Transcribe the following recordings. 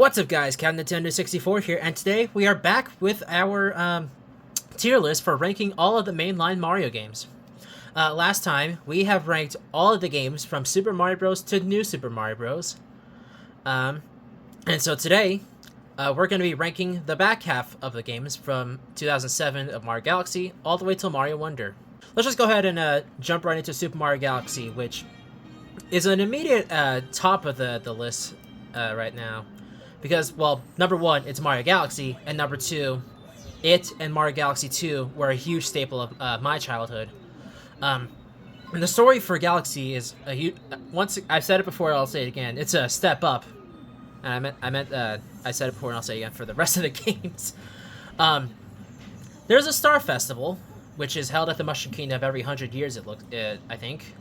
What's up, guys? Captain Nintendo 64 here, and today we are back with our tier list for ranking all of the mainline Mario games. Last time, we have ranked all of the games from Super Mario Bros. To New Super Mario Bros. And so today, we're going to be ranking the back half of the games from 2007 of Mario Galaxy all the way till Mario Wonder. Let's just go ahead and jump right into Super Mario Galaxy, which is an immediate top of the list right now. Because, well, number one, it's Mario Galaxy, and number two, it and Mario Galaxy 2 were a huge staple of my childhood. And the story for Galaxy is a huge. Once I've said it before, I'll say it again. It's a step up, and I said it before, and I'll say it again for the rest of the games. There's a Star Festival, which is held at the Mushroom Kingdom every 100 years. I think.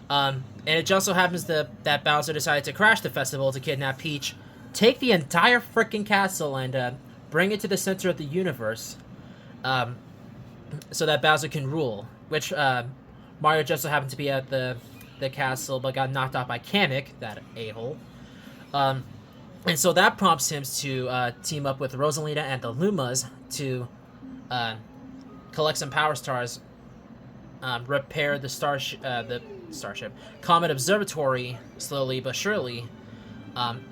And it just so happens that Bowser decided to crash the festival to kidnap Peach, take the entire freaking castle, and bring it to the center of the universe, so that Bowser can rule. Which Mario just so happened to be at the castle, but got knocked out by Kamek, that a-hole. And so that prompts him to team up with Rosalina and the Lumas to collect some Power Stars, repair the starship Comet Observatory slowly but surely.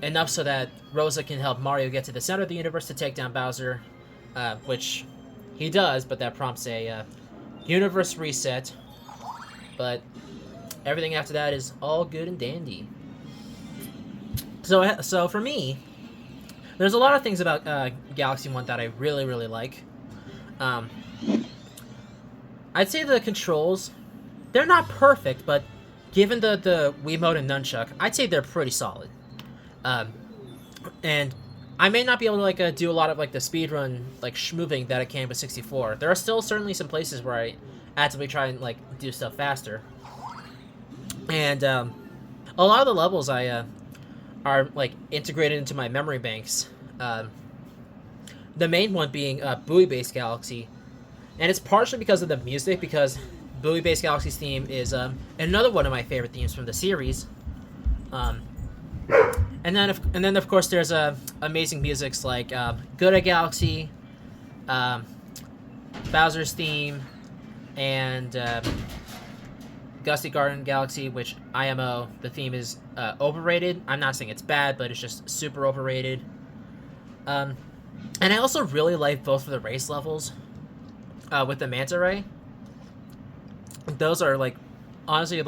Enough so that Rosa can help Mario get to the center of the universe to take down Bowser, which he does, but that prompts a universe reset. But everything after that is all good and dandy. So for me, there's a lot of things about Galaxy 1 that I really, really like. I'd say the controls, they're not perfect, but given the Wiimote and Nunchuck, I'd say they're pretty solid. And I may not be able to do a lot of the speedrun schmoving that I can with 64. There are still certainly some places where I actively try and do stuff faster. And a lot of the levels are integrated into my memory banks. The main one being Buoy Base Galaxy, and it's partially because of the music, because Buoy Base Galaxy's theme is another one of my favorite themes from the series. And then of course there's amazing musics like Good at Galaxy, Bowser's theme, and Gusty Garden Galaxy, which IMO, the theme is overrated. I'm not saying it's bad, but it's just super overrated. And I also really like both of the race levels with the Manta Ray. Those are honestly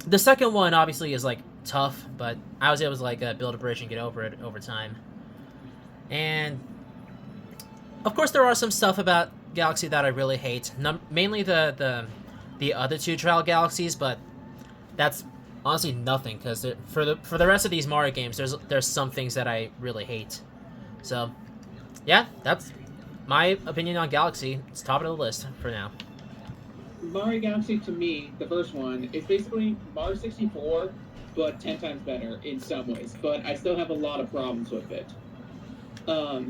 the second one obviously is tough, but I was able to build a bridge and get over it over time. And of course there are some stuff about Galaxy that I really hate, mainly the other two Trial Galaxies, but that's honestly nothing, because for the rest of these Mario games there's some things that I really hate. So yeah, that's my opinion on Galaxy. It's top of the list for now. Mario Galaxy, to me, the first one, is basically Mario 64, but 10 times better in some ways. But I still have a lot of problems with it. So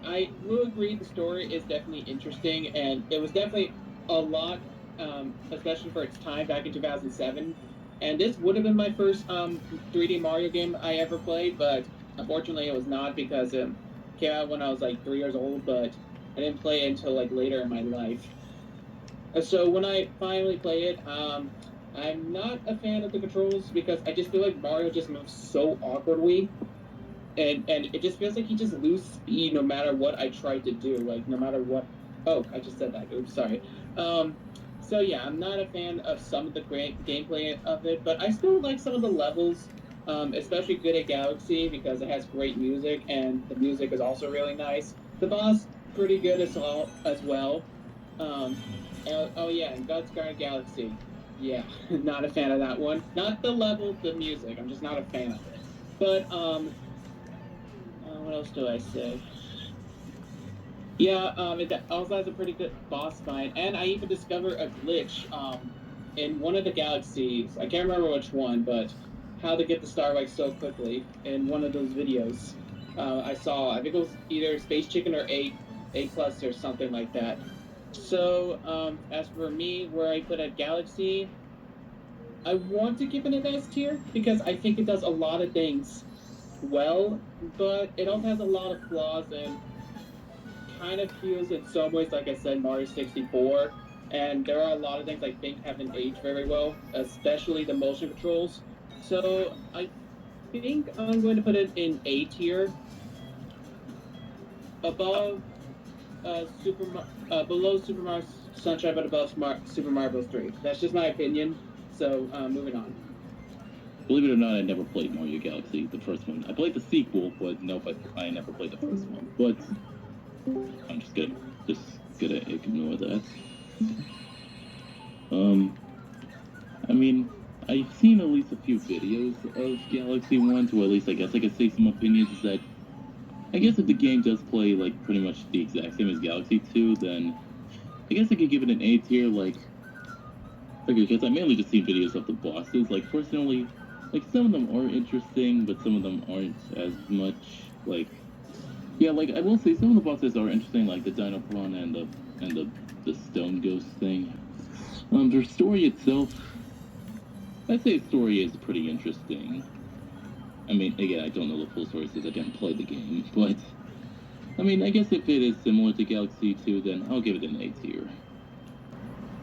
I will agree the story is definitely interesting, and it was definitely a lot, especially for its time back in 2007. And this would have been my first 3D Mario game I ever played, but unfortunately it was not, because it came out when I was 3 years old, but I didn't play it until later in my life. So when I finally play it, I'm not a fan of the controls, because I just feel like Mario just moves so awkwardly, and it just feels like he just loses speed no matter what I try to do, no matter what. Oh, I just said that. Oops, sorry. So yeah, I'm not a fan of some of the great gameplay of it, but I still like some of the levels, especially Good at Galaxy, because it has great music, and the music is also really nice. The boss, pretty good as well. Oh yeah, and God's Guard Galaxy. Yeah, not a fan of that one. Not the level, the music. I'm just not a fan of it. But what else do I say? Yeah, it also has a pretty good boss fight, and I even discovered a glitch in one of the galaxies. I can't remember which one, but how to get the star so quickly in one of those videos I saw. I think it was either Space Chicken or A Plus or something like that. So, as for me, where I put at Galaxy, I want to give it an S tier because I think it does a lot of things well, but it also has a lot of flaws and kind of feels in some ways, like I said, Mario 64. And there are a lot of things I think haven't aged very well, especially the motion controls. So I think I'm going to put it in A tier, above below Super Mario Sunshine, but above Super Mario Bros. 3. That's just my opinion. So moving on. Believe it or not, I never played Mario Galaxy, the first one. I played the sequel, but nope, I never played the first one. But I'm just gonna ignore that. I mean, I've seen at least a few videos of Galaxy 1, or at least I guess I could say some opinions is that I guess if the game does play like pretty much the exact same as Galaxy 2, then I guess I could give it an A tier, like because I mainly just seen videos of the bosses. Like personally, like some of them are interesting, but some of them aren't as much. Like yeah, like I will say some of the bosses are interesting, like the Dino Prawn and the Stone Ghost thing. The story itself, I'd say the story is pretty interesting. I mean, again, I don't know the full story since I didn't play the game, but I mean, I guess if it is similar to Galaxy 2, then I'll give it an A tier.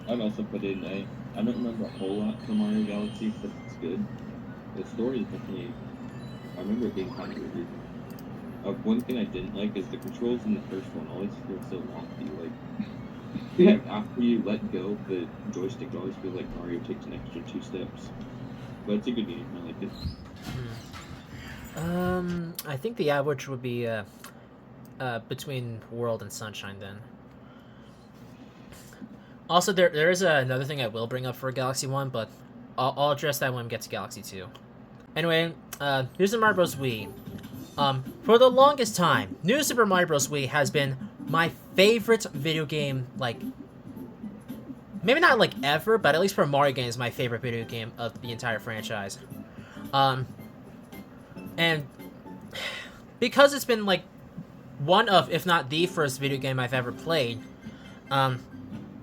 I'd also put it in A. I don't remember a whole lot from Mario Galaxy, but it's good. The story is definitely. I remember it being kind of weird. One thing I didn't like is the controls in the first one always feel so wonky. Like after you let go, the joystick always feels like Mario takes an extra 2 steps. But it's a good game. I like it. I think the average would be between World and Sunshine then. Also, there is another thing I will bring up for Galaxy 1, but I'll address that when we get to Galaxy 2. Anyway, New Super Mario Bros. Wii. For the longest time, New Super Mario Bros. Wii has been my favorite video game, like, maybe not like ever, but at least for Mario games, my favorite video game of the entire franchise. And because it's been like one of, if not the first video game I've ever played, and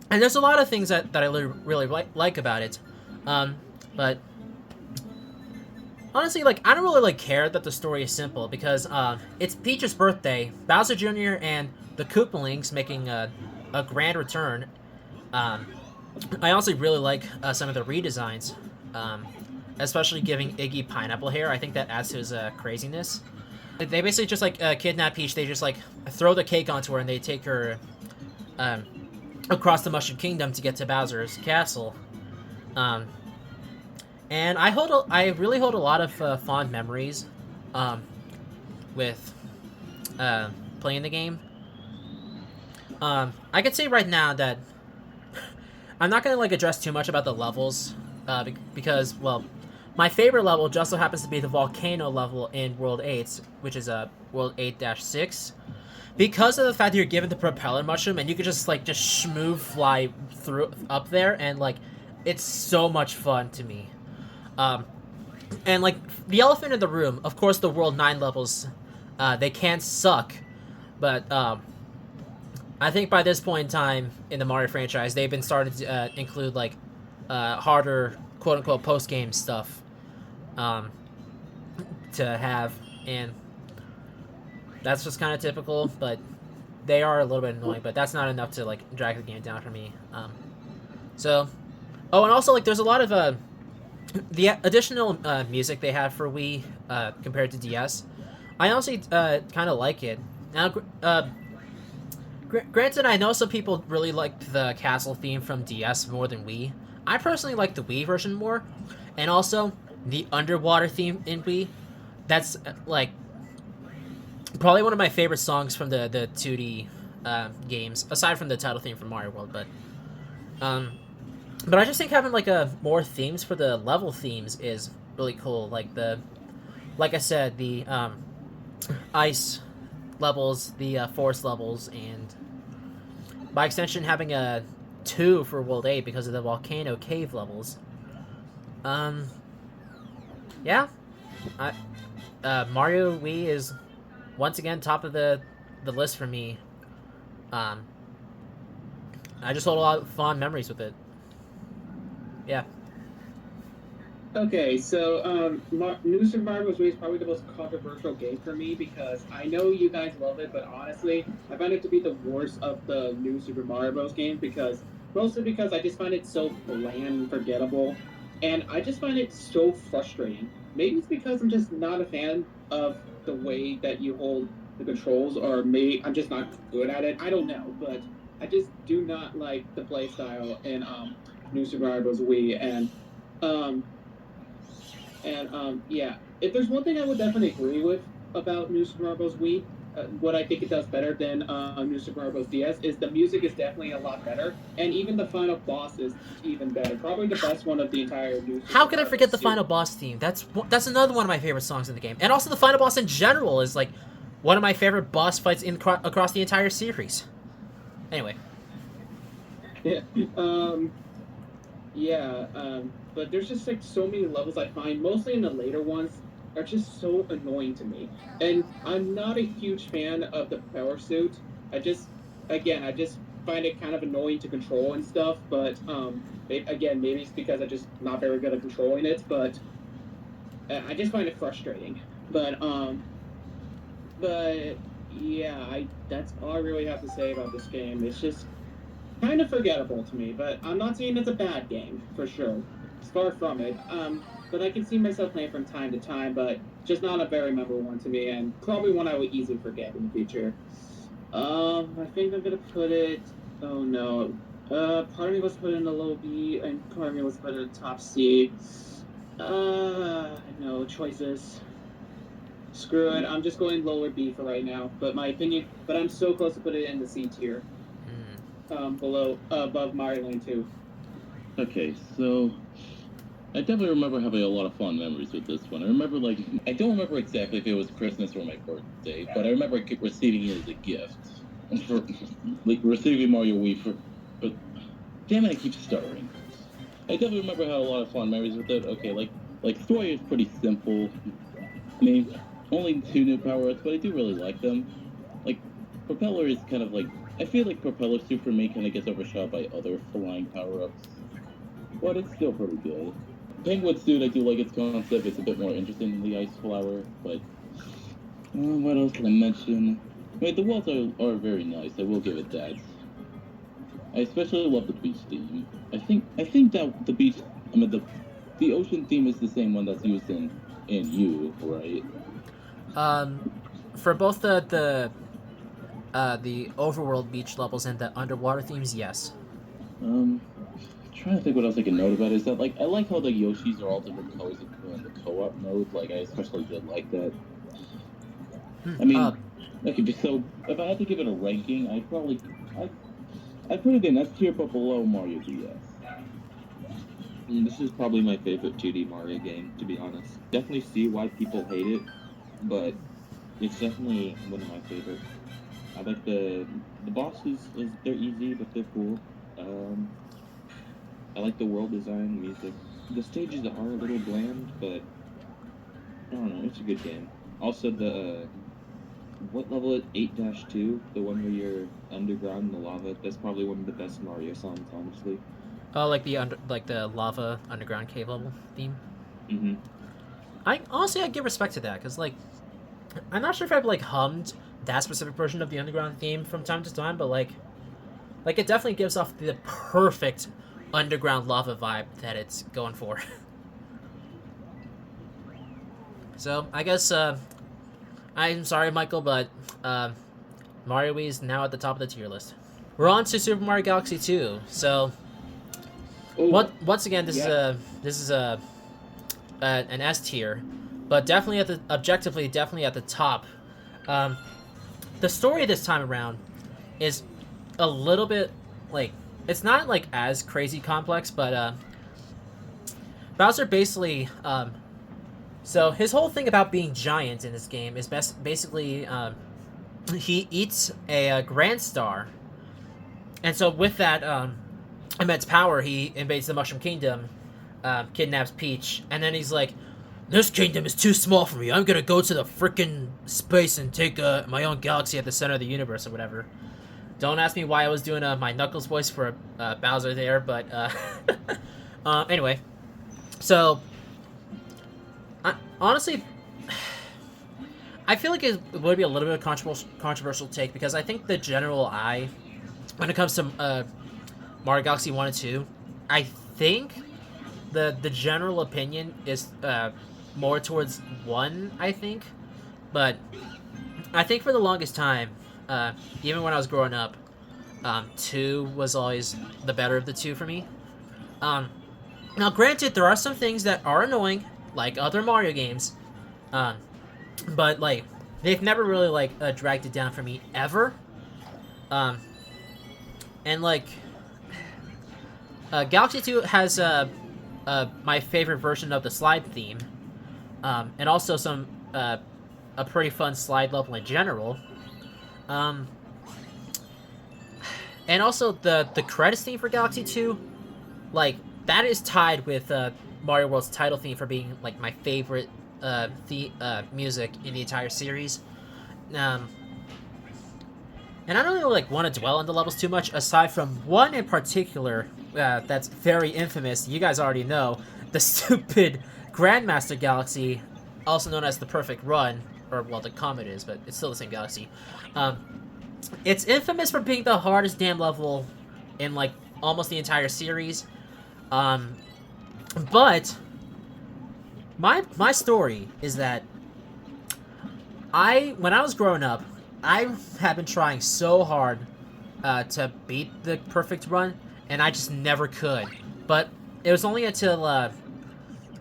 there's a lot of things that I really like about it, but honestly, like, I don't really like care that the story is simple because it's Peach's birthday, Bowser Jr. and the Koopalings making a grand return. I honestly really like some of the redesigns, especially giving Iggy pineapple hair. I think that adds to his craziness. They basically just like kidnap Peach. They just like throw the cake onto her and they take her across the Mushroom Kingdom to get to Bowser's castle. And I really hold a lot of fond memories with playing the game. I could say right now that I'm not gonna like address too much about the levels because, well, my favorite level just so happens to be the volcano level in World 8, which is World 8-6. Because of the fact that you're given the propeller mushroom and you can just smooth fly through up there, and like it's so much fun to me. And like the elephant in the room, of course, the World 9 levels, they can suck, but I think by this point in time in the Mario franchise, they've been starting to include like harder quote unquote post game stuff to have, and that's just kind of typical. But they are a little bit annoying, but that's not enough to like drag the game down for me. So, oh, and also like there's a lot of the additional music they have for Wii compared to DS. I honestly kind of like it. Now, granted, I know some people really liked the castle theme from DS more than Wii. I personally like the Wii version more, and also the underwater theme in Wii. That's like probably one of my favorite songs from the 2D games, aside from the title theme from Mario World. But I just think having like more themes for the level themes is really cool. Like I said, the ice levels, the forest levels, and by extension having a 2 for World 8 because of the volcano cave levels. Yeah, Mario Wii is once again top of the list for me. I just hold a lot of fond memories with it. Yeah. Okay, so New Super Mario Bros. Wii is probably the most controversial game for me because I know you guys love it, but honestly, I find it to be the worst of the New Super Mario Bros. Games because mostly because I just find it so bland and forgettable, and I just find it so frustrating. Maybe it's because I'm just not a fan of the way that you hold the controls, or maybe I'm just not good at it. I don't know, but I just do not like the play style in New Super Mario Bros. Wii, um yeah, if there's one thing I would definitely agree with about New Super Mario Bros. Wii, what I think it does better than New Super Mario Bros. DS is the music is definitely a lot better, and even the final boss is even better. Probably the best one of the entire New How Super could I Mario forget Bros. the final series. boss theme? That's another one of my favorite songs in the game, and also the final boss in general is like one of my favorite boss fights across the entire series. Anyway, Yeah. But there's just like so many levels I find, mostly in the later ones, are just so annoying to me. And I'm not a huge fan of the power suit. I just find it kind of annoying to control and stuff. But again, maybe it's because I'm just not very good at controlling it. But I just find it frustrating. But um, but yeah, I that's all I really have to say about this game. It's just kind of forgettable to me, but I'm not saying it's a bad game for sure. It's far from it. But I can see myself playing from time to time, but just not a very memorable one to me, and probably one I would easily forget in the future. I think I'm gonna put it. Oh no. Part of me was put in a low B, and part of me was put in a top C. No choices. Screw it. I'm just going lower B for right now. But my opinion. But I'm so close to put it in the C tier. Above Mario Land 2. Okay, so I definitely remember having a lot of fond memories with this one. I remember, like, I don't remember exactly if it was Christmas or my birthday, but I remember receiving it as a gift. For, like, receiving Mario Wii but damn it, I keep stuttering. I definitely remember having a lot of fond memories with it. Okay, like, story is pretty simple. I mean, only 2 new power-ups, but I do really like them. Like, Propeller is kind of like, I feel like Propeller Suit for me kind of gets overshadowed by other flying power-ups, but it's still pretty good. Penguin Suit, I do like its concept. It's a bit more interesting than the Ice Flower, but what else can I mention? I mean, the walls are very nice. I will give it that. I especially love the beach theme. I think that the beach, I mean the ocean theme is the same one that's used in You, right? um, for both the overworld beach levels and the underwater themes, yes. Trying to think what else I can note about it is that, like, I like how the Yoshis are all different colors in the co-op mode. Like, I especially did like that. Hmm. I mean, okay, so if I had to give it a ranking, I'd put it in S tier, but below Mario DS. This is probably my favorite 2D Mario game, to be honest. Definitely see why people hate it, but it's definitely one of my favorites. I like the bosses is they're easy but they're cool. Um, I like the world design, music. The stages are a little bland, but I don't know, it's a good game. Also the what level is 8-2, the one where you're underground in the lava, that's probably one of the best Mario songs, honestly. Oh, like the lava underground cave level theme. Mm-hmm. I honestly I give respect to that because like I'm not sure if I've like hummed that specific version of the underground theme from time to time, but like it definitely gives off the perfect underground lava vibe that it's going for. So I guess I'm sorry, Michael, but uh, Mario Wii is now at the top of the tier list. We're on to Super Mario Galaxy 2. So Oh, once again this is a an S tier, but definitely objectively definitely at the top. Um, the story this time around is a little bit like it's not like as crazy complex, but Bowser basically so his whole thing about being giant in this game is basically he eats a Grand Star, and so with that immense power, he invades the Mushroom Kingdom, kidnaps Peach, and then he's like, "This kingdom is too small for me. I'm gonna go to the freaking space and take my own galaxy at the center of the universe or whatever." Don't ask me why I was doing my Knuckles voice for Bowser there, but anyway, so Honestly, I feel like it would be a little bit of a controversial take because I think the general eye, when it comes to Mario Galaxy 1 and 2, I think the general opinion is more towards 1, I think. But I think for the longest time, even when I was growing up, 2 was always the better of the two for me. Now, granted, there are some things that are annoying, like other Mario games, um, but like they've never really like dragged it down for me ever. Um, and like Galaxy 2 has my favorite version of the slide theme, and also some a pretty fun slide level in general. Um, and also the credits theme for Galaxy 2, like that is tied with Mario World's title theme for being like my favorite music in the entire series. Um, and I don't really like want to dwell on the levels too much, aside from one in particular that's very infamous. You guys already know the stupid Grandmaster Galaxy, also known as the Perfect Run, or well, the Comet is, but it's still the same galaxy. It's infamous for being the hardest damn level in like almost the entire series. But my story is that when I was growing up, I had been trying so hard to beat the perfect run, and I just never could. But it was only until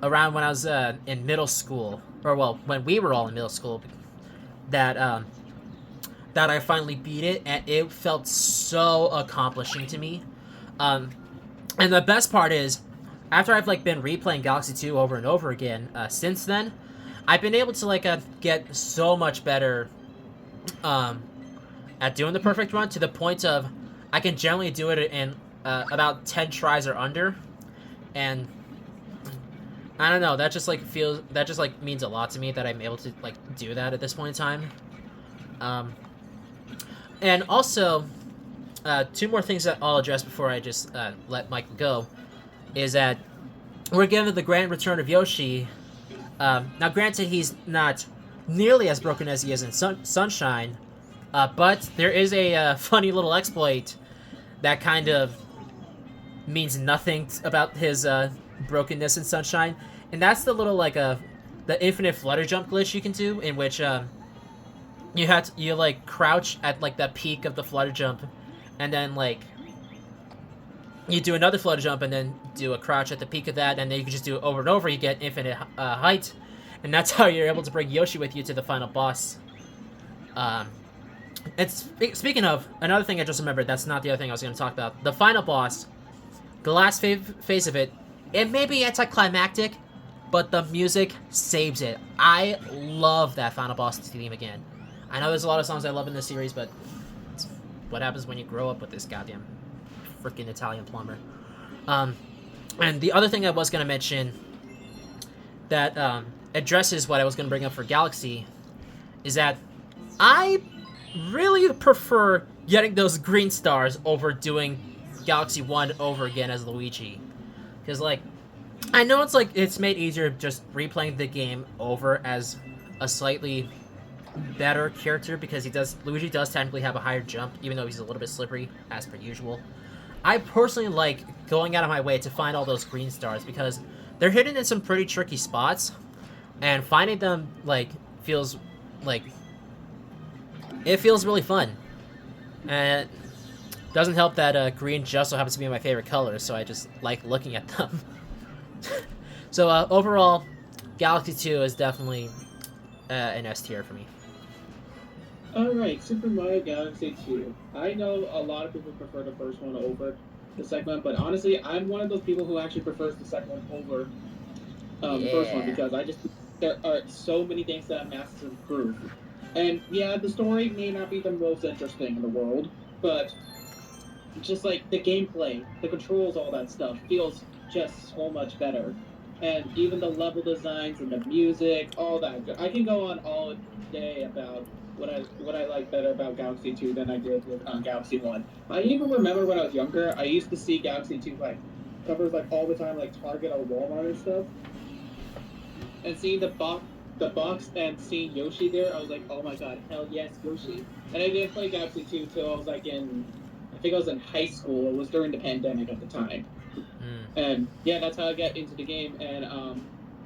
around when I was in middle school, or well, when we were all in middle school, that that I finally beat it, and it felt so accomplishing to me. And the best part is, after I've like been replaying Galaxy 2 over and over again since then, I've been able to like get so much better at doing the perfect run, to the point of I can generally do it in about 10 tries or under, and I don't know, that just like means a lot to me that I'm able to like do that at this point in time. And also, 2 more things that I'll address before I just let Michael go, is that we're given the grand return of Yoshi. Now, granted, he's not nearly as broken as he is in Sunshine, but there is a funny little exploit that kind of means nothing about his brokenness in Sunshine, and that's the little like the infinite flutter jump glitch you can do, in which you like crouch at like the peak of the flutter jump, and then like you do another flutter jump and then do a crouch at the peak of that, and then you can just do it over and over. You get infinite height, and that's how you're able to bring Yoshi with you to the final boss. And speaking of, another thing I just remembered, that's not the other thing I was going to talk about. The final boss, the last phase of it, it may be anticlimactic, but the music saves it. I love that final boss theme again. I know there's a lot of songs I love in this series, but it's what happens when you grow up with this goddamn freaking Italian plumber. And the other thing I was going to mention that addresses what I was going to bring up for Galaxy is that I really prefer getting those green stars over doing Galaxy 1 over again as Luigi. Because, like, I know it's like it's made easier just replaying the game over as a slightly better character, because Luigi does technically have a higher jump, even though he's a little bit slippery, as per usual. I personally like going out of my way to find all those green stars, because they're hidden in some pretty tricky spots, and finding them, like, feels really fun. And it doesn't help that green just so happens to be my favorite color, so I just like looking at them. So overall, Galaxy 2 is definitely an S tier for me. Alright, Super Mario Galaxy 2. I know a lot of people prefer the first one over the second one, but honestly, I'm one of those people who actually prefers the second one over the first one, because there are so many things that Masters improve. And yeah, the story may not be the most interesting in the world, but just like the gameplay, the controls, all that stuff feels just so much better. And even the level designs and the music, all that. I can go on all day about what I like better about Galaxy 2 than I did with Galaxy 1. I even remember when I was younger, I used to see Galaxy 2 like covers like all the time, like Target or Walmart and stuff. and seeing the box and seeing Yoshi there, I was like, oh my god, hell yes, Yoshi. And I didn't play Galaxy 2 till I was like I think I was in high school. It was during the pandemic at the time. Mm. And yeah, that's how I got into the game and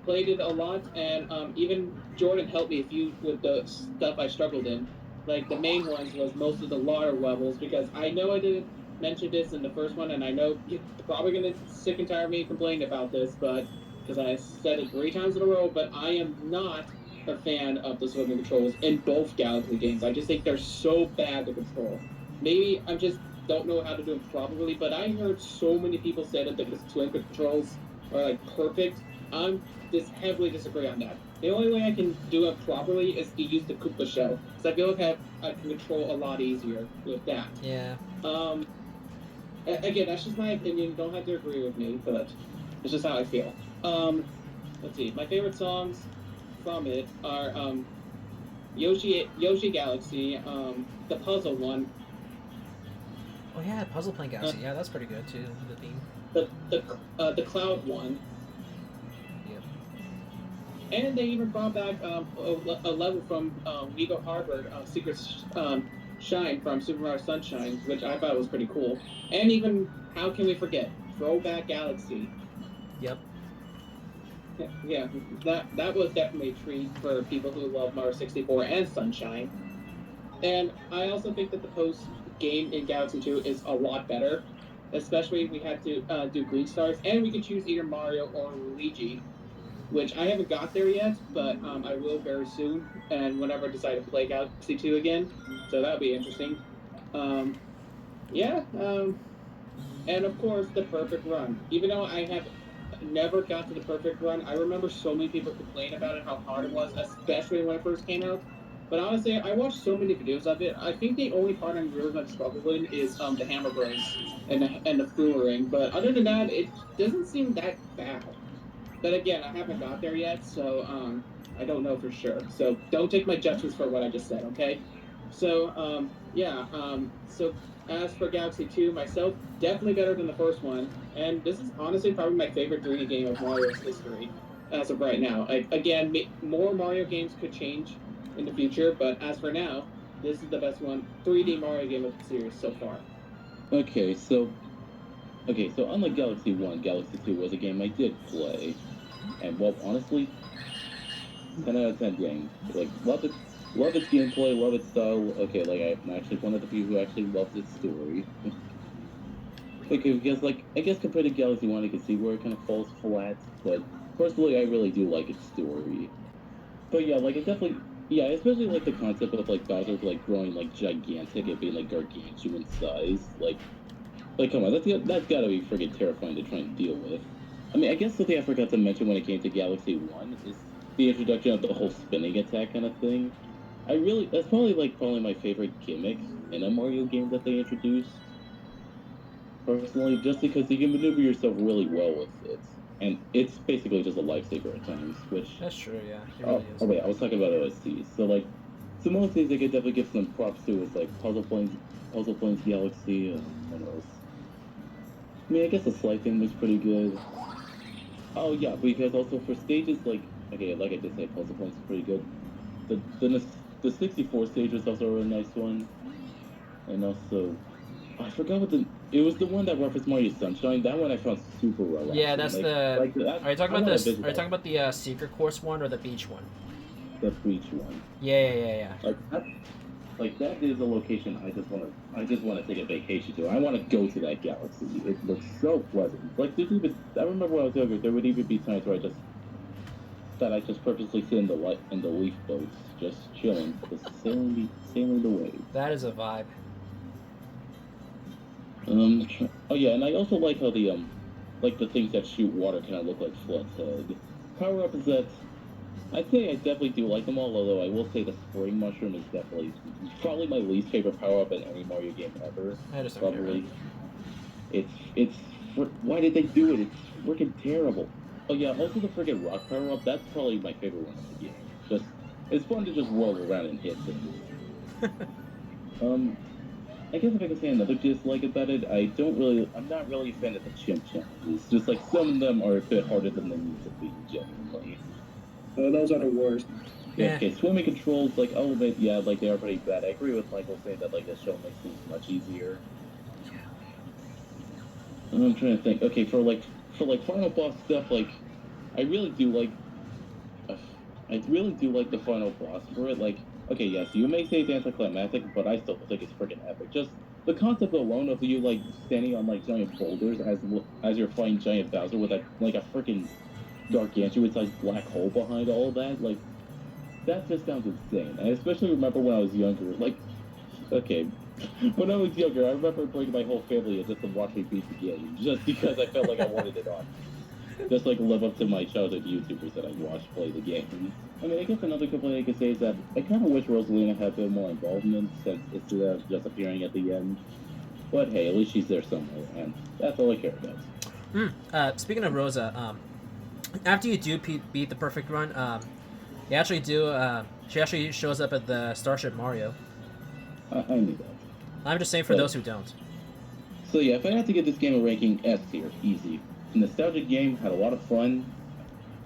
played it a lot. And even Jordan helped me a few with the stuff I struggled in. Like the main ones was most of the water levels because I know I didn't mention this in the first one, and I know you're probably gonna sick and tired of me complaining about this, but because I said it 3 times in a row, but I am not a fan of the swimming controls in both Galaxy games. I just think they're so bad to control. Maybe I'm just don't know how to do them properly, but I heard so many people say that the swim controls are like perfect. I'm just heavily disagree on that. The only way I can do it properly is to use the Koopa shell, because I feel like I can control a lot easier with that. Yeah. Um, Again, that's just my opinion. You don't have to agree with me, but it's just how I feel. Let's see. My favorite songs from it are Yoshi Galaxy, the puzzle one, Oh yeah, Puzzle Playing Galaxy. Yeah, that's pretty good too. The theme. the cloud one, Yep. and they even brought back a level from Vigo Harbor, Secret Shine from Super Mario Sunshine, which I thought was pretty cool. And even how can we forget Throwback Galaxy? Yep. Yeah, that was definitely a treat for people who love Mario 64 and Sunshine. And I also think that the post game in Galaxy 2 is a lot better. Especially we had to do green stars, and we could choose either Mario or Luigi, which I haven't got there yet, but I will very soon. And whenever I decide to play Galaxy 2 again, so that'll be interesting. Um, yeah, and of course the perfect run. Even though I have never got to the perfect run, I remember so many people complain about it, how hard it was, especially when it first came out. But honestly, I watched so many videos of it. I think the only part I'm really going to struggle with is the hammer bros and the fluorine. But other than that, it doesn't seem that bad. But again, I haven't got there yet, so I don't know for sure. So don't take my judgments for what I just said, okay? So yeah, so as for Galaxy 2, myself, definitely better than the first one. And this is honestly probably my favorite 3D game of Mario's history as of right now. Again, more Mario games could change in the future, but as for now, this is the best 3D Mario game of the series so far. Okay, so unlike Galaxy 1, Galaxy 2 was a game I did play. And well, honestly, 10 out of 10 game. Like, love its gameplay, love its style. Okay, like, I'm actually one of the people who actually loves its story. Okay, because, like, I guess compared to Galaxy 1, I can see where it kind of falls flat, but personally, I really do like its story. But yeah, like, it definitely, yeah, especially, like, the concept of, like, Bowser, like, growing, like, gigantic and being, like, gargantuan size. Like, come on, that's gotta be friggin' terrifying to try and deal with. I mean, I guess the thing I forgot to mention when it came to Galaxy 1 is the introduction of the whole spinning attack kind of thing. That's probably my favorite gimmick in a Mario game that they introduced. Personally, just because you can maneuver yourself really well with it. And it's basically just a lifesaver at times, which, That's true. Yeah, it oh, really is. oh wait, I was talking about OSTs. So, like, some OSTs I could definitely give some props to is, like, Puzzle Plains Galaxy, what else? I mean, I guess the slight thing was pretty good. Oh yeah, because also for stages like okay, like I just said, Puzzle Points is pretty good. The 64 stage was also a really nice one, and also I forgot what it was the one that referenced Mario Sunshine. That one I found super relaxing. Yeah, that's the. like that, Are you talking I about wanna this? visit Are you talking about the secret course one or the beach one? the beach one. Yeah. Like that is a location I just wanna take a vacation to. I wanna go to that galaxy. It looks so pleasant. Like I remember when I was younger, there would even be times where I just purposely sit in the leaf boats, just chilling, just sailing the waves. That is a vibe. Oh yeah, and I also like how like the things that shoot water kind of look like Flutshead. Power up is that I'd say I definitely do like them all, although I will say the spring mushroom is definitely probably my least favorite power up in any Mario game ever. I just Probably. It's why did they do it? It's freaking terrible. Oh yeah, also the friggin' rock power up, that's probably my favorite one in the game. Just it's fun to just roll around and hit things. I guess if I can say another dislike about it, I'm not really a fan of the chimp challenges. Just like some of them are a bit harder than they need to be, genuinely. Those are the worst. Yeah. Okay, swimming controls, like, all of it, yeah, like, they are pretty bad. I agree with Michael saying that, like, this show makes things much easier. I'm trying to think. Okay, for final boss stuff, like, I really do like, uh, I really do like the final boss for it. Like, okay, yes, you may say it's anticlimactic, but I still think it's freaking epic. Just the concept alone of you, like, standing on, like, giant boulders as you're fighting giant Bowser with a freaking gargantuan-sized black hole behind all of that, like, that just sounds insane. I especially remember when I was younger. Like, okay, when I was younger, I remember bringing my whole family in just to watch me beat the game, just because I felt like I wanted it on. Just like live up to my childhood YouTubers that I watched play the game. I mean, I guess another complaint I could say is that I kind of wish Rosalina had been more involvement instead of just appearing at the end. But hey, at least she's there somewhere, and that's all I care about. Speaking of Rosa, after you do beat the perfect run, you actually do. She actually shows up at the Starship Mario. I knew that. I'm just saying for those who don't. So yeah, if I had to give this game a ranking, S tier, easy. It's a nostalgic game, had a lot of fun.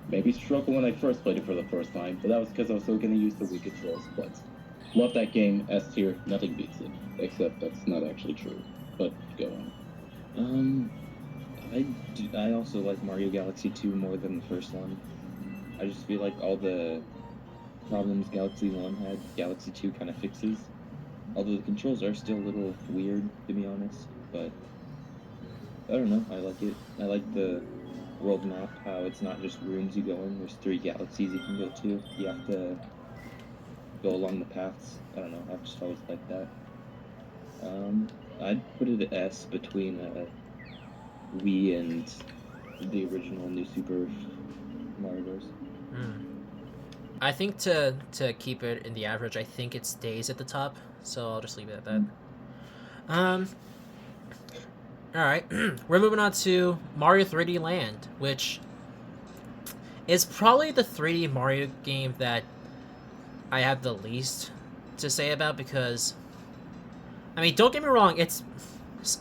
Maybe struggled when I first played it for the first time, but that was because I was still getting used to Wii controls. But love that game, S tier, nothing beats it. Except that's not actually true. But go on. I also like Mario Galaxy 2 more than the first one. I just feel like all the problems Galaxy 1 had, Galaxy 2 kind of fixes. Although the controls are still a little weird, to be honest, but I don't know, I like it. I like the world map, how it's not just rooms you go in, there's 3 galaxies you can go to. You have to go along the paths. I don't know, I've just always liked that. I'd put it at S between Wii and the original New Super Mario Bros. I think to keep it in the average, I think it stays at the top, so I'll just leave it at that. Alright, we're moving on to Mario 3D Land, which is probably the 3D Mario game that I have the least to say about, because, I mean, don't get me wrong, it's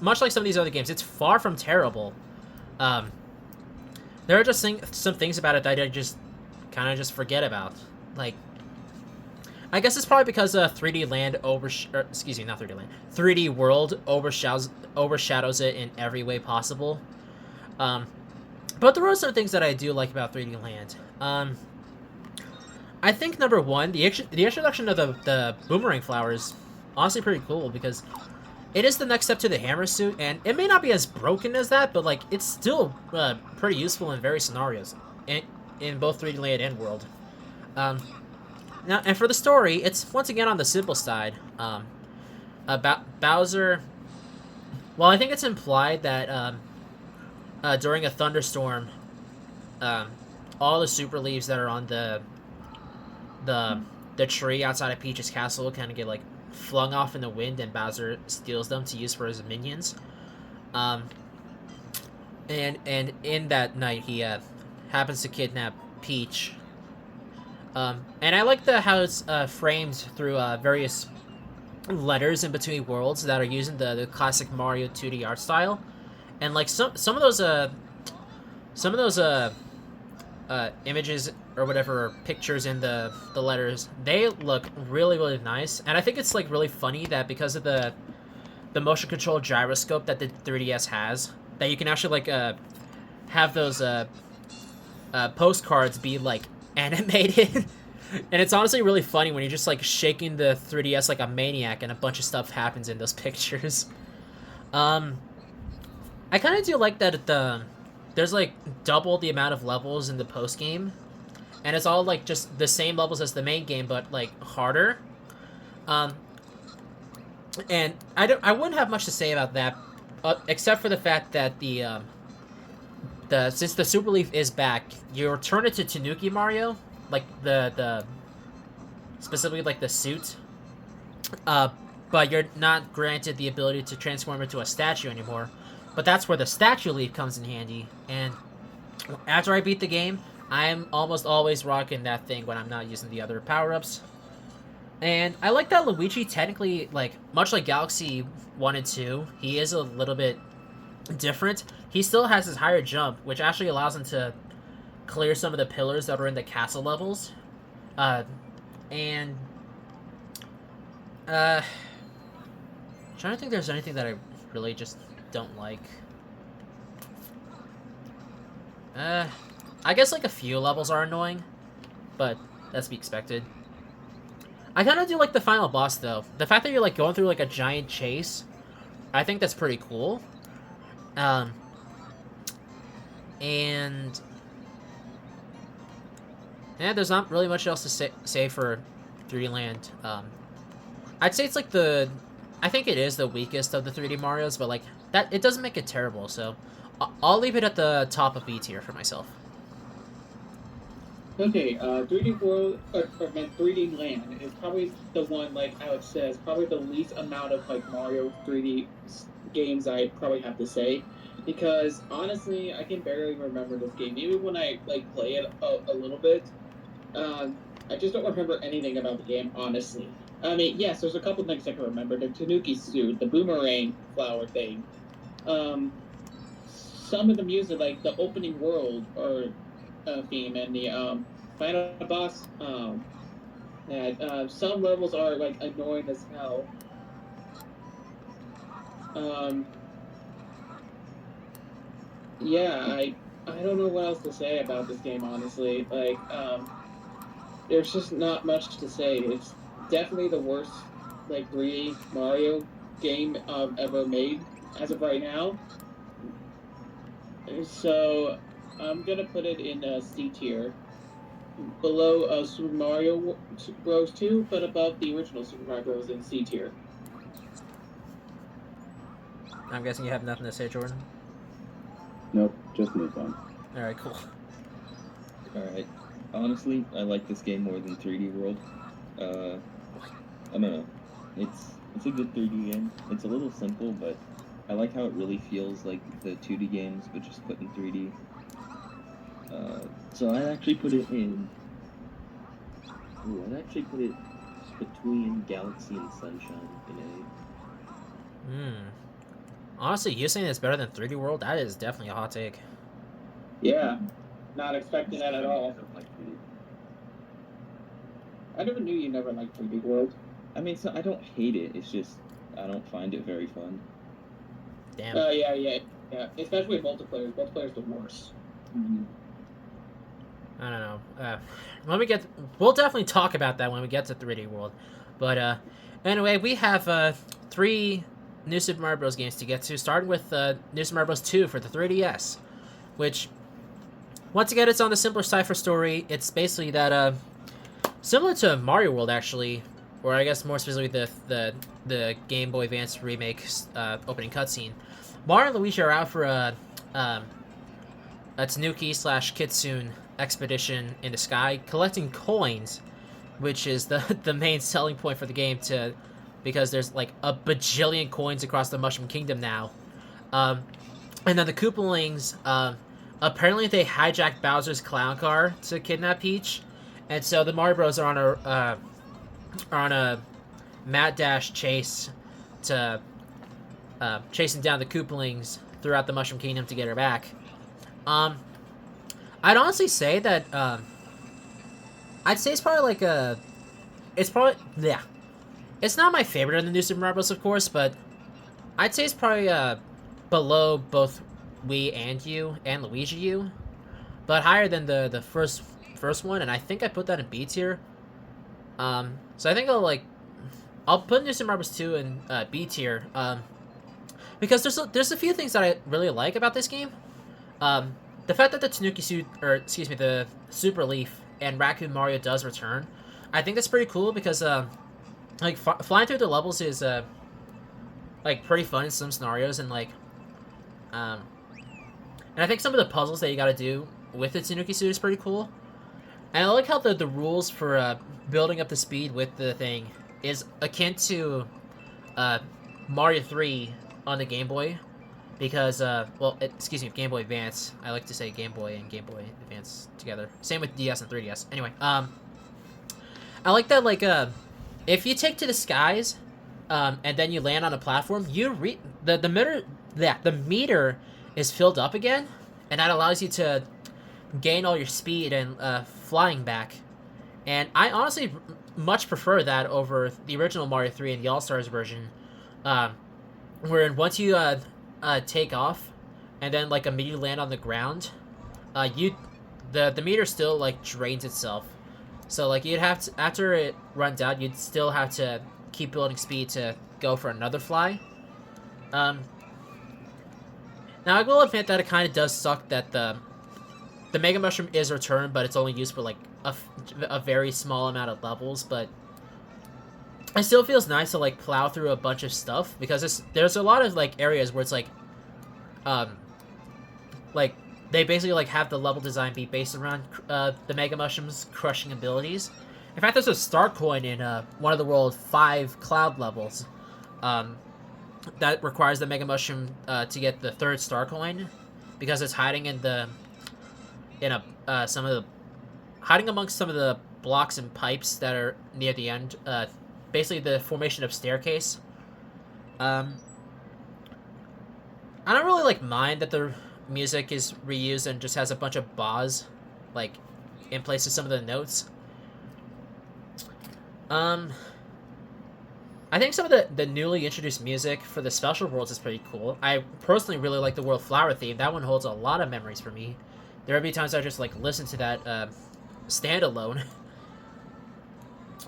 much like some of these other games, it's far from terrible. There are just some things about it that I just kind of just forget about. Like, I guess it's probably because 3D Land excuse me, not 3D Land, 3D World overshadows it in every way possible. But there are some things that I do like about 3D Land. I think number one, the introduction of the boomerang flower is honestly pretty cool, because it is the next step to the hammer suit, and it may not be as broken as that, but like it's still pretty useful in various scenarios in both 3D Land and World. Now, and for the story, it's once again on the simple side. About Bowser. Well, I think it's implied that during a thunderstorm, all the super leaves that are on the tree outside of Peach's castle kind of get like flung off in the wind, and Bowser steals them to use for his minions. And in that night, he happens to kidnap Peach. And I like how it's framed through various letters in between worlds that are using the classic Mario 2D art style, and like some of those images or whatever, or pictures in the letters, they look really, really nice. And I think it's like really funny that because of the motion control gyroscope that the 3DS has, that you can actually like have those postcards be like animated. And it's honestly really funny when you're just like shaking the 3DS like a maniac and a bunch of stuff happens in those pictures. I kind of do like that there's like double the amount of levels in the post game, and it's all like just the same levels as the main game, but like harder. And I wouldn't have much to say about that, except for the fact that since the Super Leaf is back, you return it to Tanuki Mario, like the specifically like the suit, but you're not granted the ability to transform into a statue anymore. But that's where the statue leaf comes in handy. And after I beat the game, I am almost always rocking that thing when I'm not using the other power-ups. And I like that Luigi technically, like, much like Galaxy 1 and 2, he is a little bit different. He still has his higher jump, which actually allows him to clear some of the pillars that are in the castle levels. And trying to think there's anything that I really just don't like. I guess like a few levels are annoying, but that's to be expected. I kind of do like the final boss though. The fact that you're like going through like a giant chase, I think that's pretty cool. And yeah, there's not really much else to say for 3D Land. I'd say it's like I think it is the weakest of the 3D Marios, but like that, it doesn't make it terrible. So I'll leave it at the top of B tier for myself. Okay, 3D World, or meant 3D Land is probably the one, like Alex says, probably the least amount of like Mario 3D games I probably have to say, because honestly, I can barely remember this game. Even when I like play it a little bit, I just don't remember anything about the game, honestly. I mean, yes, there's a couple things I can remember: the Tanuki suit, the boomerang flower thing, some of the music, like the opening world or theme and the final boss. Some levels are like annoying as hell. Yeah, I don't know what else to say about this game, honestly. Like, there's just not much to say. It's definitely the worst like 3D Mario game ever made as of right now. So I'm gonna put it in C tier, below Super Mario Bros. 2, but above the original Super Mario Bros. In C tier. I'm guessing you have nothing to say, Jordan? Nope, just move on. Alright, cool. Alright. Honestly, I like this game more than 3D World. I don't know. It's a good 3D game. It's a little simple, but I like how it really feels like the 2D games, but just put in 3D. So I'd actually put it in... I'd actually put it between Galaxy and Sunshine in A. Honestly, you saying it's better than 3D World, that is definitely a hot take. Yeah, not expecting that at all. I never knew you never liked 3D World. I mean, so I don't hate it, it's just I don't find it very fun. Damn. Yeah. Especially multiplayer. Multiplayer's the worst. Mm-hmm. I don't know. We'll definitely talk about that when we get to 3D World. But anyway, we have 3 New Super Mario Bros. Games to get to, starting with New Super Mario Bros. 2 for the 3DS, which, once again, it's on the simpler side for story. It's basically that, similar to Mario World, actually, or I guess more specifically the Game Boy Advance remake opening cutscene. Mario and Luigi are out for a Tanuki/Kitsune expedition in the sky, collecting coins, which is the main selling point for the game, because there's like a bajillion coins across the Mushroom Kingdom now. And then the Koopalings, apparently they hijacked Bowser's clown car to kidnap Peach, and so the Mario Bros are on a mad dash chase to chasing down the Koopalings throughout the Mushroom Kingdom to get her back. I'd honestly say that I'd say it's probably like it's not my favorite of the New Super Mario Bros. Of course, but I'd say it's probably below both Wii and U and Luigi U, but higher than the first one, and I think I put that in B tier. So I think I'll put New Super Mario Bros. 2 in B tier, because there's a few things that I really like about this game. The fact that the Tanuki suit, or excuse me, the Super Leaf and Raccoon Mario does return, I think that's pretty cool, because flying through the levels is pretty fun in some scenarios, and and I think some of the puzzles that you got to do with the Tanuki suit is pretty cool. And I like how the rules for building up the speed with the thing is akin to Mario 3 on the Game Boy, because Game Boy Advance. I like to say Game Boy and Game Boy Advance together. Same with DS and 3DS. Anyway, I like that if you take to the skies, and then you land on a platform, the meter is filled up again, and that allows you to gain all your speed and flying back. And I honestly much prefer that over the original Mario 3 and the All Stars version, where once you take off and then like immediately land on the ground, the meter still like drains itself. So like you'd have to, after it runs out, you'd still have to keep building speed to go for another fly. Now I will admit that it kind of does suck that the Mega Mushroom is returned, but it's only used for like a very small amount of levels. But it still feels nice to like plow through a bunch of stuff, because there's a lot of like areas where it's like they basically like have the level design be based around the Mega Mushroom's crushing abilities. In fact, there's a star coin in one of the world's 5 cloud levels that requires the Mega Mushroom to get the 3rd star coin, because it's hiding hiding amongst some of the blocks and pipes that are near the end. Basically, the formation of staircase. I don't really like mind that the music is reused and just has a bunch of bars, like, in place of some of the notes. I think some of the newly introduced music for the special worlds is pretty cool. I personally really like the World Flower theme. That one holds a lot of memories for me. There would be times I just like listen to that standalone.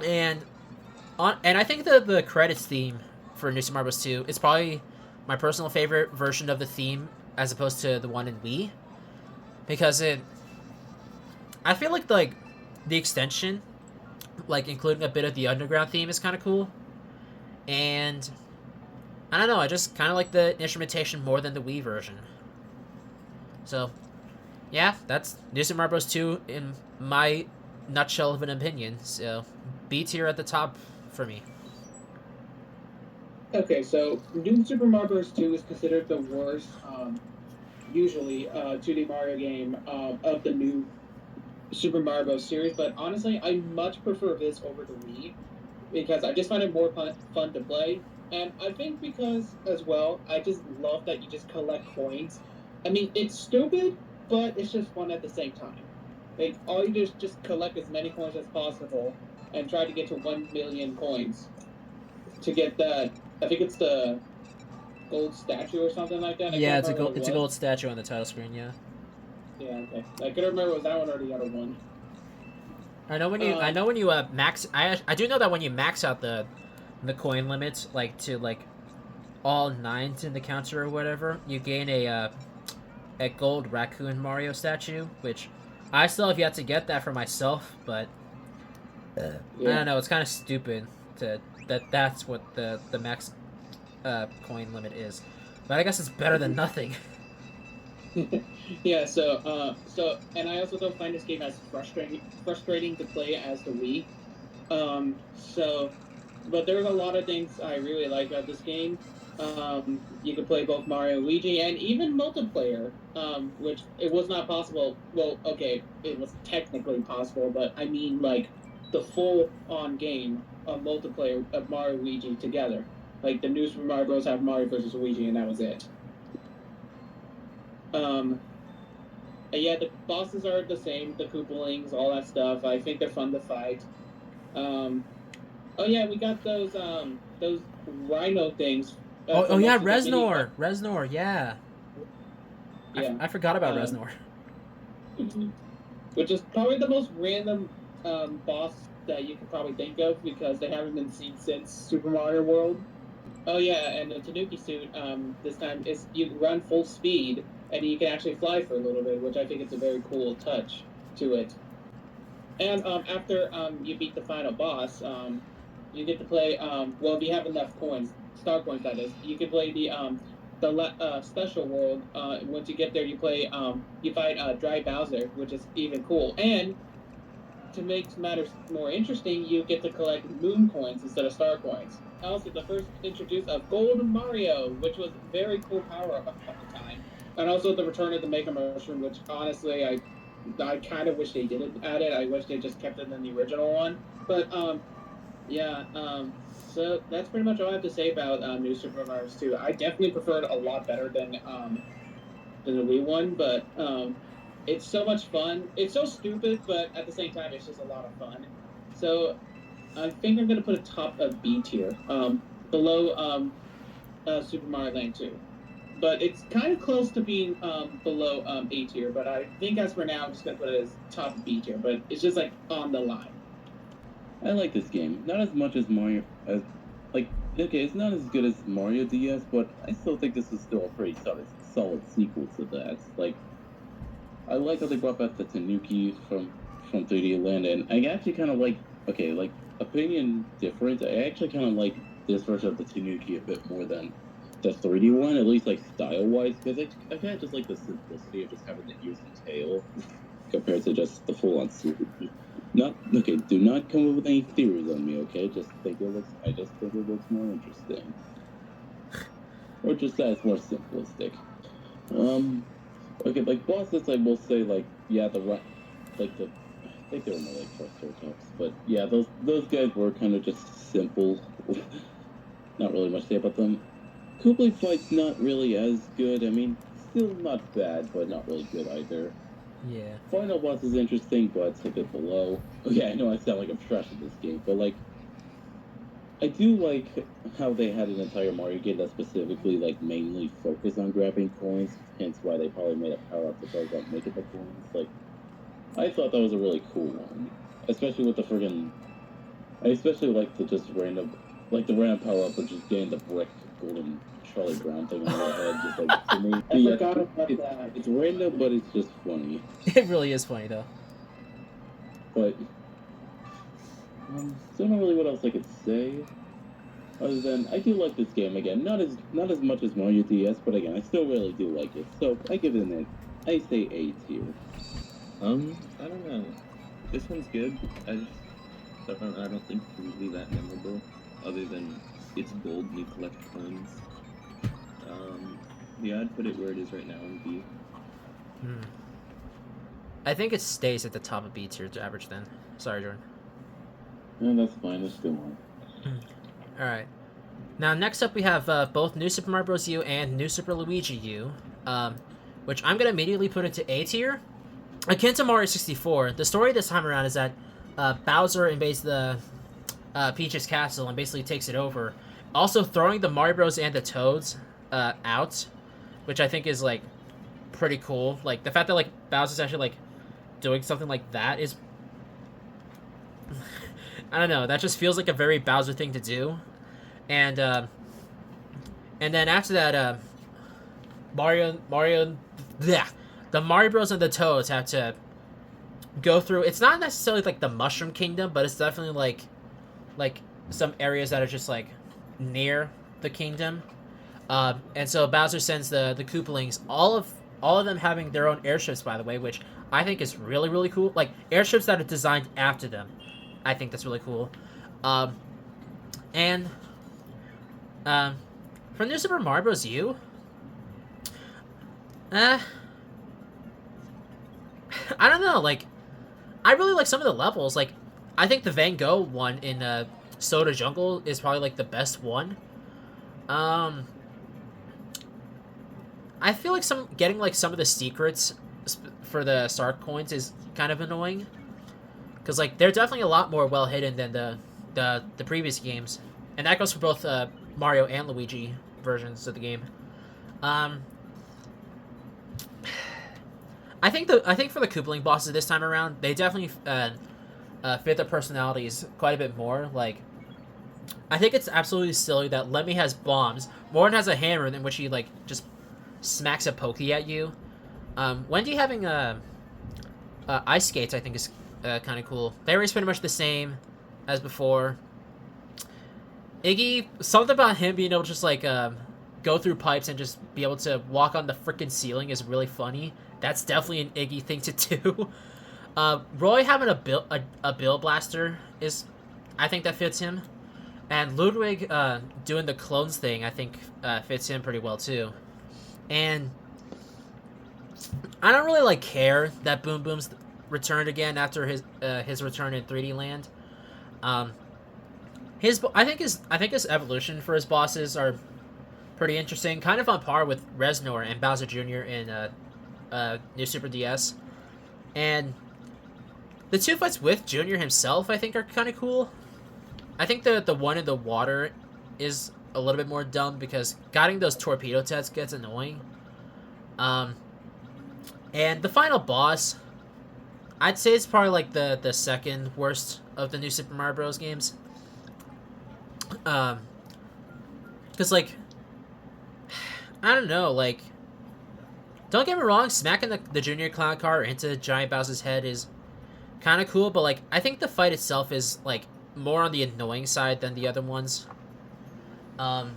And I think the credits theme for New Super Mario Bros. 2 is probably my personal favorite version of the theme, as opposed to the one in Wii, because I feel like the extension, like including a bit of the underground theme, is kind of cool. And I don't know, I just kind of like the instrumentation more than the Wii version. So yeah, that's New Super Mario Bros. 2 in my nutshell of an opinion. So B tier at the top for me. Okay, so New Super Mario Bros. 2 is considered the worst, usually, 2D Mario game of the new Super Mario Bros. Series, but honestly, I much prefer this over the Wii, because I just find it more fun to play. And I think because, as well, I just love that you just collect coins. I mean, it's stupid, but it's just fun at the same time. Like, all you do is just collect as many coins as possible and try to get to 1 million coins to get that. I think it's the gold statue or something like that. Yeah, it's a gold statue on the title screen. Yeah. Yeah, okay. I couldn't remember, was that one or the other one. I know when you max. I do know that when you max out the coin limit, like to like all 9s in the counter or whatever, you gain a gold raccoon Mario statue, which I still have yet to get that for myself, but I don't know. It's kind of stupid that's what the max coin limit is, but I guess it's better than nothing. Yeah, so and I also don't find this game as frustrating to play as the Wii. But there's a lot of things I really like about this game. You can play both Mario and Luigi, and even multiplayer, which it was not possible. Well, okay, it was technically possible, but I mean like the full-on game of multiplayer of Mario and Luigi together. Like the new Super Mario Bros. Have Mario versus Luigi, and that was it. Yeah, the bosses are the same, the Koopalings, all that stuff. I think they're fun to fight. Oh yeah, we got those rhino things. Oh yeah, Reznor, yeah. Yeah. I forgot about Reznor. Which is probably the most random boss that you could probably think of, because they haven't been seen since Super Mario World. Oh yeah, and the Tanuki suit this time is you run full speed and you can actually fly for a little bit, which I think is a very cool touch to it. And after you beat the final boss, you get to play. Well, if you have enough coins, star coins that is, you can play the special world. Once you get there, you play. You fight Dry Bowser, which is even cool. And to make matters more interesting, you get to collect moon coins instead of star coins. Also, the first introduce of Gold Mario, which was very cool power up at the time. And also the return of the Mega Mushroom, which honestly I kind of wish they didn't add it. I wish they just kept it in the original one. But yeah. So that's pretty much all I have to say about New Super Mario Bros. 2. I definitely prefer it a lot better than the Wii one, but It's so much fun. It's so stupid, but at the same time, it's just a lot of fun. So I think I'm gonna put a top of B tier, below Super Mario Land 2. But it's kind of close to being below A tier. But I think as for now, I'm just gonna put it as top B tier. But it's just like on the line. I like this game. Not as much as Mario as like okay, it's not as good as Mario DS, but I still think this is still a pretty solid sequel to that. Like I like how they brought back the Tanuki from 3D Land, and I actually kind of like okay, like opinion difference. I actually kind of like this version of the Tanuki a bit more than the 3D one, at least like style wise, because I kind of just like the simplicity of just having the ears and tail compared to just the full on suit. Not okay. Do not come up with any theories on me, okay? I just think it looks more interesting, or just that it's more simplistic. Okay, like bosses, I will say like yeah, I think they were more like Triceratops, but yeah, those guys were kind of just simple. Not really much to say about them. Kublai Fight's not really as good. I mean, still not bad, but not really good either. Yeah. Final boss is interesting, but it's a bit below. Okay, I know I sound like I'm trash at this game, but like, I do like how they had an entire Mario game that specifically like mainly focused on grabbing coins. Hence why they probably made a power up to try to make it the coins. Like, I thought that was a really cool one, especially with the friggin'. I especially like the just random, like the random power up, which is getting the brick golden Charlie Brown thing on their head. Just like to me, I forgot about that. it's random, but it's just funny. It really is funny though. But so I don't know really what else I could say. Other than I do like this game again, not as much as Mario DS, but again I still really do like it. So I give it an A. I say A tier. I don't know. This one's good. I don't think it's really that memorable, other than it's gold and you collect coins. Yeah, I'd put it where it is right now in B. I think it stays at the top of B tier to average then. Sorry, Jordan. No, that's fine. Let's go on. All right. Now, next up, we have both New Super Mario Bros. U and New Super Luigi U, which I'm going to immediately put into A tier. Akin to Mario 64, the story this time around is that Bowser invades the Peach's castle and basically takes it over, also throwing the Mario Bros. And the Toads out, which I think is, like, pretty cool. Like, the fact that, like, Bowser's actually, like, doing something like that is... I don't know, that just feels like a very Bowser thing to do. And then after that, the Mario Bros. And the Toads have to go through... It's not necessarily, like, the Mushroom Kingdom, but it's definitely, like some areas that are just, like, near the kingdom. And so Bowser sends the Koopalings, all of them having their own airships, by the way, which I think is really, really cool. Like, airships that are designed after them. I think that's really cool. And for New Super Mario Bros. U, I don't know. Like, I really like some of the levels. Like, I think the Van Gogh one in Soda Jungle is probably like the best one. I feel like getting like some of the secrets for the Star Coins is kind of annoying. Because, like, they're definitely a lot more well hidden than the previous games. And that goes for both Mario and Luigi versions of the game. I think for the Koopaling bosses this time around, they definitely fit their personalities quite a bit more. Like, I think it's absolutely silly that Lemmy has bombs. Morton has a hammer in which he, like, just smacks a pokey at you. Wendy having ice skates, I think, is kind of cool. Larry's pretty much the same as before. Iggy, something about him being able to just, like, go through pipes and just be able to walk on the freaking ceiling is really funny. That's definitely an Iggy thing to do. Roy having a Bill Blaster is, I think that fits him. And Ludwig doing the clones thing, I think, fits him pretty well, too. And I don't really, like, care that Boom Boom's returned again after his return in 3D Land. I think his evolution for his bosses are pretty interesting, kind of on par with Reznor and Bowser Jr. in New Super DS. And the two fights with Junior himself, I think, are kind of cool. I think the one in the water is a little bit more dumb because getting those torpedo tests gets annoying. And the final boss, I'd say it's probably like the second worst of the new Super Mario Bros. Games. Because like, I don't know, like, don't get me wrong, smacking the Junior Clown car into Giant Bowser's head is kind of cool, but like, I think the fight itself is like more on the annoying side than the other ones. And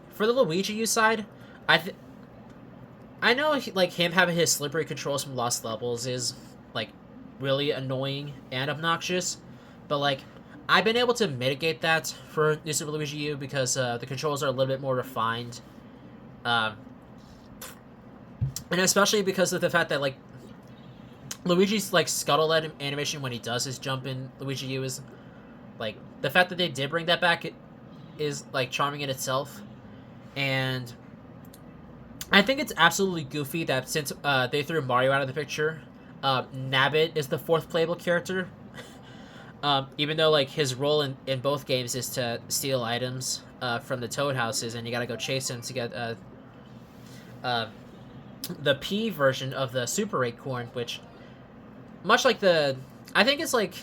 for the Luigi U side, I know like him having his slippery controls from Lost Levels is like really annoying and obnoxious, but like I've been able to mitigate that for New Super Luigi U because the controls are a little bit more refined, and especially because of the fact that like Luigi's like scuttle animation when he does his jump in Luigi U is like the fact that they did bring that back is like charming in itself, and I think it's absolutely goofy that since they threw Mario out of the picture, Nabbit is the fourth playable character. Even though like his role in both games is to steal items from the Toad houses, and you gotta go chase him to get the P version of the Super Acorn, which much like I think it's like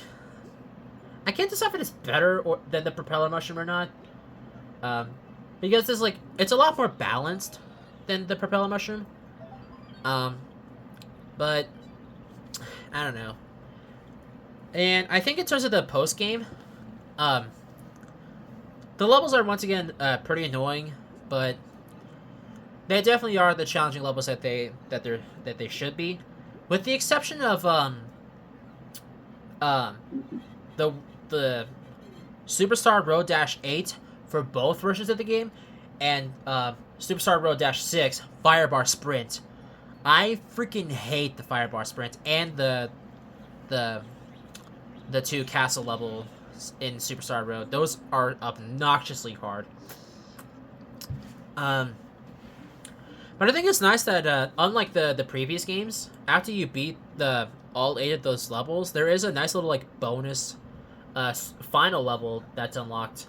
I can't decide if it's better than the Propeller Mushroom or not, because it's a lot more balanced than the Propeller Mushroom. But I don't know. And I think in terms of the post game, the levels are once again pretty annoying, but they definitely are the challenging levels that they should be, with the exception of the Superstar Road Dash 8 for both versions of the game, and Superstar Road Dash 6 Firebar Sprint. I freaking hate the Firebar Sprint and the two castle levels in Superstar Road. Those are obnoxiously hard. But I think it's nice that unlike the previous games, after you beat all 8 of those levels, there is a nice little like bonus final level that's unlocked.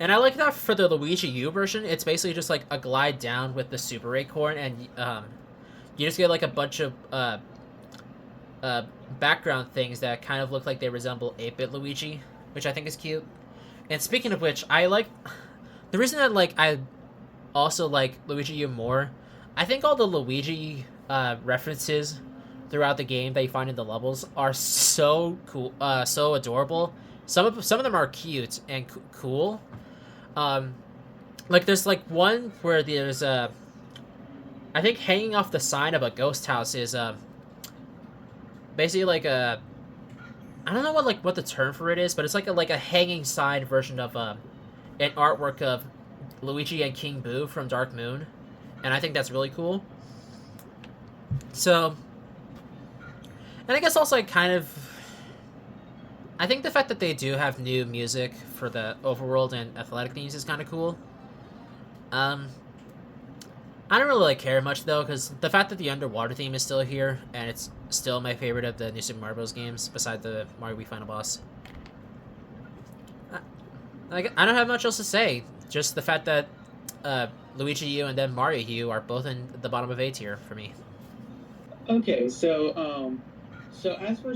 And I like that for the Luigi U version. It's basically just like a glide down with the Super Acorn, and you just get like a bunch of background things that kind of look like they resemble 8-bit Luigi, which I think is cute. And speaking of which, I like the reason that like I also like Luigi U more. I think all the Luigi references throughout the game that you find in the levels are so cool, so adorable. Some of them are cute and cool. Like there's like one where there's I think hanging off the sign of a ghost house is basically like I don't know what the term for it is, but it's like a hanging sign version of an artwork of Luigi and King Boo from Dark Moon, and I think that's really cool. So, and I guess also like kind of, I think the fact that they do have new music for the overworld and athletic themes is kind of cool. I don't really care much though, because the fact that the underwater theme is still here and it's still my favorite of the new Super Mario Bros. Games, besides the Mario Wii Final Boss. I don't have much else to say. Just the fact that Luigi U and then Mario U are both in the bottom of A tier for me. Okay, so as for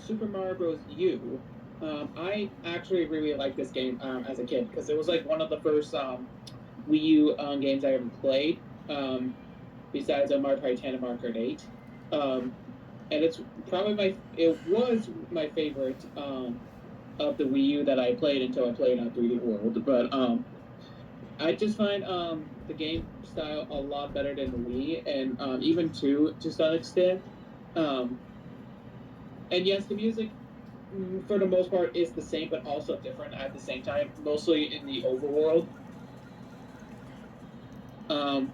Super Mario Bros. U, I actually really liked this game as a kid because it was like one of the first Wii U games I ever played, besides Mario Party 10 and Mario Kart 8. And it was my favorite of the Wii U that I played until I played on 3D World. But I just find the game style a lot better than the Wii, and even to some extent. And yes, the music, for the most part, is the same, but also different at the same time, mostly in the overworld. And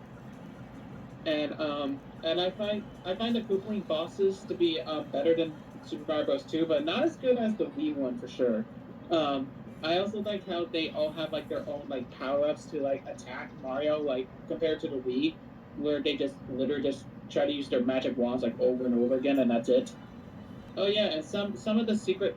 I find the Koopaling bosses to be better than Super Mario Bros. 2, but not as good as the Wii one for sure. I also like how they all have like their own like power ups to like attack Mario, like compared to the Wii. where they just literally just try to use their magic wands like over and over again, and that's it. Oh yeah, and some of the secret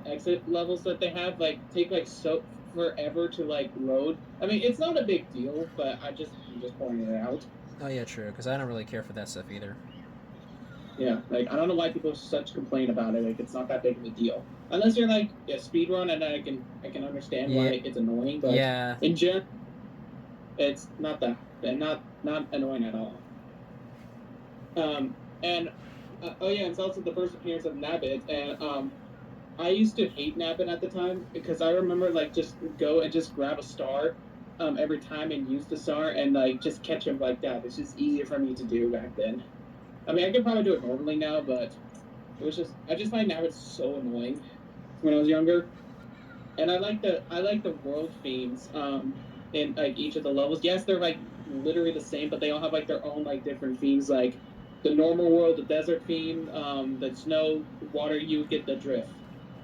exit levels that they have like take like so forever to like load. I mean, it's not a big deal, but I'm just pointing it out. Oh yeah, true. Because I don't really care for that stuff either. Yeah, like I don't know why people such complain about it. Like it's not that big of a deal, unless you're like a speed run, and then I can understand Yeah. why it's annoying. But Yeah. in general, it's not that not annoying at all. And oh yeah, it's also the first appearance of Nabbit, and I used to hate Nabbit at the time because I remember like just go and just grab a star every time and use the star and like just catch him like that. It's just easier for me to do back then. I mean, I could probably do it normally now, but it was just I just find Nabbit so annoying when I was younger. And I like the world themes in like each of the levels. Yes, they're like literally the same, but they all have like their own like different themes. Like the normal world, the desert theme, the snow, water. You get the drift.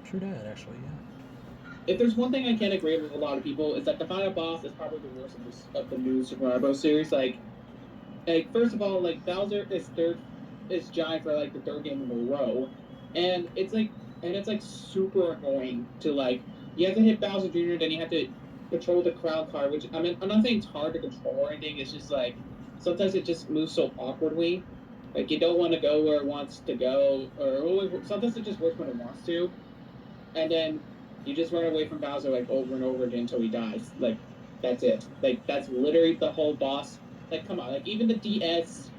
True that, actually. Yeah. If there's one thing I can't agree with a lot of people, is that the final boss is probably the worst of the new Super Mario Bros. Series. Like first of all, like Bowser is giant for like the third game in a row, and it's like super annoying to like you have to hit Bowser Jr. Then you have to control the crowd card, which I mean I'm not saying it's hard to control or anything. It's just like sometimes it just moves so awkwardly. Like you don't want to go where it wants to go, or sometimes it just works when it wants to, and then you just run away from Bowser like over and over again until he dies. Like that's it. Like that's literally the whole boss. Like come on, like even the DS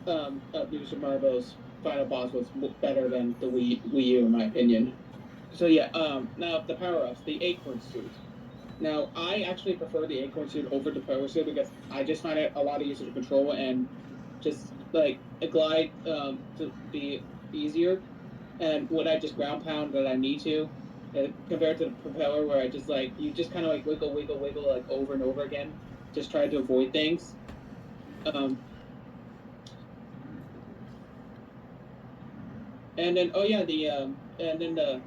of New Super Mario Bros. Final boss was better than the Wii U in my opinion. So yeah, now the power ups, the Acorn suit. Now I actually prefer the Acorn suit over the Power suit because I just find it a lot easier to control and just like a glide to be easier. And when I just ground pound that I need to, compared to the propeller where I just like you just kind of like wiggle like over and over again, just try to avoid things. Um, and then oh yeah, and then the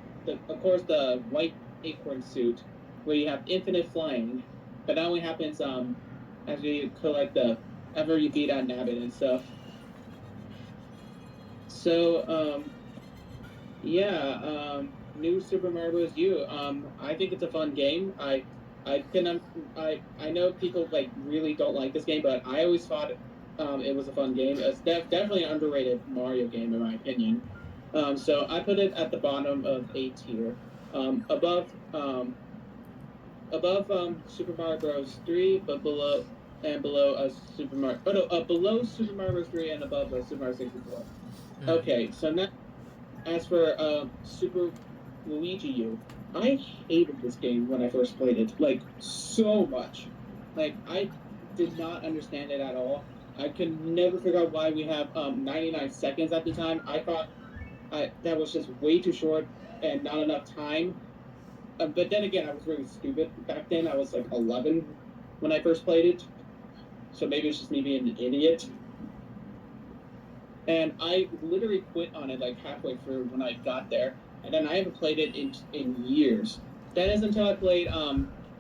of course the white acorn suit where you have infinite flying, but that only happens after you collect the after you beat out Nabbit and stuff. So yeah, new Super Mario Bros. U. I think it's a fun game. I can I know people like really don't like this game, but I always thought it was a fun game. It's definitely an underrated Mario game in my opinion. So I put it at the bottom of A tier, above Super Mario Bros. 3, but below Super Mario. Oh no, below Super Mario Bros. 3 and above Super Mario 64. Mm. Okay, so now as for Super Luigi U, I hated this game when I first played it, like so much. Like I did not understand it at all. I could never figure out why we have 99 seconds at the time. I thought that was just way too short and not enough time. But then again, I was really stupid back then. I was like 11 when I first played it, so maybe it's just me being an idiot. And I literally quit on it like halfway through when I got there, and then I haven't played it in years. That is until I played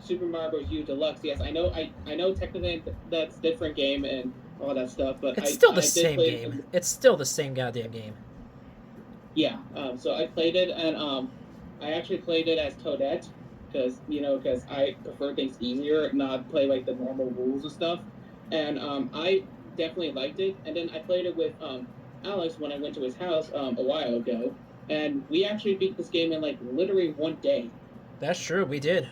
Super Mario Bros. U Deluxe. Yes, I know technically that's a different game and all that stuff, but It's still the I did same play game. it. It's still the same goddamn game. Yeah, so I played it, and I actually played it as Toadette because I prefer things easier, not play like the normal rules and stuff. And I definitely liked it. And then I played it with Alex when I went to his house a while ago, and we actually beat this game in like literally one day. That's true. We did.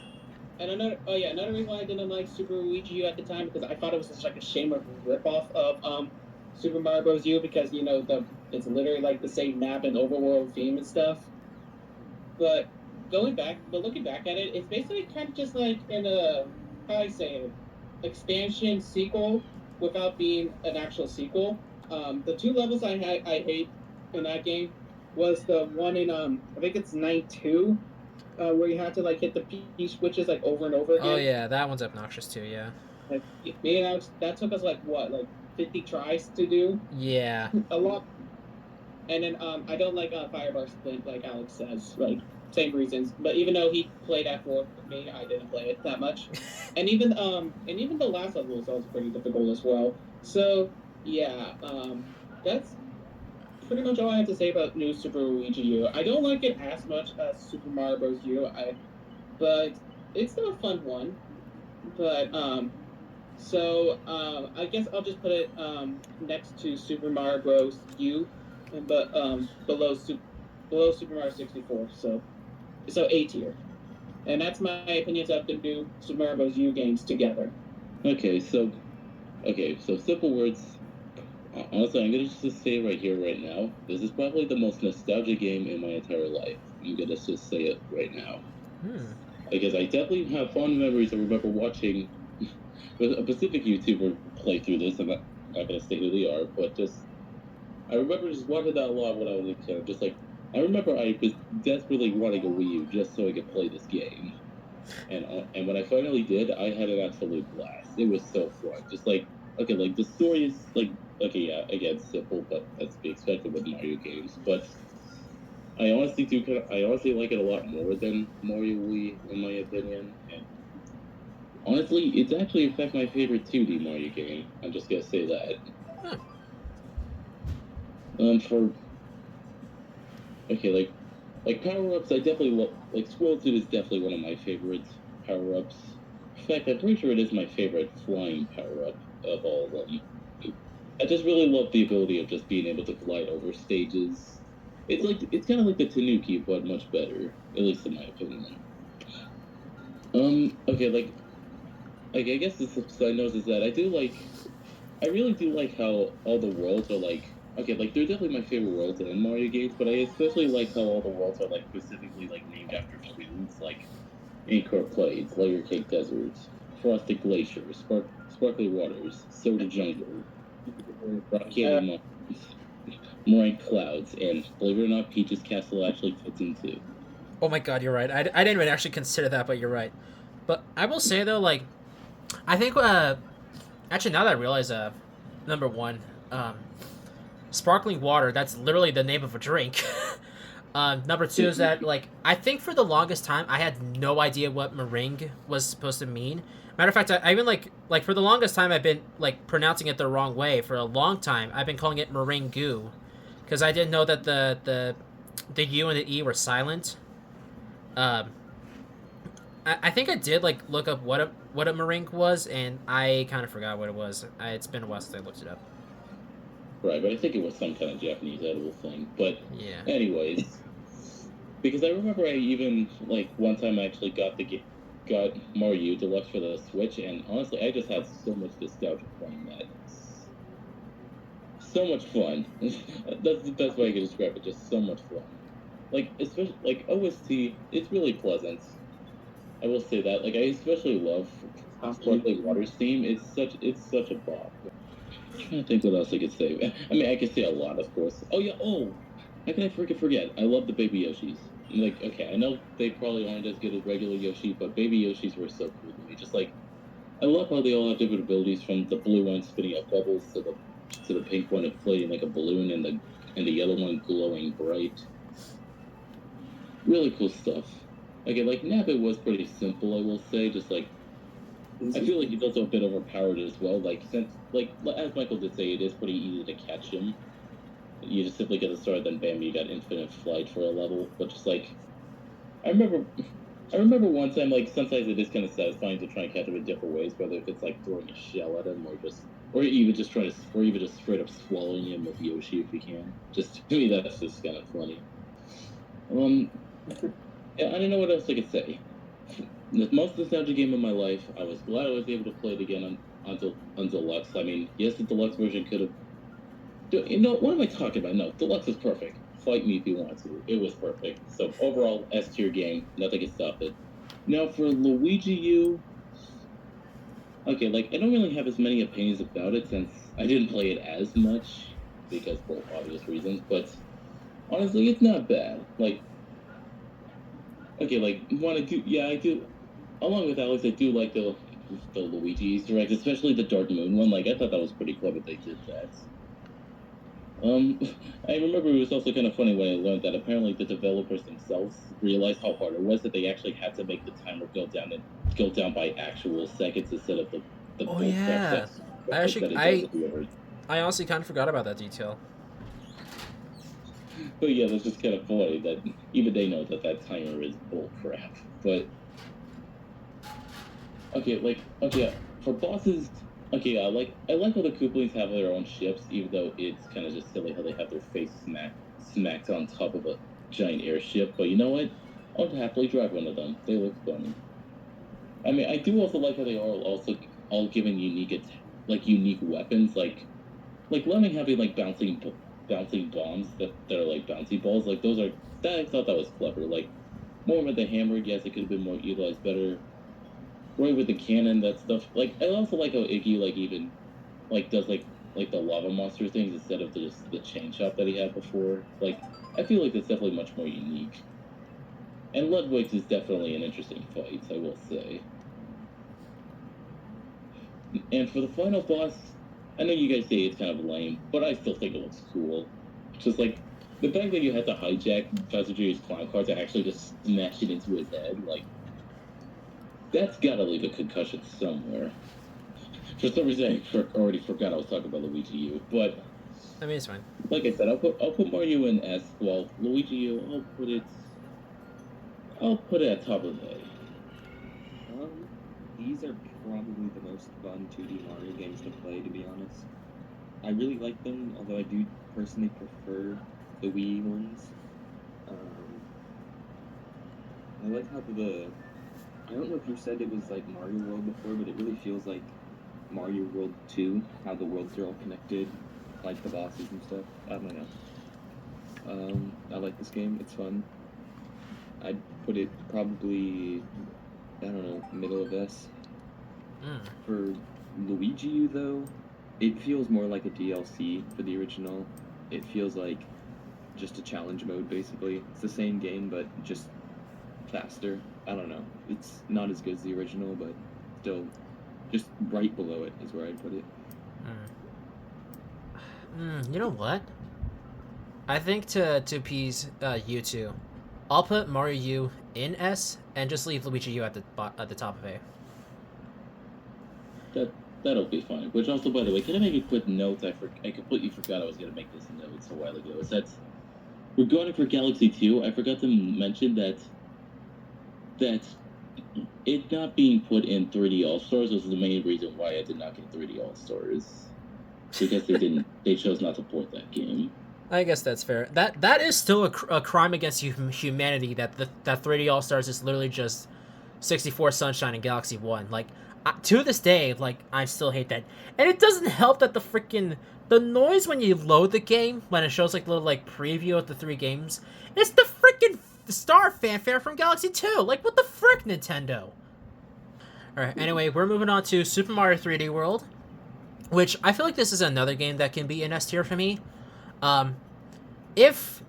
And another reason why I didn't like Super Luigi U at the time because I thought it was just like a shameless ripoff of Super Mario Bros. U because it's literally like the same map and overworld theme and stuff. But looking back at it, it's basically kind of just like in a how I say it, expansion sequel without being an actual sequel. The two levels I hate in that game was the one in I think it's night 2 where you have to like hit the P switches like over and over again. Oh yeah, that one's obnoxious too. Yeah. Like me and Alex, that took us like what, like 50 tries to do, Yeah. a lot. And then I don't like Firebar Splint like Alex says. Like same reasons. But even though he played F4 with me, I didn't play it that much. And even the last level was also pretty difficult as well. So yeah, that's pretty much all I have to say about New Super Luigi U. I don't like it as much as Super Mario Bros. U, but it's still a fun one. But I guess I'll just put it next to Super Mario Bros. U, but below Super Mario 64. So A tier. And that's my opinions of the new Super Mario Bros. U games together. Okay, so simple words. Honestly, I'm gonna just say right here, right now, this is probably the most nostalgic game in my entire life. I'm gonna just say it right now. Because I definitely have fond memories. I remember watching a Pacific YouTuber play through this. I'm not gonna say who they are, but I remember just watching that a lot when I was a kid. Just like I remember, I was desperately wanting a Wii U just so I could play this game. And when I finally did, I had an absolute blast. It was so fun. Just like okay, like the story is like okay, yeah, again simple, but that's to be expected with Mario games. But I honestly I honestly like it a lot more than Mario Wii, in my opinion. And honestly, it's actually in fact my favorite 2D Mario game. I'm just gonna say that. Huh. For okay, like power ups, I definitely love. Like Squirrel Suit is definitely one of my favorite power ups. In fact, I'm pretty sure it is my favorite flying power up of all of them. I just really love the ability of just being able to glide over stages. It's kind of like the Tanuki, but much better, at least in my opinion. Okay, like I guess the side note is that I really do like how all the worlds are like okay, like they're definitely my favorite worlds in Mario games, but I especially like how all the worlds are like specifically like named after foods, like Anchor Plains, Layer Cake Deserts, Frosted Glaciers, Sparkly Waters, Soda Jungle, Rock Candy Mountains, Moraine Clouds, and believe it or not, Peach's Castle actually fits in too. Oh my god, you're right. I didn't even actually consider that, but you're right. But I will say though, like, I think actually now that I realize, number one, um, sparkling water. That's literally the name of a drink. Number two is that like I think for the longest time I had no idea what meringue was supposed to mean. Matter of fact, I even like for the longest time I've been like pronouncing it the wrong way. For a long time I've been calling it meringue, because I didn't know that the U and the E were silent. Um, I think I did like look up what a meringue was, and I kind of forgot what it was. It's been a while since I looked it up. Right, but I think it was some kind of Japanese edible thing. But Yeah. anyways, because I remember I even like one time I actually got Mario Deluxe for the Switch, and honestly, I just had so much nostalgia playing that. So much fun. That's the best way I can describe it. Just so much fun. Like especially like OST, it's really pleasant. I will say that. Like I especially love Sparkling Water's theme. It's such a bop. I'm trying to think what else I could say. I mean, I could say a lot, of course. Oh yeah. Oh, how can I forget? I love the Baby Yoshis. Like, okay, I know they probably aren't as good as regular Yoshi, but Baby Yoshis were so cool to me. Just like I love how they all have different abilities, from the blue one spitting out bubbles to the pink one inflating like a balloon, and the yellow one glowing bright. Really cool stuff. Okay, like Nabbit was pretty simple, I will say. Just like I feel like he's also a bit overpowered as well. Like since like as Michael did say, it is pretty easy to catch him. You just simply get a sword, then bam, you got infinite flight for a level. But just like I remember, I remember one time, like sometimes it is kind of satisfying to try and catch him in different ways, whether if it's like throwing a shell at him or even just or even just straight up swallowing him with Yoshi if you can. Just to me, that's just kind of funny. Um, yeah, I don't know what else I could say. The most nostalgic game of my life. I was glad I was able to play it again on Deluxe. I mean, yes, the Deluxe version could have. You know, what am I talking about? No, Deluxe is perfect. Fight me if you want to. It was perfect. So overall, S tier game. Nothing can stop it. Now for Luigi U. Okay, like I don't really have as many opinions about it since I didn't play it as much because for obvious reasons. But honestly, it's not bad. Like okay, like want to do? Yeah, I do. Along with Alex, I do like the Luigi Easter eggs, especially the Dark Moon one. Like I thought that was pretty clever they did that. I remember it was also kind of funny when I learned that apparently the developers themselves realized how hard it was that they actually had to make the timer go down by actual seconds instead of the Oh bull crap yeah, I actually that it does I with whoever. I honestly kind of forgot about that detail. But yeah, that's just kind of funny that even they know that that timer is bull crap. But okay, for bosses, okay, I like how the Kooplings have their own ships, even though it's kind of just silly how they have their face smacked on top of a giant airship. But you know what? I'll happily drive one of them. They look funny. I mean, I do also like how they are also all given unique weapons, like Lemming having like bouncing bombs that are like bouncy balls. Like those are that I thought that was clever. Like more with the hammer, yes, it could have been more utilized better. Roy with the cannon, that stuff. Like I also like how Iggy like even like does like the lava monster things instead of just the chain shot that he had before. Like I feel like it's definitely much more unique. And Ludwig's is definitely an interesting fight, I will say. And for the final boss, I know you guys say it's kind of lame, but I still think it looks cool. Just like the fact that you had to hijack Professor J's clown car to actually just smash it into his head, like that's gotta leave a concussion somewhere. For some reason, already forgot I was talking about Luigi U. But I mean, it's fine. like I said, I'll put Mario in S. Well, Luigi U, I'll put it at top of A. These are probably the most fun 2D Mario games to play, to be honest. I really like them, although I do personally prefer the Wii ones. I like how I don't know if you said it was like Mario World before, but it really feels like Mario World 2, how the worlds are all connected, like the bosses and stuff. I don't know. I like this game, it's fun. I'd put it probably, I don't know, middle of S. For Luigi U, though, it feels more like a DLC for the original. It feels like just a challenge mode, basically. It's the same game, but just faster. I don't know. It's not as good as the original, but still just right below it is where I'd put it. You know what? I think to appease you two, I'll put Mario U in S and just leave Luigi U at the top of A. That'll be fine. Which also, by the way, can I make a quick note? I completely forgot I was gonna make this note a while ago. Is that regarding for Galaxy 2, I forgot to mention that it not being put in 3D All Stars was the main reason why I did not get 3D All Stars. Because they chose not to port that game. I guess that's fair. That is still a crime against humanity. That 3D All Stars is literally just 64 Sunshine and Galaxy 1. Like to this day, like I still hate that. And it doesn't help that the noise when you load the game when it shows like little like preview of the three games, it's the freaking star fanfare from Galaxy 2. Like what the frick, Nintendo? All right. Anyway, we're moving on to Super Mario 3D World, which I feel like this is another game that can be in S tier for me. If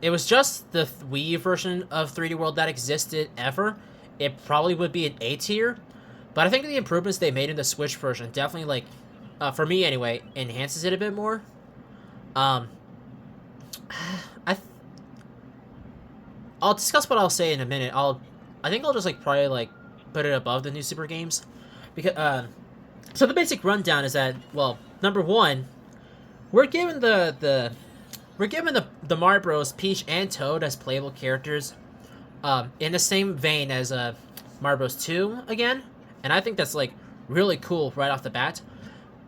it was just the Wii version of 3D World that existed ever, it probably would be an A tier. But I think the improvements they made in the Switch version definitely, like, for me anyway, enhances it a bit more. I'll discuss what I'll say in a minute. I think I'll just like probably like put it above the new Super games, because so the basic rundown is that, well, number one, we're given the Mario Bros. Peach and Toad as playable characters, in the same vein as Mario Bros. 2 again, and I think that's like really cool right off the bat.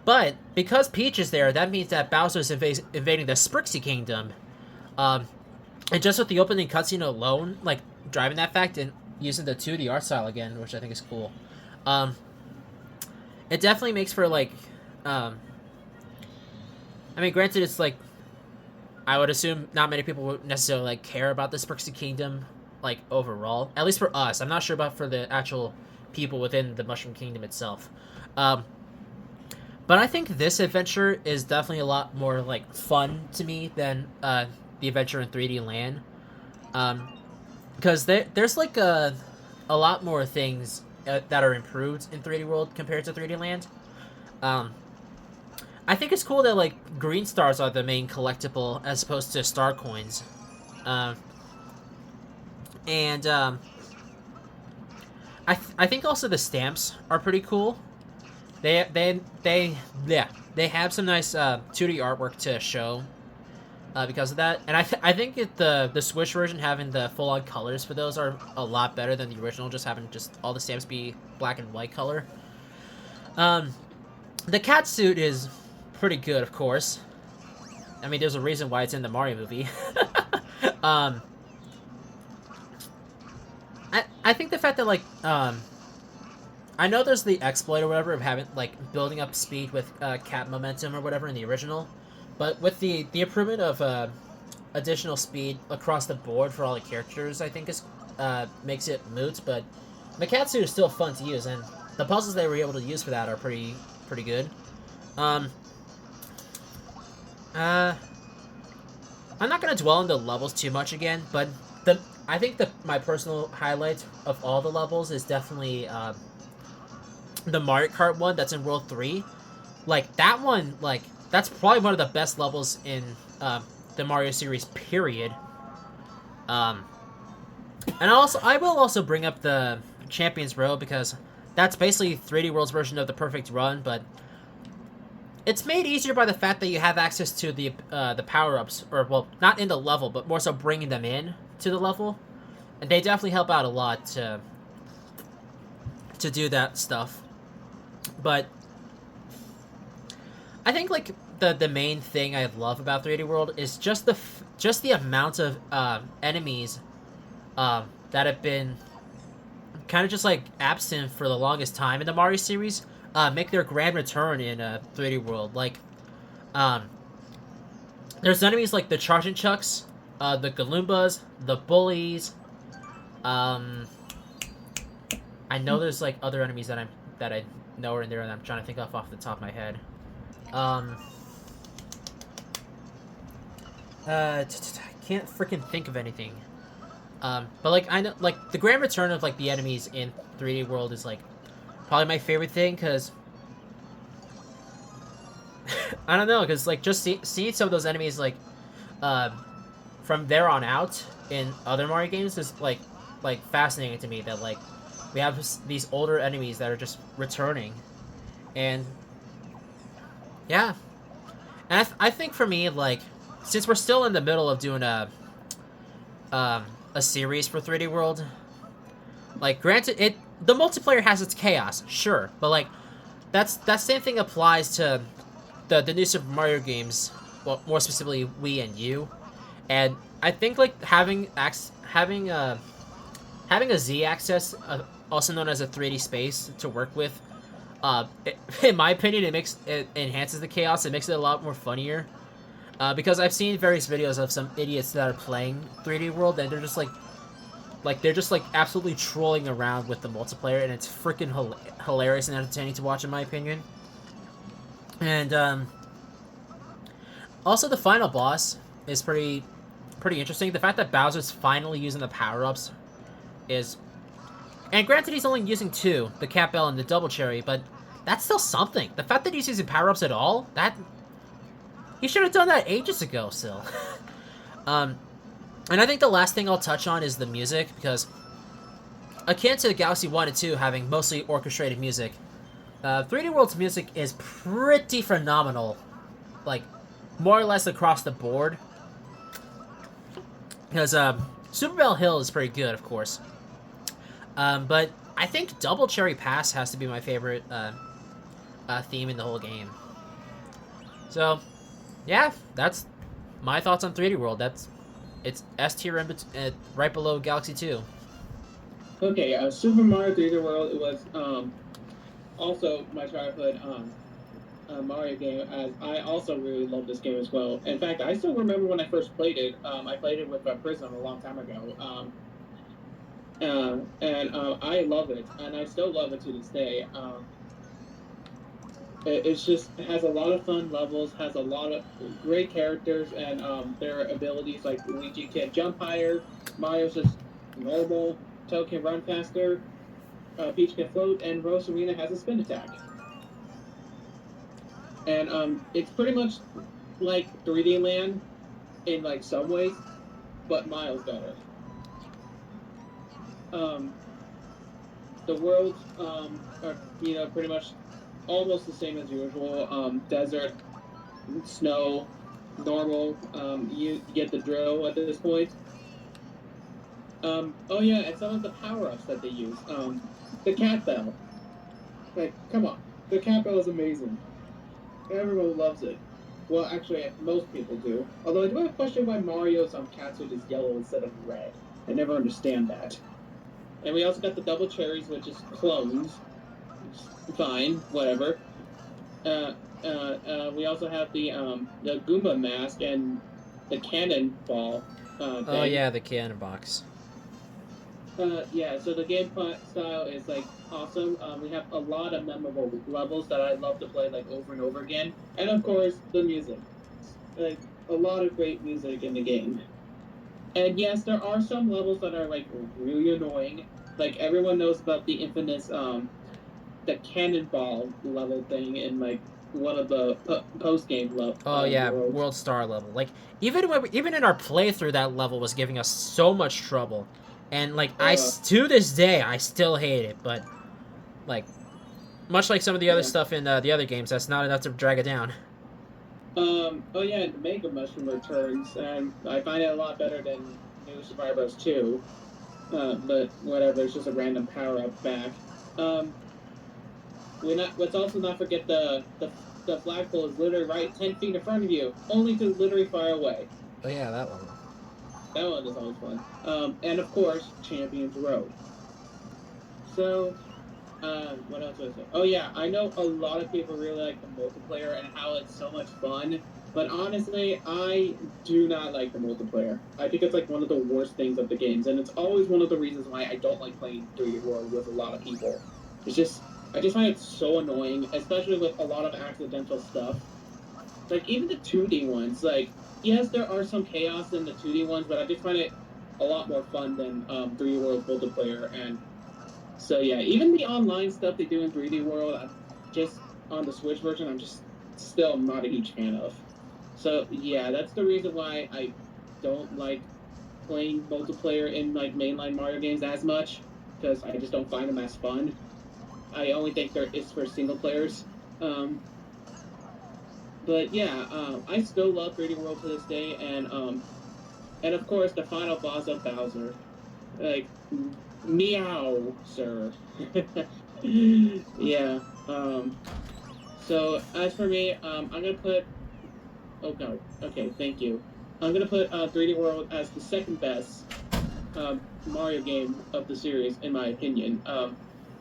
But because Peach is there, that means that Bowser's invading the Sprixie Kingdom, and just with the opening cutscene alone, like driving that fact and using the 2D art style again, which I think is cool. It definitely makes for like, I mean, granted, it's like, I would assume not many people would necessarily like care about the Sprixie Kingdom, like overall. At least for us. I'm not sure about for the actual people within the Mushroom Kingdom itself. But I think this adventure is definitely a lot more like fun to me than the adventure in 3D Land, because there's like a lot more things that are improved in 3D World compared to 3D Land. I think it's cool that like green stars are the main collectible as opposed to star coins, uh, and I think also the stamps are pretty cool. Yeah, they have some nice 2D artwork to show because of that, and I think the Switch version having the full on colors for those are a lot better than the original, just having just all the stamps be black and white color. Um, the cat suit is pretty good, of course. I mean, there's a reason why it's in the Mario movie. um, I think the fact that like I know there's the exploit or whatever of having like building up speed with cat momentum or whatever in the original, but with the improvement of additional speed across the board for all the characters, I think is makes it moot. But Makatsu is still fun to use, and the puzzles they were able to use for that are pretty good. Um, I'm not gonna dwell on the levels too much again, but I think my personal highlight of all the levels is definitely the Mario Kart one that's in World 3. Like, that one, like, that's probably one of the best levels in the Mario series, period. And I will also bring up the Champions Row, because that's basically 3D World's version of the perfect run, but it's made easier by the fact that you have access to the power-ups, or, well, not in the level, but more so bringing them in to the level. And they definitely help out a lot to do that stuff. But I think like the main thing I love about 3D World is just the amount of enemies that have been kind of just like absent for the longest time in the Mario series make their grand return in 3D World. Like there's enemies like the Charging Chucks, the Galoombas, the Bullies. I know there's like other enemies that I know are in there, and I'm trying to think off the top of my head. I can't freaking think of anything. But like I know, like the grand return of like the enemies in 3D World is like probably my favorite thing, because I don't know, because like just seeing some of those enemies like from there on out in other Mario games is like fascinating to me, that like we have these older enemies that are just returning. And yeah, and I think for me, like, since we're still in the middle of doing a series for 3D World, like, granted, the multiplayer has its chaos, sure, but like that same thing applies to the new Super Mario games, well, more specifically Wii and U. And I think like having a Z-axis, also known as a 3D space to work with, in my opinion, it enhances the chaos. It makes it a lot more funnier, because I've seen various videos of some idiots that are playing 3D World, and they're just like absolutely trolling around with the multiplayer, and it's freaking hilarious and entertaining to watch, in my opinion. And also the final boss is pretty interesting. The fact that Bowser's finally using the power-ups is, and granted he's only using 2, the Cat Bell and the Double Cherry, but that's still something. The fact that he's using power-ups at all, that he should have done that ages ago still. And I think the last thing I'll touch on is the music, because akin to Galaxy 1 and 2 having mostly orchestrated music, 3D World's music is pretty phenomenal, like more or less across the board. Because Super Bell Hill is pretty good, of course. But I think Double Cherry Pass has to be my favorite theme in the whole game. So, yeah, that's my thoughts on 3D World. It's S tier right below Galaxy 2. Okay, Super Mario 3D World, it was also my childhood Mario game, as I also really love this game as well. In fact, I still remember when I first played it. I played it with Prism a long time ago. And I love it, and I still love it to this day. It has a lot of fun levels, has a lot of great characters, and their abilities, like Luigi can jump higher, Mario's just normal, Toad can run faster, Peach can float, and Rosalina has a spin attack. and it's pretty much like 3D Land in like some ways, but miles better. Um, the worlds are pretty much almost the same as usual. Desert, snow, normal. You get the drill at this point. Oh yeah, and some of the power-ups that they use. The cat bell. Like, come on, the cat bell is amazing. Everyone loves it. Well, actually, most people do. Although I do have a question why Mario's cat suit is yellow instead of red. I never understand that. And we also got the double cherries, which is clones. Fine, whatever. We also have the Goomba mask and the cannonball Oh thing. yeah, the cannon box. Yeah, so the game style is like awesome. We have a lot of memorable levels that I love to play like over and over again, and of course the music, like a lot of great music in the game. And yes, there are some levels that are like really annoying. Like everyone knows about the infamous the cannonball level thing in like one of the post game Oh yeah, worlds. World Star level. Like even in our playthrough, that level was giving us so much trouble, and like Uh, to this day I still hate it. But like much like some of the other yeah. stuff in the other games, that's not enough to drag it down. Oh yeah, the Mega Mushroom returns, and I find it a lot better than New Super Mario Bros. 2. But whatever, it's just a random power up back. Um, let's also not forget the flagpole is literally right 10 feet in front of you, only to literally fire away. Oh yeah, that level. That one is always fun. And of course, Champions Road. So, what else was I say? Oh yeah, I know a lot of people really like the multiplayer and how it's so much fun. But honestly, I do not like the multiplayer. I think it's like one of the worst things of the games, and it's always one of the reasons why I don't like playing 3D World with a lot of people. It's just I just find it so annoying, especially with a lot of accidental stuff. Like even the 2D ones, like yes, there are some chaos in the 2D ones, but I just find it a lot more fun than 3D World multiplayer. And so yeah, even the online stuff they do in 3D World, just on the Switch version, I'm just still not a huge fan of. So yeah, that's the reason why I don't like playing multiplayer in like mainline Mario games as much, because I just don't find them as fun. I only think there is for single players. Um, but yeah, I still love 3D World to this day, and of course the final boss of Bowser, like meow, sir. Yeah. So as for me, I'm gonna put. Oh no. Okay. Thank you. I'm gonna put 3D World as the second best Mario game of the series, in my opinion.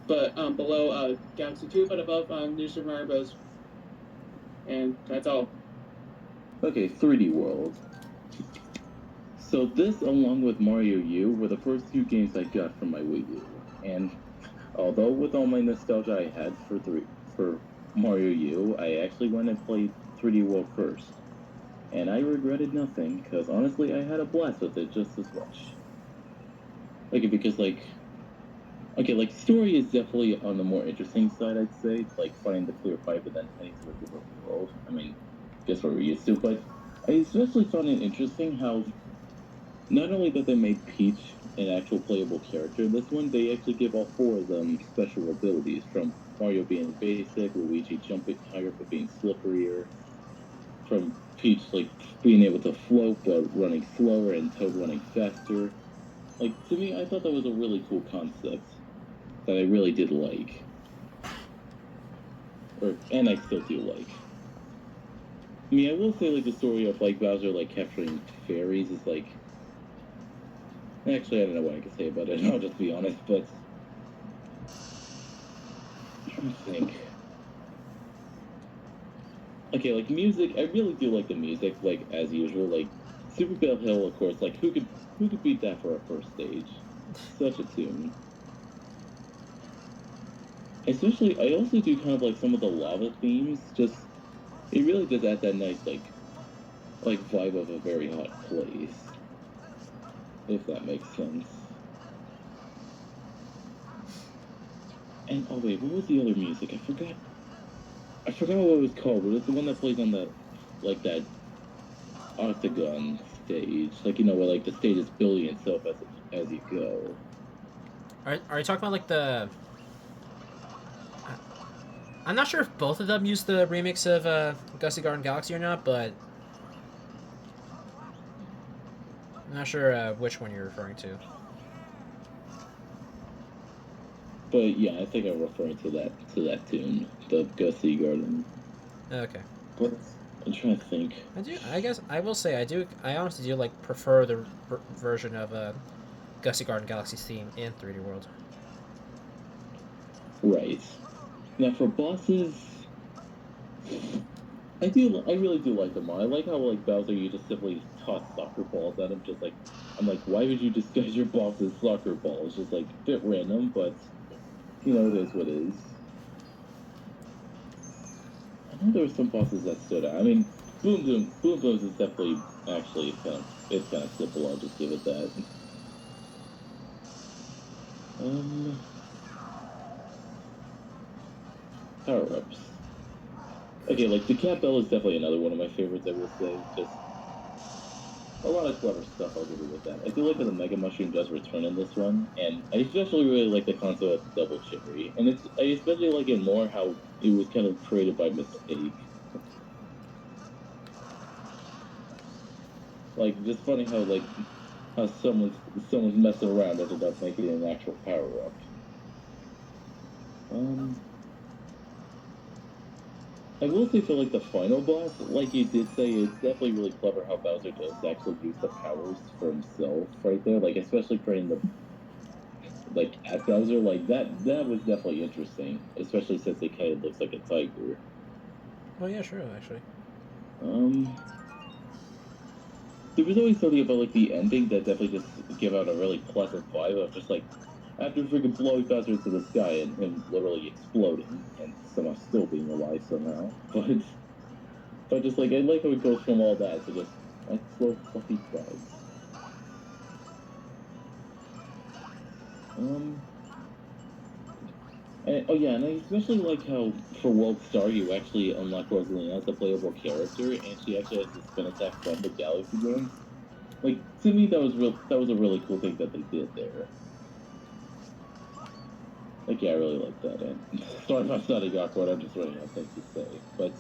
But below Galaxy 2, but above New Super Mario Bros. And that's all. Okay, 3D World. So this, along with Mario U, were the first two games I got from my Wii U. And although with all my nostalgia I had for Mario U, I actually went and played 3D World first. And I regretted nothing, because honestly I had a blast with it just as much. Because like story is definitely on the more interesting side, I'd say. Like finding the clear fight, but then heading to a different world. I mean, guess what we're used to. But I especially found it interesting how not only that they made Peach an actual playable character, this one they actually give all four of them special abilities, from Mario being basic, Luigi jumping higher but being slipperier, from Peach like being able to float but running slower, and Toad running faster. Like to me, I thought that was a really cool concept that I really did like, and I still do like. I mean, I will say like the story of like Bowser like capturing fairies is like. Actually, I don't know what I can say about it. I'll just be honest, but I'm trying to think. Okay, like music, I really do like the music, like as usual. Like Super Bell Hill, of course. Like who could beat that for a first stage? Such a tune. Especially, I also do kind of like some of the lava themes. Just it really does add that nice like vibe of a very hot place, if that makes sense. And oh wait, what was the other music? I forgot what it was called, but it's the one that plays on the, like, that octagon stage. Like, where, like, the stage is building itself as you go. Are you talking about, like, the... I'm not sure if both of them use the remix of Gusty Garden Galaxy or not, but... I'm not sure which one you're referring to. But yeah, I think I'm referring to that tune, the Gusty Garden. Okay. But I'm trying to think. I guess I will say I honestly do like prefer the version of Gusty Garden Galaxy's theme in 3D World. Right. Now for bosses, I really do like them all. I like how, like, Bowser, you just simply toss soccer balls at him, just like, I'm like, why would you disguise your boss as soccer balls? Just like a bit random, but it is what it is. I know there were some bosses that stood out. I mean, Boom Booms is definitely actually it's kind of simple. I'll just give it that. Power-ups. Okay, like, the Cat Bell is definitely another one of my favorites, I will say. Just a lot of clever stuff, I'll give you with that. I feel like the Mega Mushroom does return in this one, and I especially really like the concept of Double Cherry. And I especially like it more how it was kind of created by mistake. Like, just funny how someone's messing around ended up making it an actual power-up. I will say for, like, the final boss, like you did say, it's definitely really clever how Bowser does actually use the powers for himself right there. Like, especially creating the, like, at Bowser, like, that was definitely interesting. Especially since it kind of looks like a tiger. Oh yeah, sure, actually. There was always something about, like, the ending that definitely just gave out a really pleasant vibe of just, like, after freaking blowing Bowser into the sky and him literally exploding and somehow still being alive somehow. But just, like, I like how it goes from all that to just, like, slow, fluffy clouds. Oh yeah, and I especially like how for World Star you actually unlock Rosalina as a playable character, and she actually has a spin attack from the Galaxy games. Like, to me, that was a really cool thing that they did there. Like, yeah, I really like that. And sorry if I'm sounding awkward, I'm just running out of things to say. But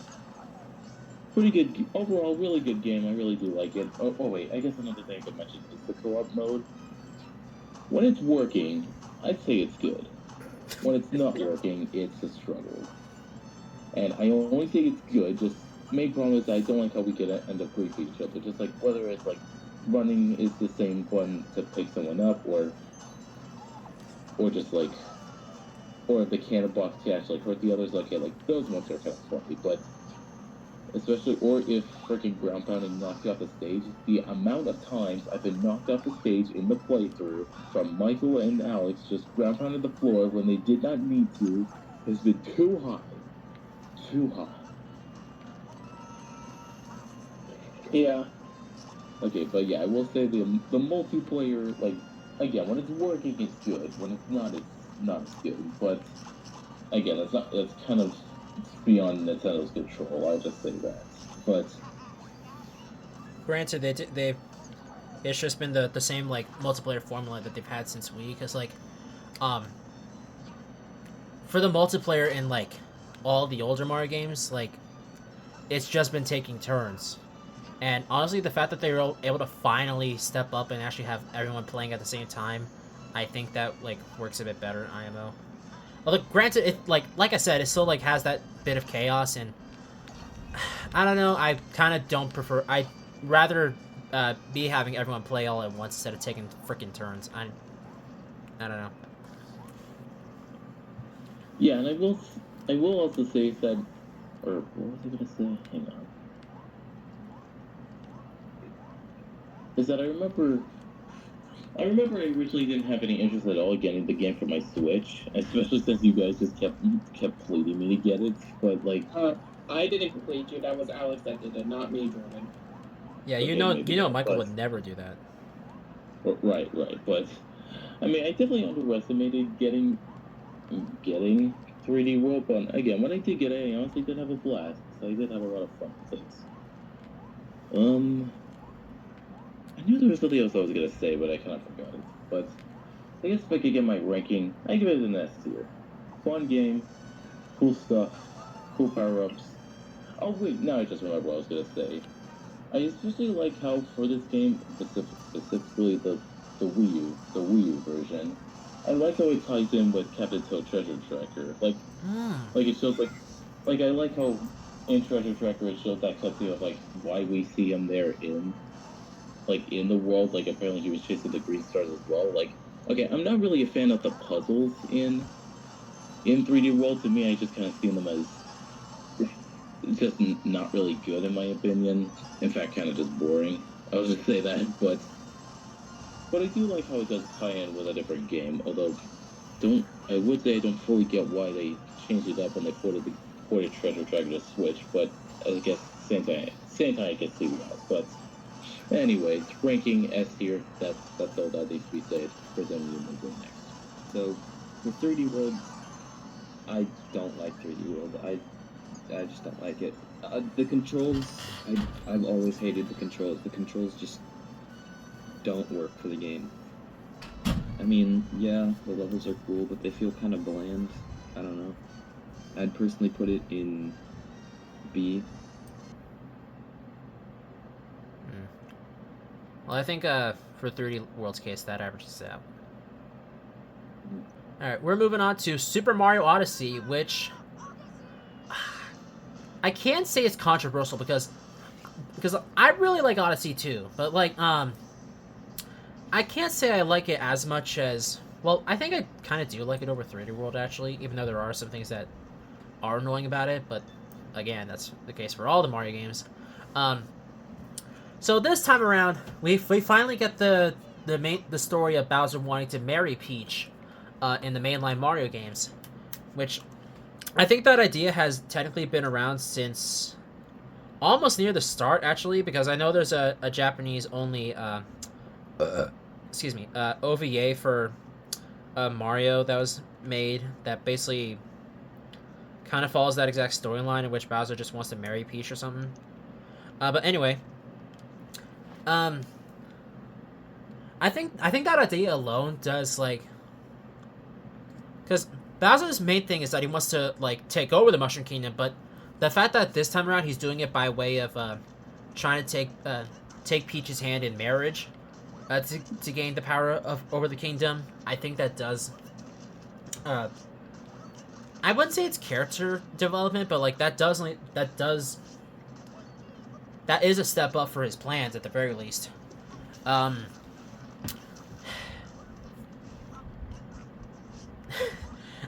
pretty good overall, really good game. I really do like it. Oh wait, I guess another thing I could mention is the co-op mode. When it's working, I'd say it's good. When it's not working, it's a struggle. And I only think it's good, just main problem is I don't like how we could end up griefing each other. Just like whether it's like running is the same button to pick someone up or just like or if the cannon box to actually hurt the others, okay, like those ones are kind of funny, but especially or if freaking ground pounding knocks you off the stage, the amount of times I've been knocked off the stage in the playthrough from Michael and Alex just ground pounding the floor when they did not need to has been too high. Too high. Yeah. Okay, but yeah, I will say the multiplayer, like, again, when it's working, it's good. When it's not as good. But again, it's kind of beyond Nintendo's control. I'll just say that. But Granted, it's just been the same like multiplayer formula that they've had since Wii, because like, for the multiplayer in like all the older Mario games, like, it's just been taking turns. And honestly, the fact that they were able to finally step up and actually have everyone playing at the same time, I think that like works a bit better in IMO. Although, granted, it like I said, it still like has that bit of chaos, and I don't know. I kind of don't prefer. I'd rather be having everyone play all at once instead of taking freaking turns. I don't know. yeah, and I will also say that, or what was I gonna say? Hang on. Is that I remember I originally didn't have any interest at all in getting the game for my Switch, especially since you guys just kept pleading me to get it. But like, I didn't complete you. That was Alex that did it, not me, Jordan. Yeah, okay, Michael would never do that. Right. But I mean, I definitely underestimated getting 3D World, but again, when I did get it, I honestly did have a blast. So I did have a lot of fun with it. I knew there was something else I was gonna say, but I kind of forgot it. But I guess if I could get my ranking, I give it an S tier. Fun game, cool stuff, cool power-ups. Oh wait, now I just remember what I was gonna say. I especially like how for this game, specifically the Wii U version, I like how it ties in with Captain Toad Treasure Tracker. Like it shows I like how in Treasure Tracker it shows that cutscene of like why we see him there in the world. Like apparently he was chasing the green stars as well. Like okay, I'm not really a fan of the puzzles in 3D World. To me, I just kind of see them as just not really good in my opinion. In fact, kind of just boring. I was just say that, but I do like how it does tie in with a different game. Although, I would say I don't fully get why they changed it up when they ported Treasure Tracker to Switch. But I guess same time I can see that. But anyways, ranking S tier. That's all that needs to be said. Prism, you may go next. So, for 3D World, I don't like 3D World. I just don't like it. The controls, I've always hated the controls. The controls just don't work for the game. I mean, yeah, the levels are cool, but they feel kind of bland. I don't know. I'd personally put it in B. Well, I think for 3D World's case, that averages out. Alright, we're moving on to Super Mario Odyssey, which I can't say it's controversial because I really like Odyssey too, but like I can't say I like it as much as, well, I think I kind of do like it over 3D World actually, even though there are some things that are annoying about it, but again, that's the case for all the Mario games. So this time around, we finally get the story of Bowser wanting to marry Peach in the mainline Mario games, which I think that idea has technically been around since almost near the start, actually, because I know there's a Japanese-only OVA for Mario that was made that basically kind of follows that exact storyline in which Bowser just wants to marry Peach or something. But anyway, I think that idea alone does, like, because Bowser's main thing is that he wants to, like, take over the Mushroom Kingdom, but the fact that this time around he's doing it by way of trying to take Peach's hand in marriage to gain the power over the kingdom, I think that does. I wouldn't say it's character development, but like that is a step up for his plans at the very least. I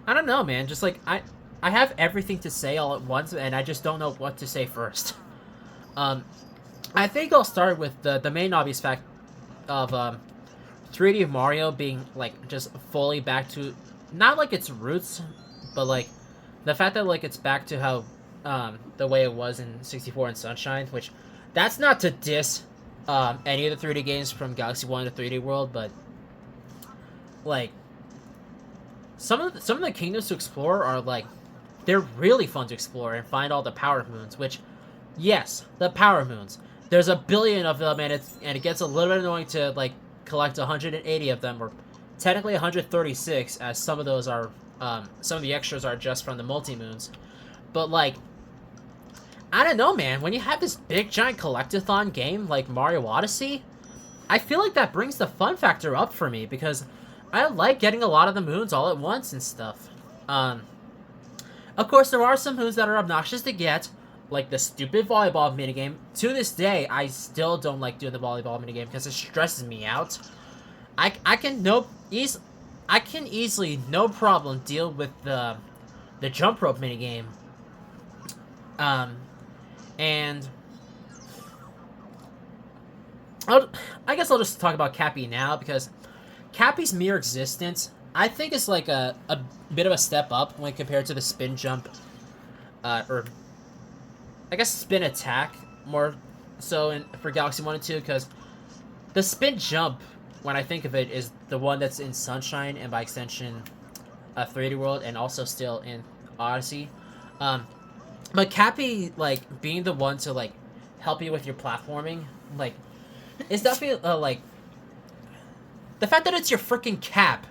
don't know, man. Just like I have everything to say all at once, and I just don't know what to say first. I think I'll start with the main obvious fact of 3D Mario being like just fully back to not like its roots, but like the fact that like it's back to how the way it was in 64 and Sunshine, which that's not to diss any of the 3D games from Galaxy 1 to 3D World, but like some of the kingdoms to explore are like they're really fun to explore and find all the power moons, which yes, the power moons. There's a billion of them, and it gets a little bit annoying to like collect 180 of them, or technically 136, as some of those are some of the extras are just from the multi-moons. But like I don't know, man, when you have this big giant collectathon game like Mario Odyssey, I feel like that brings the fun factor up for me, because I like getting a lot of the moons all at once and stuff. Of course, there are some moons that are obnoxious to get, like the stupid volleyball minigame. To this day, I still don't like doing the volleyball minigame because it stresses me out. I can easily, no problem, deal with the jump rope minigame. And I guess I'll just talk about Cappy now, because Cappy's mere existence, I think, is like a bit of a step up when compared to the spin jump, or I guess spin attack more so for Galaxy 1 and 2, because the spin jump, when I think of it, is the one that's in Sunshine and by extension 3D World, and also still in Odyssey. But Cappy, like, being the one to, like, help you with your platforming, like, it's definitely, like, the fact that it's your freaking Cap,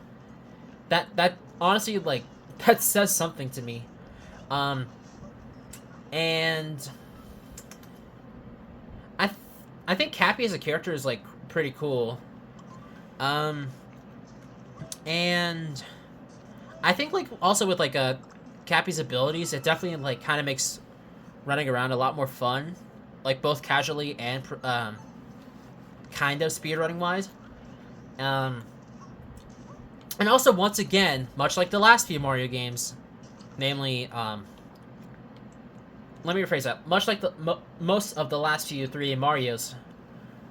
that honestly, like, that says something to me. And I think Cappy as a character is, like, pretty cool. And I think, like, also with, like, Cappy's abilities, it definitely, like, kind of makes running around a lot more fun, like, both casually and kind of speedrunning wise. And also, once again, much like the last few Mario games, namely, let me rephrase that. Much like the most of the last few 3D Marios,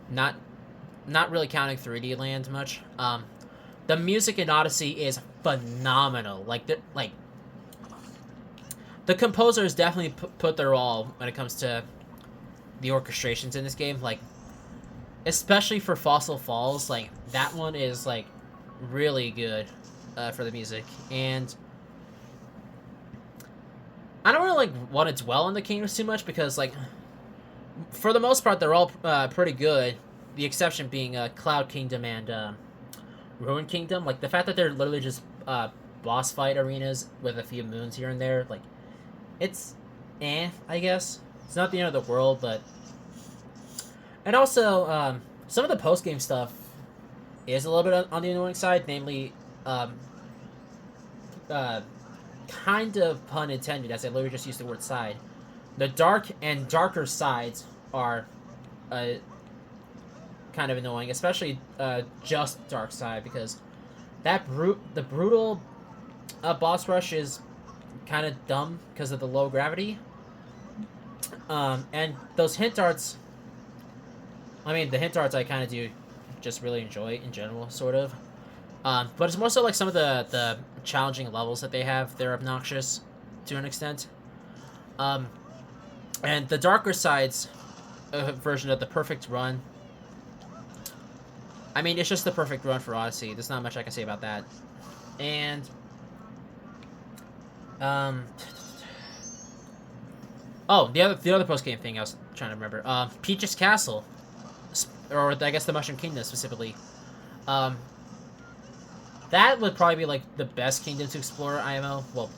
not really counting 3D Land much. The music in Odyssey is phenomenal. Like the composers definitely put their all when it comes to the orchestrations in this game. Like, especially for Fossil Falls, like, that one is, like, really good for the music. And I don't really, like, want to dwell on the kingdoms too much because, like, for the most part, they're all pretty good. The exception being Cloud Kingdom and Ruin Kingdom. Like, the fact that they're literally just boss fight arenas with a few moons here and there, like, it's I guess. It's not the end of the world, but... And also, some of the post-game stuff is a little bit on the annoying side, namely, kind of pun intended, as I literally just used the word side. The dark and darker sides are kind of annoying, especially just dark side, because the brutal boss rush is kind of dumb because of the low gravity. And those hint darts, I mean, the hint darts I kind of do just really enjoy in general, sort of. But it's more so like some of the challenging levels that they have. They're obnoxious to an extent. And the darker sides version of the perfect run, I mean, it's just the perfect run for Odyssey. There's not much I can say about that. And oh, the other post game thing I was trying to remember. Peach's Castle, or I guess the Mushroom Kingdom specifically. That would probably be, like, the best kingdom to explore IMO. Well,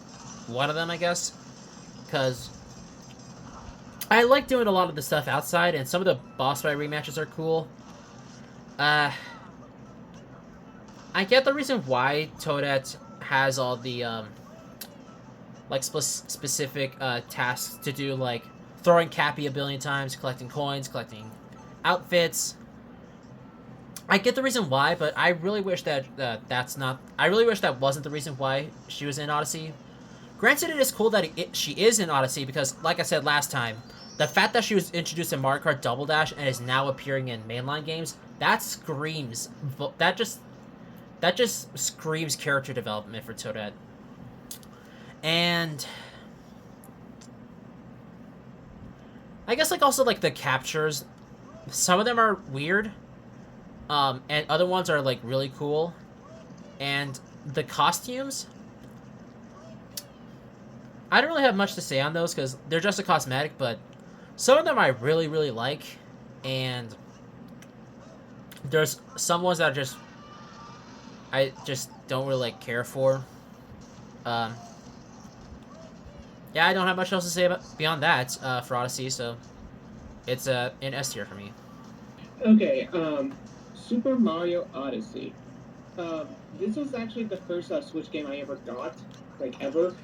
one of them, I guess, because I like doing a lot of the stuff outside, and some of the boss fight rematches are cool. I get the reason why Toadette has all the like specific tasks to do, like throwing Cappy a billion times, collecting coins, collecting outfits. I get the reason why, but I really wish that I really wish that wasn't the reason why she was in Odyssey. Granted, it is cool that she is in Odyssey because, like I said last time, the fact that she was introduced in Mario Kart Double Dash and is now appearing in mainline games, that screams, that just screams character development for Toadette. And I guess, like, also, like, the captures, some of them are weird, and other ones are, like, really cool. And the costumes, I don't really have much to say on those because they're just a cosmetic, but some of them I really, really like, and there's some ones that I just don't really, like, care for. Yeah, I don't have much else to say beyond that for Odyssey, so it's an S tier for me. Okay, Super Mario Odyssey. This was actually the first Switch game I ever got, like, ever.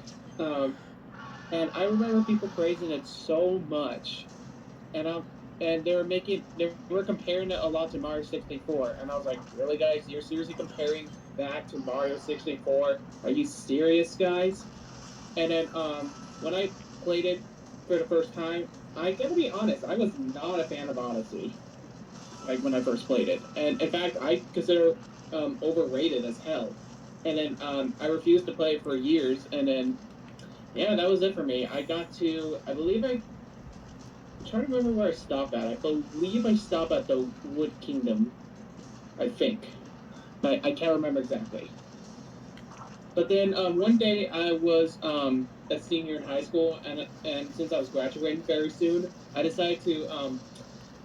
And I remember people praising it so much, and they were comparing it a lot to Mario 64, and I was like, really, guys, you're seriously comparing that to Mario 64? Are you serious, guys? And then when I played it for the first time, I gotta be honest, I was not a fan of Odyssey, like, when I first played it, and in fact, I consider it overrated as hell. And then I refused to play it for years, and then yeah, that was it for me. I got to, I'm trying to remember where I stopped at. I believe I stopped at the Wood Kingdom, I think. But I can't remember exactly. But then one day I was a senior in high school, and since I was graduating very soon, I decided to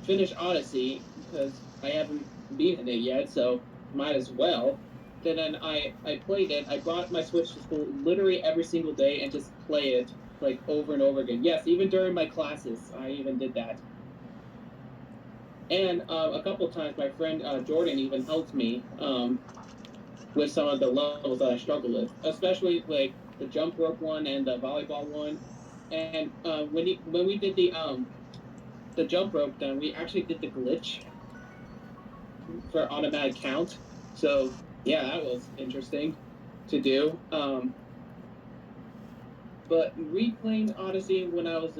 finish Odyssey because I haven't beaten it yet, so might as well. Then I played it. I brought my Switch to school literally every single day and just play it like over and over again. Yes, even during my classes, I even did that. And a couple of times, my friend Jordan even helped me with some of the levels that I struggle with, especially like the jump rope one and the volleyball one. And when we did the jump rope, then we actually did the glitch for automatic count. So yeah, that was interesting to do. But replaying Odyssey when I was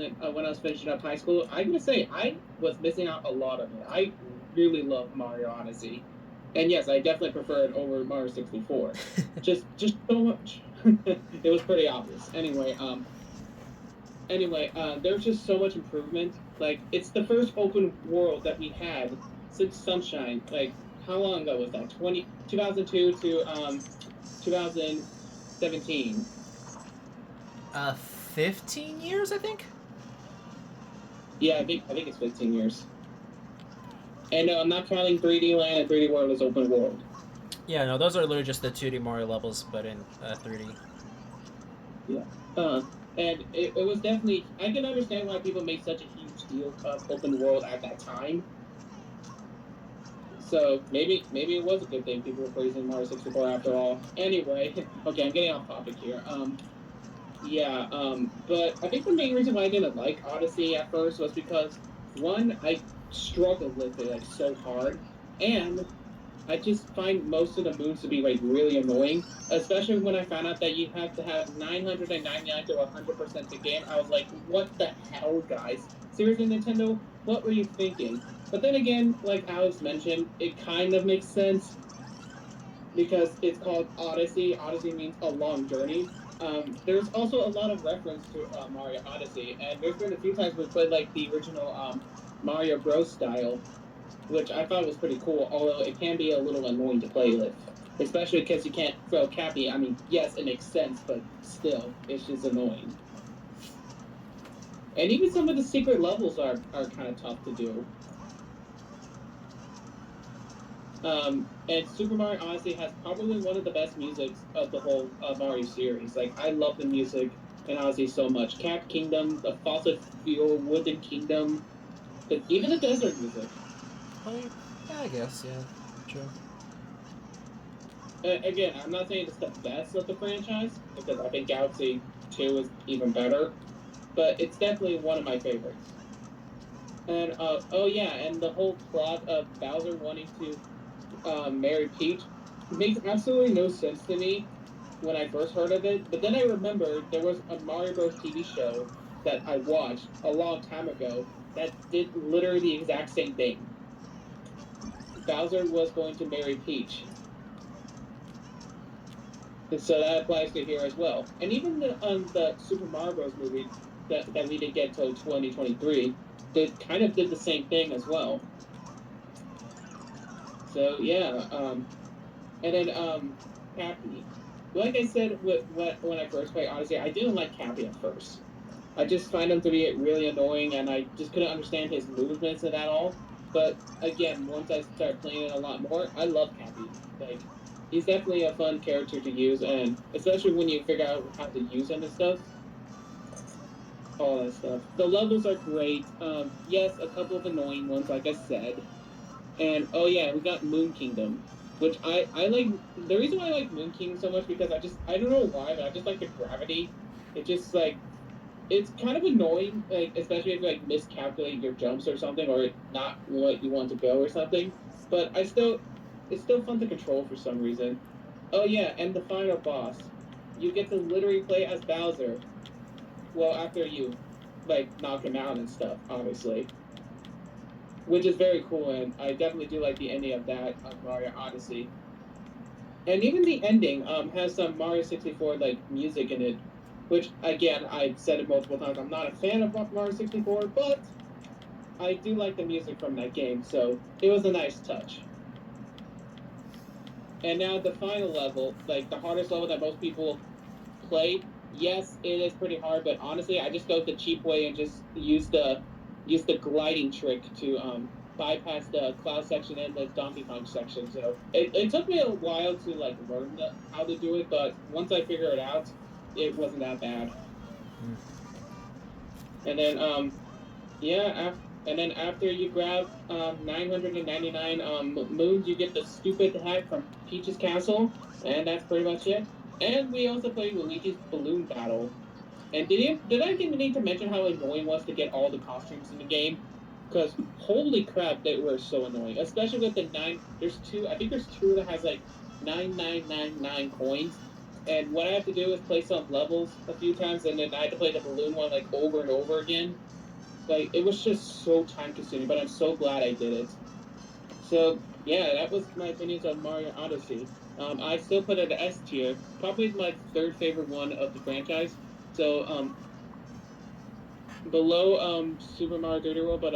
finishing up high school, I'm gonna say I was missing out a lot of it. I really love Mario Odyssey, and yes, I definitely prefer it over Mario 64. just so much. It was pretty obvious. There's just so much improvement. Like it's the first open world that we had since Sunshine. Like how long ago was that? 2002 to 2017. 15 years, I think. Yeah, I think it's 15 years. And no, I'm not counting 3D Land and 3D World as open world. Yeah, no, those are literally just the 2D Mario levels, but in 3D. Yeah. And it was definitely, I can understand why people made such a huge deal of open world at that time. So maybe it was a good thing people were praising Mario 64 after all. Anyway, okay, I'm getting off topic here. Yeah, but I think the main reason why I didn't like Odyssey at first was because one, I struggled with it like so hard, and I just find most of the moves to be like really annoying, especially when I found out that you have to have 999 to 100% the game. I was like, what the hell, guys? Seriously, Nintendo, what were you thinking? But then again, like Alex mentioned, it kind of makes sense because it's called Odyssey. Odyssey means a long journey. There's also a lot of reference to Mario Odyssey, and there's been a few times we played like the original Mario Bros. Style, which I thought was pretty cool, although it can be a little annoying to play with, especially because you can't throw Cappy. I mean, yes, it makes sense, but still, it's just annoying. And even some of the secret levels are kind of tough to do. And Super Mario Odyssey has probably one of the best musics of the whole Mario series. Like, I love the music in Odyssey so much. Cat Kingdom, the Fossil Fuel, Wooden Kingdom, even the desert music. Oh, yeah, I guess, yeah, true. Again, I'm not saying it's the best of the franchise because I think Galaxy 2 is even better, but it's definitely one of my favorites. And oh yeah, and the whole plot of Bowser wanting to marry Peach makes absolutely no sense to me when I first heard of it. But then I remembered there was a Mario Bros. TV show that I watched a long time ago that did literally the exact same thing. Bowser was going to marry Peach. And so that applies to here as well. And even the Super Mario Bros. Movie that we didn't get till 2023 kind of did the same thing as well. So yeah, and then Cappy. Like I said, when I first played Odyssey, I didn't like Cappy at first. I just find him to be really annoying, and I just couldn't understand his movements and that all. But again, once I started playing it a lot more, I love Cappy. Like, he's definitely a fun character to use, and especially when you figure out how to use him and stuff. All that stuff. The levels are great. Yes, a couple of annoying ones, like I said. And oh yeah, we got Moon Kingdom, which I like. The reason why I like Moon Kingdom so much because I don't know why, but I just like the gravity. It just like it's kind of annoying, like especially if you like miscalculate your jumps or something, or not what you want to go or something. But it's still fun to control for some reason. Oh yeah, and the final boss, you get to literally play as Bowser. Well, after you like knock him out and stuff, obviously, which is very cool, and I definitely do like the ending of that of Mario Odyssey. And even the ending has some Mario 64 like music in it, which again I've said it multiple times. I'm not a fan of Mario 64, but I do like the music from that game, so it was a nice touch. And now the final level, like the hardest level that most people play, yes, it is pretty hard, but honestly, I just go the cheap way and just use the gliding trick to bypass the cloud section and the Donkey Kong section. So it took me a while to like learn how to do it, but once I figure it out, it wasn't that bad. And then yeah, and then after you grab 999 moons, you get the stupid hack from Peach's Castle, and that's pretty much it. And we also played Luigi's Balloon Battle. And did I even need to mention how annoying it was to get all the costumes in the game? Because holy crap, they were so annoying. Especially with the nine. There's two. I think there's two that has like 9999 coins. And what I have to do is play some levels a few times, and then I had to play the balloon one like over and over again. Like it was just so time consuming. But I'm so glad I did it. So yeah, that was my opinions on Mario Odyssey. I still put it at S tier. Probably my third favorite one of the franchise. So below Super Mario 3D World, but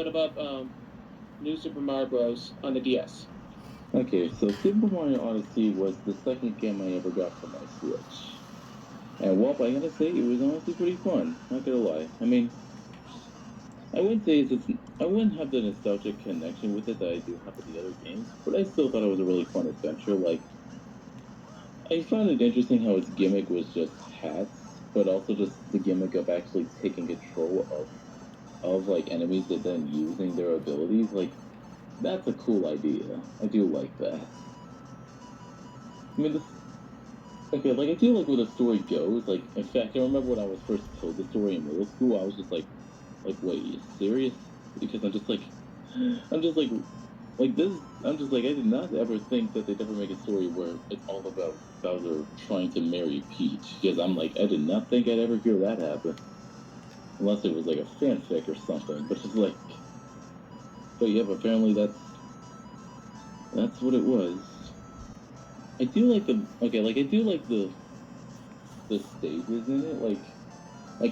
above New Super Mario Bros. On the DS. Okay, so Super Mario Odyssey was the second game I ever got for my Switch. And well, I gotta say, it was honestly pretty fun. Not gonna lie. I mean, I wouldn't say I wouldn't have the nostalgic connection with it that I do have with the other games, but I still thought it was a really fun adventure. Like, I found it interesting how its gimmick was just hats, but also just the gimmick of actually taking control of like enemies and then using their abilities. Like, that's a cool idea. I do like that. I mean, this okay, like I do like where the story goes. Like, in fact, I remember when I was first told the story in middle school, I was just like, wait, you serious? Because I'm just like this. I'm just like, I did not ever think that they'd ever make a story where it's all about Bowser trying to marry Peach. Because I'm like, I did not think I'd ever hear that happen, unless it was like a fanfic or something. But just like, but yeah, apparently that's what it was. I do like the okay, like I do like the stages in it, like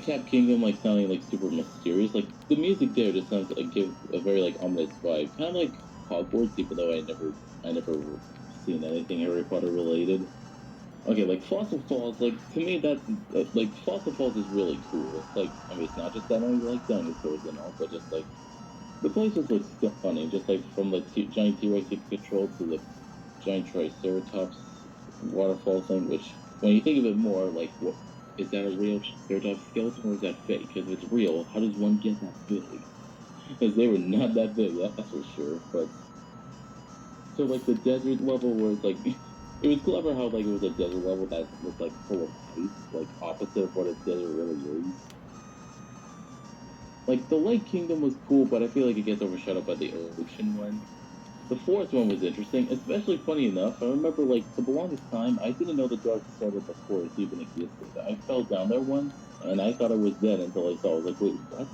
Cap Kingdom, like sounding like super mysterious. Like the music there just sounds like give a very like ominous vibe, kind of like Hogwarts, even though I never seen anything Harry Potter related. Okay, like Fossil Falls, like to me that's like Fossil Falls is really cool. Like I mean, it's not just that I like dinosaurs and all, but just like the place just looks stunning. Just like from the giant T-Rex you can control to the giant Triceratops waterfall thing, which when you think of it more, like, what is that a real Triceratops skeleton or is that fake? Because if it's real, how does one get that big? Because they were not that big, that's for sure. But so like the desert level where it's like it was clever how like it was a desert level that was like full of ice, like opposite of what a desert really is. Like the Lake Kingdom was cool, but I feel like it gets overshadowed by the ocean one. The fourth one was interesting, especially funny enough. I remember, like, for the longest time, I didn't know the dark side of the forest even existed. I fell down there once, and I thought I was dead until I saw. I was like, wait, what?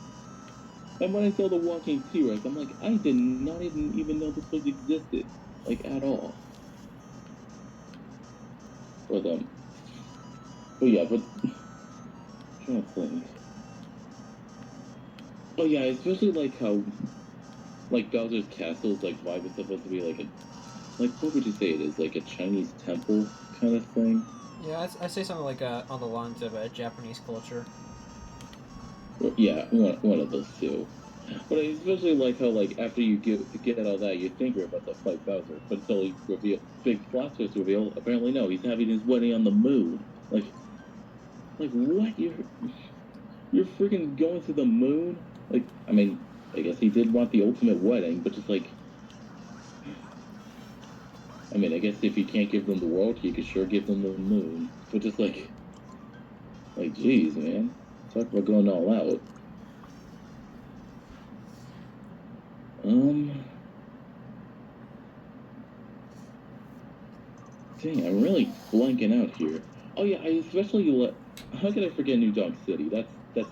And when I saw the walking T-Rex, I'm like, I did not even know this place existed, like, at all. But but yeah, but I'm trying to think. Oh yeah, I especially like how like Bowser's Castle's like vibe is supposed to be like a like what would you say it is like a Chinese temple kind of thing. Yeah, I say something like on the lines of Japanese culture. Yeah, one of those two. But I especially like how like after you get all that, you think you're about to fight Bowser, but until he reveal big plot twist reveal, apparently no, he's having his wedding on the moon. Like what? You're freaking going to the moon? Like I mean, I guess he did want the ultimate wedding, but just like I mean, I guess if you can't give them the world, you could sure give them the moon. But just like geez, man, talk about going all out. Um. Dang, I'm really blanking out here. Oh yeah, I especially how could I forget New Donk City? That's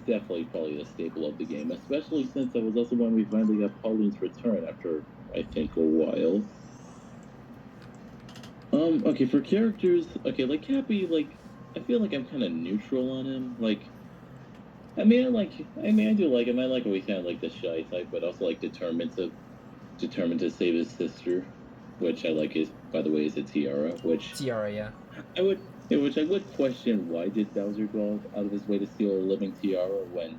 definitely probably the staple of the game, especially since that was also when we finally got Pauline's return after I think a while. Okay, for characters, okay, like Cappy, like I feel like I'm kind of neutral on him. Like, I mean, I do like him. I like how he's kind of like the shy type, but also like determined to save his sister. which I like is, by the way, is a tiara, which Tiara, yeah. which I would question why did Bowser go out of his way to steal a living tiara when,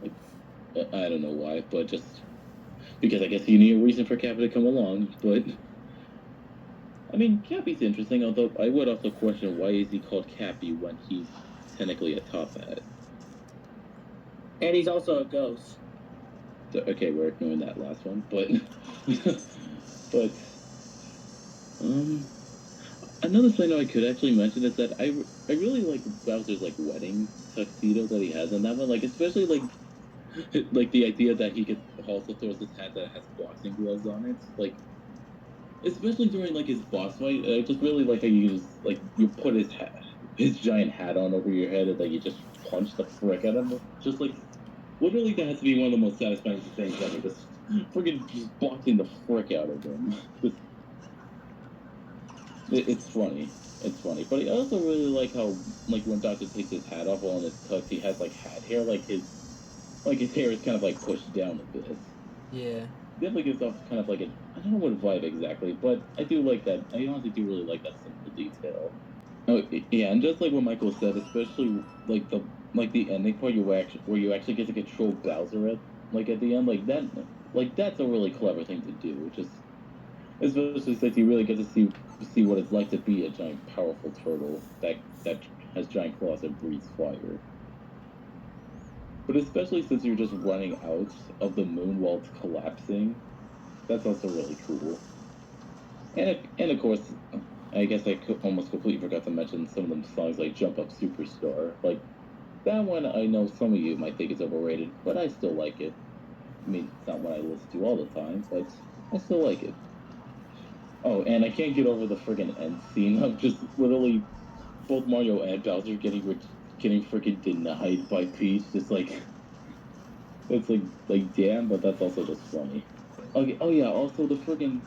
like, I don't know why, but just because I guess you need a reason for Cappy to come along. But I mean, Cappy's interesting, although I would also question why is he called Cappy when he's technically a top hat. And he's also a ghost. So, okay, we're ignoring that last one, but but another thing I could actually mention is that I really like Bowser's like wedding tuxedo that he has in that one, like especially like the idea that he could also throws his hat that has boxing gloves on it, like especially during like his boss fight. I just really like how you just like you put his giant hat on over your head and like you just punch the frick out of him, just like. Literally, that has to be one of the most satisfying things ever. Just freaking just boxing the frick out of him. It's funny. It's funny. But I also really like how, like, when Doctor takes his hat off while in his tux, he has, like, hat hair. Like, his hair is kind of, like, pushed down a bit. Yeah. Definitely gives off kind of, like, I don't know what vibe exactly, but I do like that. I honestly do really like that simple detail. Oh, yeah, and just like what Michael said, especially, like the ending part where you actually get to control Bowser at the end, that's a really clever thing to do. Just especially since you really get to see what it's like to be a giant powerful turtle that has giant claws and breathes fire. But especially since you're just running out of the moon while it's collapsing, that's also really cool. And of course, I guess almost completely forgot to mention some of them songs like "Jump Up Superstar." Like that one, I know some of you might think it's overrated, but I still like it. I mean, it's not what I listen to all the time, but I still like it. Oh, and I can't get over the friggin' end scene of just literally both Mario and Bowser getting freaking denied by Peach. Just like it's like damn, but that's also just funny. Okay. Oh yeah. Also the friggin'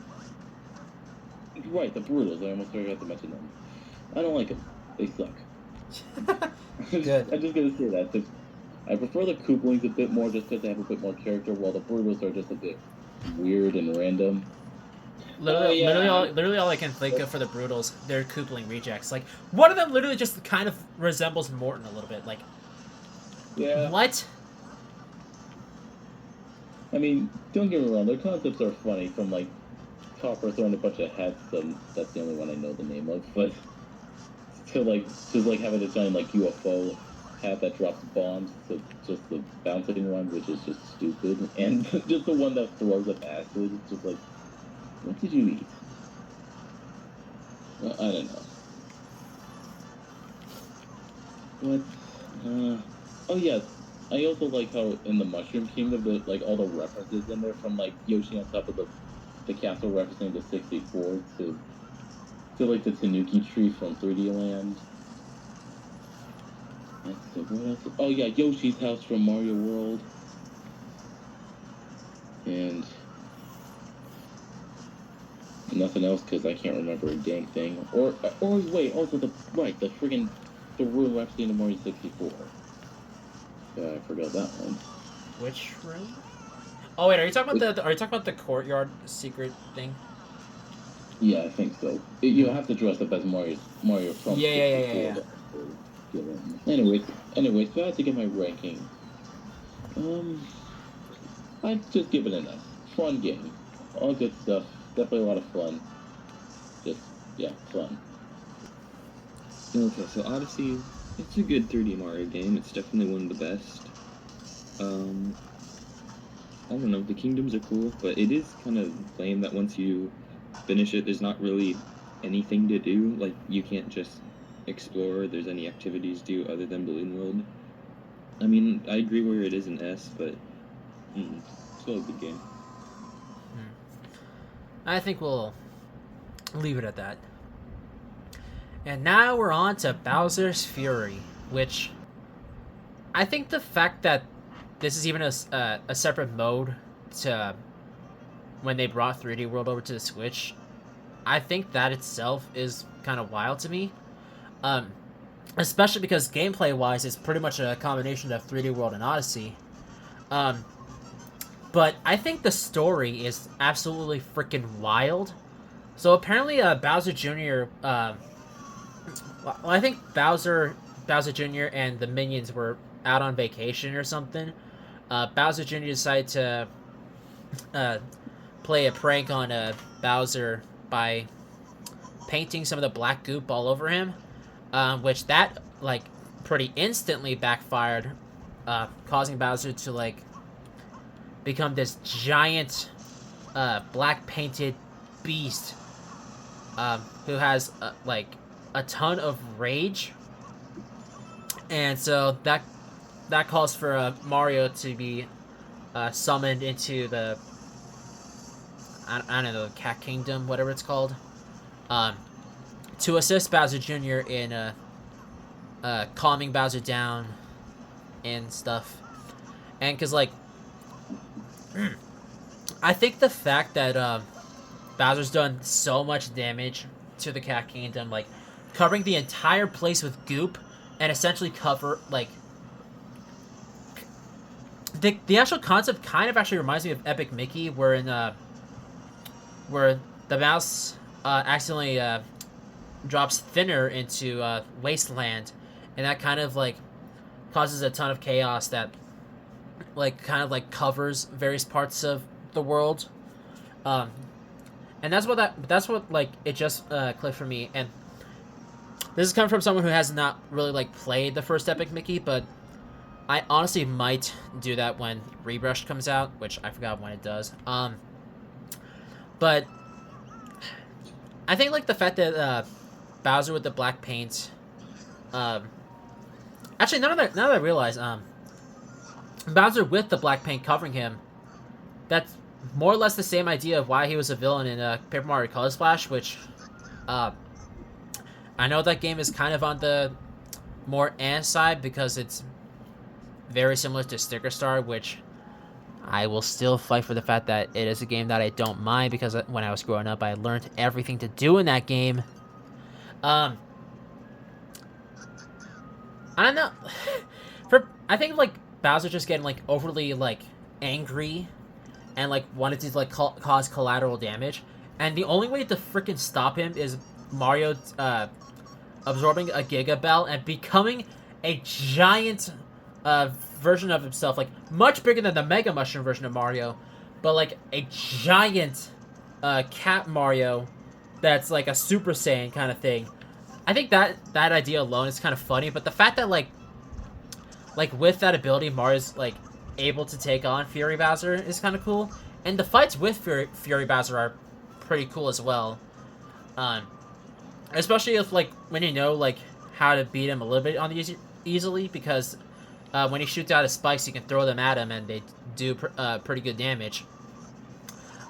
right, the Brutals. I almost forgot to mention them. I don't like them. They suck. Good. I'm just gonna say that. I prefer the Kooplings a bit more just because they have a bit more character, while the Brutals are just a bit weird and random. Literally all I can think of for the Brutals, they're Koopling rejects. Like, one of them literally just kind of resembles Morton a little bit. Like, Yeah. what? I mean, don't get me wrong, their concepts are funny, from like Topper throwing a bunch of hats, that's the only one I know the name of, but to having a giant like UFO hat that drops bombs to just the bouncing one, which is just stupid, and just the one that throws up acid, it's just like, what did you eat? Well, I don't know. What? Oh yeah, I also like how in the Mushroom Kingdom, like all the references in there from like Yoshi on top of the castle referencing the 64 to like the Tanuki tree from 3D Land. Let's see, what else? Oh yeah, Yoshi's house from Mario World. And nothing else because I can't remember a dang thing. Or wait, also the friggin' the room Rhapsody in Mario 64. I forgot that one. Which room? Oh wait, are you talking about the courtyard secret thing? Yeah, I think so. You have to dress up as Mario from 64. Yeah. Anyways, so I have to get my ranking. I'd just give it an S. Fun game. All good stuff. Definitely a lot of fun. Just, yeah, fun. Okay, so Odyssey, it's a good 3D Mario game. It's definitely one of the best. I don't know, the kingdoms are cool, but it is kind of lame that once you finish it, there's not really anything to do. Like, you can't just explore, there's any activities to do other than Balloon World. I mean, I agree where it is an S, but still a good game. I think we'll leave it at that. And now we're on to Bowser's Fury, which I think the fact that this is even a separate mode to when they brought 3D World over to the Switch, I think that itself is kind of wild to me. Especially because gameplay-wise, it's pretty much a combination of 3D World and Odyssey. But I think the story is absolutely freaking wild. So apparently, Bowser Jr. Well, I think Bowser Jr. and the minions were out on vacation or something. Bowser Jr. decided to uh, play a prank on Bowser by painting some of the black goop all over him, which that like pretty instantly backfired, causing Bowser to like become this giant black painted beast who has like a ton of rage, and so that calls for Mario to be summoned into the I don't know, the Cat Kingdom, whatever it's called, to assist Bowser Jr. in calming Bowser down and stuff. And because like I think the fact that Bowser's done so much damage to the Cat Kingdom, like covering the entire place with goop, and essentially cover like the actual concept kind of actually reminds me of Epic Mickey, where the mouse accidentally drops thinner into Wasteland, and that kind of like causes a ton of chaos that like kind of like covers various parts of the world. And that's what like it just clicked for me. And this is coming from someone who has not really like played the first Epic Mickey, but I honestly might do that when Rebrush comes out, which I forgot when it does. But I think like the fact that Bowser with the black paint, actually now that I realize, Bowser with the black paint covering him, that's more or less the same idea of why he was a villain in Paper Mario Color Splash, which I know that game is kind of on the more side because it's very similar to Sticker Star, which I will still fight for the fact that it is a game that I don't mind, because when I was growing up, I learned everything to do in that game. I don't know. I think like Bowser just getting like overly like angry and like wanted to like cause collateral damage, and the only way to freaking stop him is Mario absorbing a Giga Bell and becoming a giant version of himself, like much bigger than the Mega Mushroom version of Mario, but like a giant cat Mario that's like a Super Saiyan kind of thing. I think that idea alone is kind of funny, but the fact that like with that ability Mario's like able to take on Fury Bowser is kind of cool, and the fights with Fury Bowser are pretty cool as well. Especially if like when you know like how to beat him a little bit on the easily, because when he shoots out his spikes, you can throw them at him and they do pretty good damage.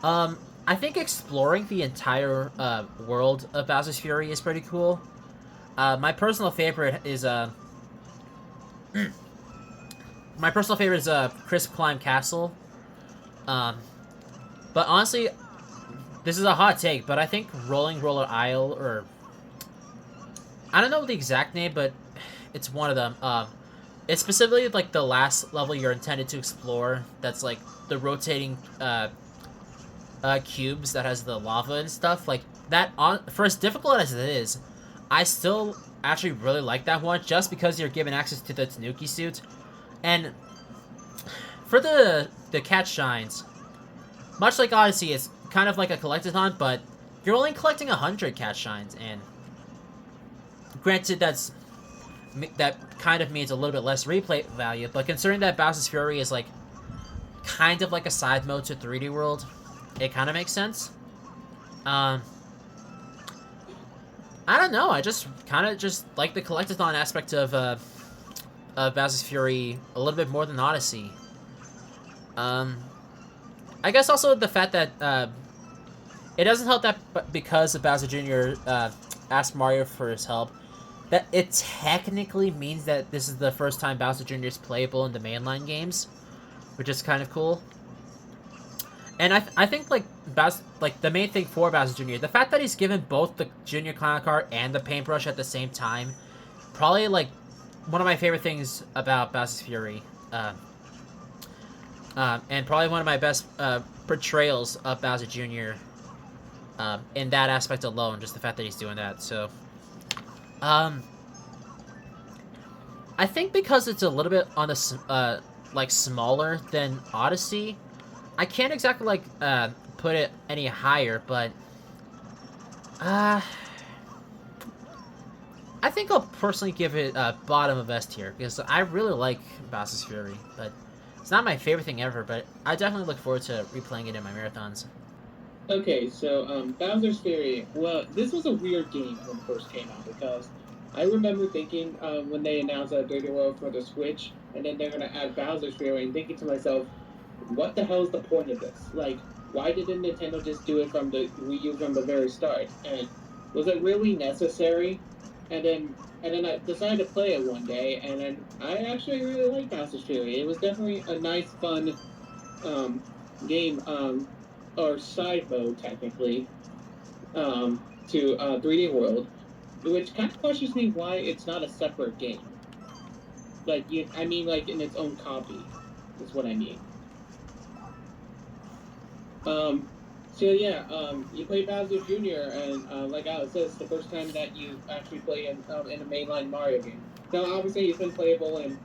I think exploring the entire world of Bowser's Fury is pretty cool. My personal favorite is Crisp Climb Castle. But honestly, this is a hot take, but I think Rolling Roller Isle, or I don't know the exact name, but it's one of them. It's specifically like the last level you're intended to explore. That's like the rotating cubes that has the lava and stuff. Like that, for as difficult as it is, I still actually really like that one, just because you're given access to the Tanuki suit. And for the cat shines, much like Odyssey, it's kind of like a collectathon, but you're only collecting 100 cat shines, and granted that kind of means a little bit less replay value, but considering that Bowser's Fury is like kind of like a side mode to 3D World, it kind of makes sense. I don't know, I just kind of just like the collectathon aspect of Bowser's Fury a little bit more than Odyssey. I guess also the fact that it doesn't help that because Bowser Jr. Asked Mario for his help, that it technically means that this is the first time Bowser Jr. is playable in the mainline games, which is kind of cool. And I think like the main thing for Bowser Jr., the fact that he's given both the Junior Clown Car and the paintbrush at the same time, probably like one of my favorite things about Bowser's Fury, and probably one of my best portrayals of Bowser Jr. In that aspect alone, just the fact that he's doing that. So, um, I think because it's a little bit on the like smaller than Odyssey, I can't exactly like put it any higher, but uh, I think I'll personally give it bottom of S tier because I really like Bowser's Fury, but it's not my favorite thing ever. But I definitely look forward to replaying it in my marathons. Okay, so Bowser's Fury. Well, this was a weird game when it first came out because I remember thinking when they announced a 3D World for the Switch, and then they're gonna add Bowser's Fury, and thinking to myself, what the hell is the point of this? Like, why didn't Nintendo just do it from the Wii U from the very start? And was it really necessary? And then I decided to play it one day, and then I actually really liked Bowser's Fury. It was definitely a nice, fun um, game, or side mode technically, to 3D World, which kind of questions me why it's not a separate game. Like, I mean, like in its own copy, is what I mean. Um, so yeah, you play Bowser Jr. and like Alex says, it's the first time that you actually play in a mainline Mario game. Now, obviously, it's been playable in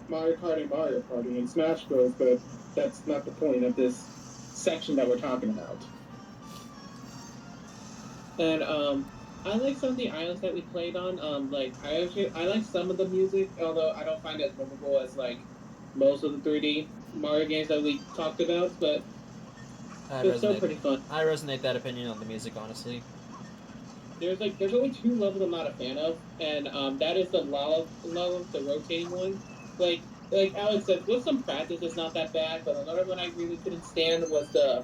Mario Kart and Mario Party and Smash Bros, but that's not the point of this section that we're talking about. And I like some of the islands that we played on. Like I like some of the music, although I don't find it as memorable as like most of the 3D Mario games that we talked about. But I it's still resonate. pretty fun. I resonate that opinion on the music, honestly. There's only two levels I'm not a fan of, and that is the lava level, the rotating one. Like Alex said, with some practice, it's not that bad. But another one I really couldn't stand was the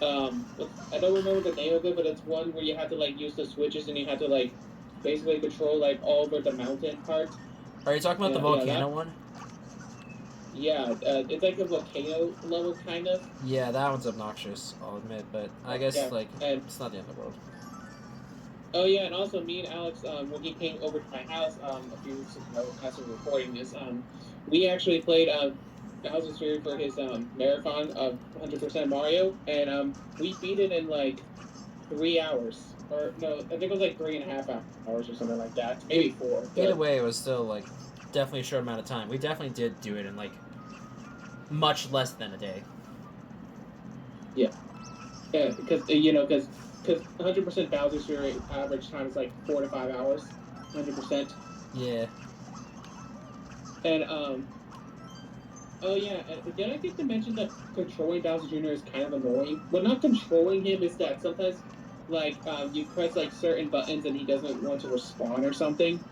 I don't remember the name of it, but it's one where you have to like use the switches and you have to like basically control like all over the mountain part. Are you talking about the Yeah, volcano one? it's like a volcano level kind of. Yeah, that one's obnoxious, I'll admit, but I guess Yeah, like and it's not the end of the world. oh yeah, and also me and Alex, when he came over to my house a few weeks ago, as we were recording this, we actually played Bowser's Fury for his marathon of 100% Mario, and we beat it in like 3 hours, or no, I think it was like 3.5 hours or something like that, maybe four. Either But way, it was still like definitely a short amount of time. We definitely did do it in like much less than a day. yeah, because because 100% Bowser's Fury average time is like 4 to 5 hours, 100%, Yeah. and oh yeah, and did I get to mention that controlling Bowser Jr. is kind of annoying? Well, not controlling him is that sometimes, like, you press like certain buttons and he doesn't want to respond or something.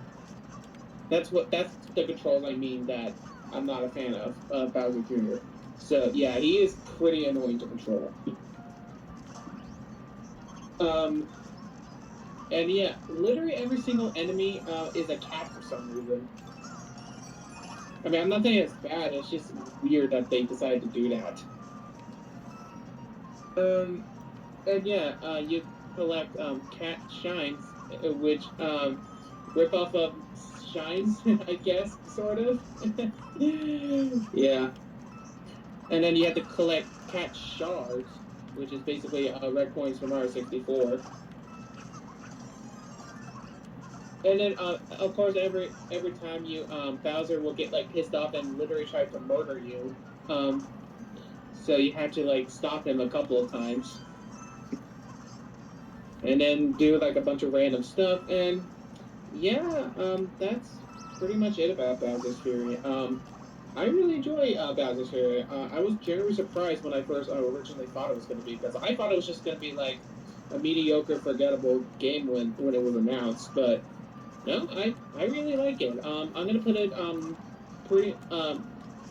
That's the controls I mean that I'm not a fan of Bowser Jr. So yeah, he is pretty annoying to control. Um, and yeah, literally every single enemy is a cat for some reason. I mean, I'm not saying it's bad. It's just weird that they decided to do that. And yeah, you collect cat shines, which rip off of shines, I guess, sort of. Yeah. And then you have to collect cat shards, which is basically red coins from Mario 64. And then, of course, every time you Bowser will get like pissed off and literally try to murder you. So you have to like stop him a couple of times, and then do like a bunch of random stuff. And yeah, that's pretty much it about Bowser's Fury. I really enjoy Bowser's Fury. I was generally surprised when I first originally thought it was going to be, because I thought it was just going to be like a mediocre, forgettable game when it was announced. But no, I really like it. I'm gonna put it pretty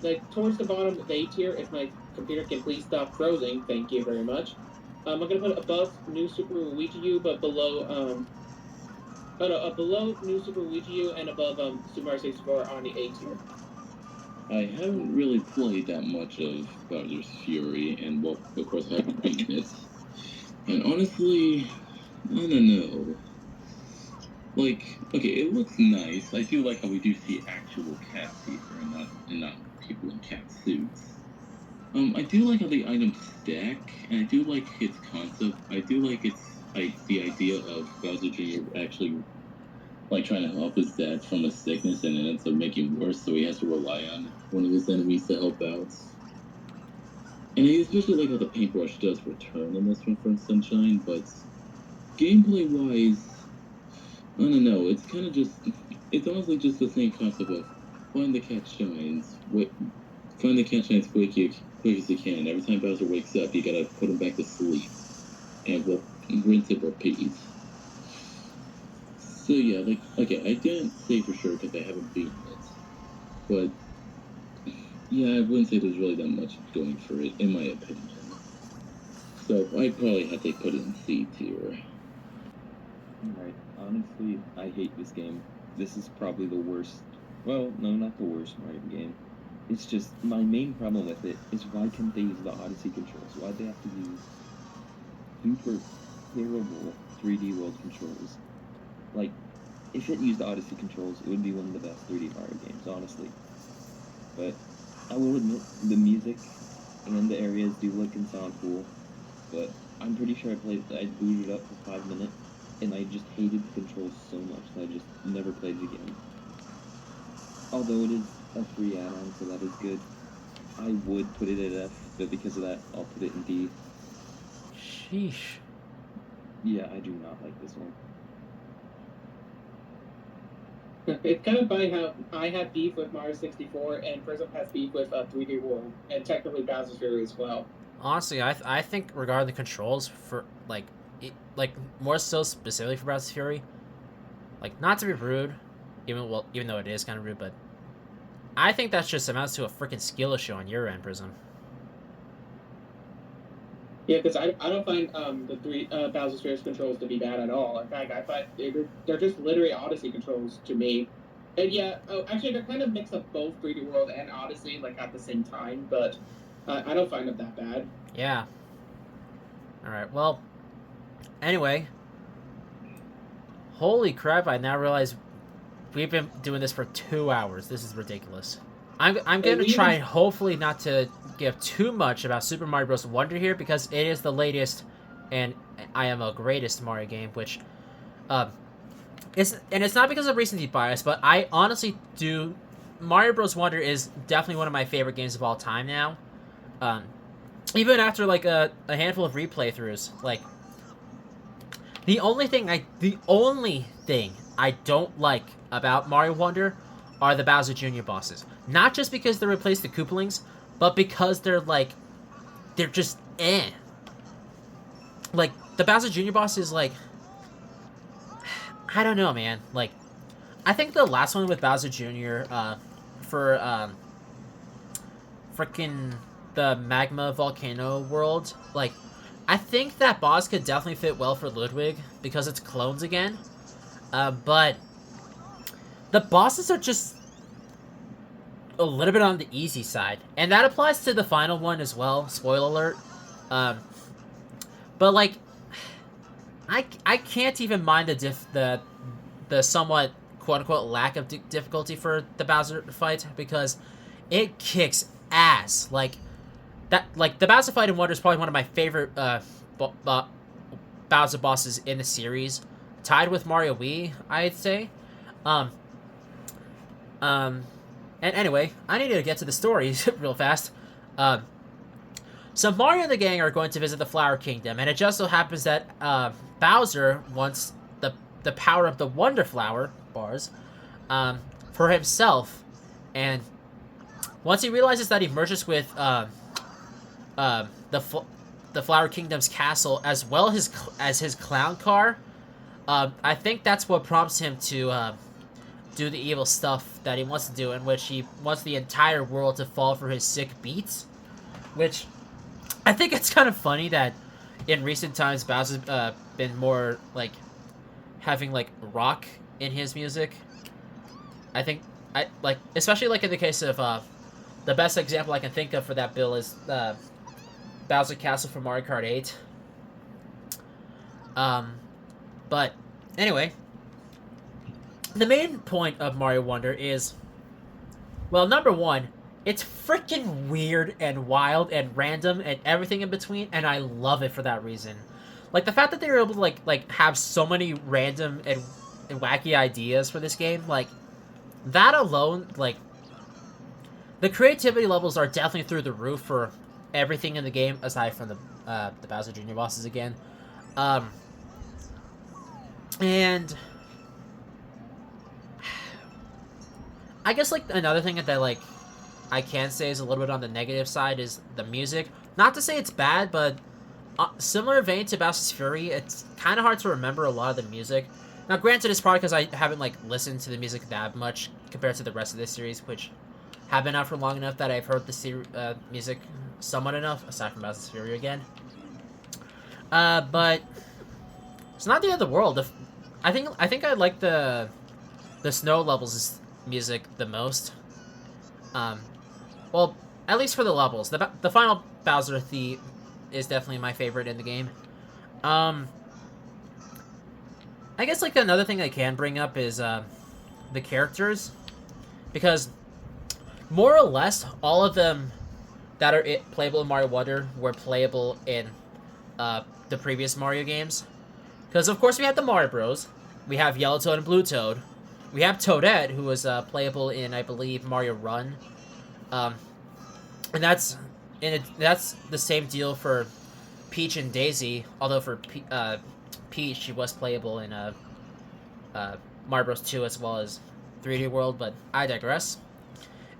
like towards the bottom of the A tier if my computer can please stop frozen. Thank you very much. I'm gonna put it above New Super Luigi U, but below oh no, below New Super Luigi U and above Super Mario 64 on the A tier. I haven't really played that much of Bowser's Fury, and well, of course, I haven't beaten it. And honestly, I don't know. Like, okay, it looks nice. I do like how we do see actual cat teeth, and not people in cat suits. I do like how the items stack, and I do like its concept. I do like the idea of Bowser Jr. actually like trying to help his dad from a sickness, and it ends up making worse, so he has to rely on one of his enemies to help out. And I especially like how the paintbrush does return in this one from Sunshine, but gameplay wise, I don't know. It's kind of it's honestly just the same concept of find the cat shines, find the cat shines quick as you can. Every time Bowser wakes up, you gotta put him back to sleep, and we'll rinse and repeat. So yeah, like okay, I didn't say for sure because I haven't beaten it, but yeah, I wouldn't say there's really that much going for it in my opinion. So I'd probably have to put it in C tier. Alright, honestly, I hate this game. This is probably the worst. Well, no, not the worst Mario game. It's just, my main problem with it is why can't they use the Odyssey controls? Why'd they have to use super terrible 3D World controls? Like, if it used the Odyssey controls, it would be one of the best 3D Mario games, honestly. But I will admit, the music and the areas do look and sound cool, but I'm pretty sure I booted it up for 5 minutes, and I just hated the controls so much that I just never played it again. Although it is a free add-on, so that is good. I would put it at F, but because of that, I'll put it in D. Sheesh. Yeah, I do not like this one. It's kind of funny how I have beef with Mario 64 and Prism has beef with 3D World and technically Bowser's Fury as well. Honestly, I think regarding the controls for like more so specifically for Bowser's Fury, like not to be rude, even though it is kind of rude, but I think that just amounts to a freaking skill issue on your end, Prism. Yeah, because I don't find the Bowser's Fury controls to be bad at all. In fact, I find they're just literally Odyssey controls to me. And yeah, actually, they're kind of mix up both 3D World and Odyssey like at the same time, but I don't find them that bad. Yeah. All right. Well. Anyway. Holy crap! I now realize we've been doing this for 2 hours. This is ridiculous. I'm going to try and hopefully not to give too much about Super Mario Bros. Wonder here because it is the latest and I am a greatest Mario game, which it's not because of recency bias, but I honestly do. Mario Bros. Wonder is definitely one of my favorite games of all time now. Even after like a handful of replay throughs, like the only thing I don't like about Mario Wonder are the Bowser Jr. bosses. Not just because they replaced the Koopalings, but because they're just eh. Like the Bowser Jr. boss is like, I don't know, man. Like, I think the last one with Bowser Jr. For freaking the magma volcano world, like, I think that boss could definitely fit well for Ludwig because it's clones again. But the bosses are just a little bit on the easy side, and that applies to the final one as well. Spoiler alert. But like, I can't even mind the somewhat quote unquote lack of difficulty for the Bowser fight because it kicks ass. Like the Bowser fight in Wonder is probably one of my favorite Bowser bosses in the series, tied with Mario Wii, I'd say. And anyway, I need to get to the story real fast. So Mario and the gang are going to visit the Flower Kingdom, and it just so happens that Bowser wants the power of the Wonder Flower bars for himself, and once he realizes that he merges with the Flower Kingdom's castle as well as his clown car, I think that's what prompts him to do the evil stuff that he wants to do, in which he wants the entire world to fall for his sick beats. Which I think it's kind of funny that in recent times Bowser's been more like having like rock in his music. I think especially like in the case of the best example I can think of for that bill is Bowser Castle from Mario Kart 8. But anyway, the main point of Mario Wonder is, well, number one, It's freaking weird and wild and random and everything in between, and I love it for that reason. Like the fact that they were able to like have so many random and wacky ideas for this game, like that alone, like the creativity levels are definitely through the roof for everything in the game, aside from the Bowser Jr. bosses again. Um, and I guess like another thing that like I can say is a little bit on the negative side is the music. Not to say it's bad, but similar vein to Bowser's Fury, it's kind of hard to remember a lot of the music. Now, granted, it's probably because I haven't like listened to the music that much compared to the rest of this series, which have been out for long enough that I've heard the music somewhat enough, aside from Bowser's Fury again. But it's not the end of the world. I think I like the snow levels music the most. Well, at least for the levels. The final Bowser theme is definitely my favorite in the game. I guess like another thing I can bring up is the characters, because more or less all of them that are playable in Mario Wonder were playable in the previous Mario games. Because of course we have the Mario Bros, we have Yellow Toad and Blue Toad, we have Toadette, who was playable in, I believe, Mario Run. And that's the same deal for Peach and Daisy. Although for Peach, she was playable in Mario Bros. 2 as well as 3D World, but I digress.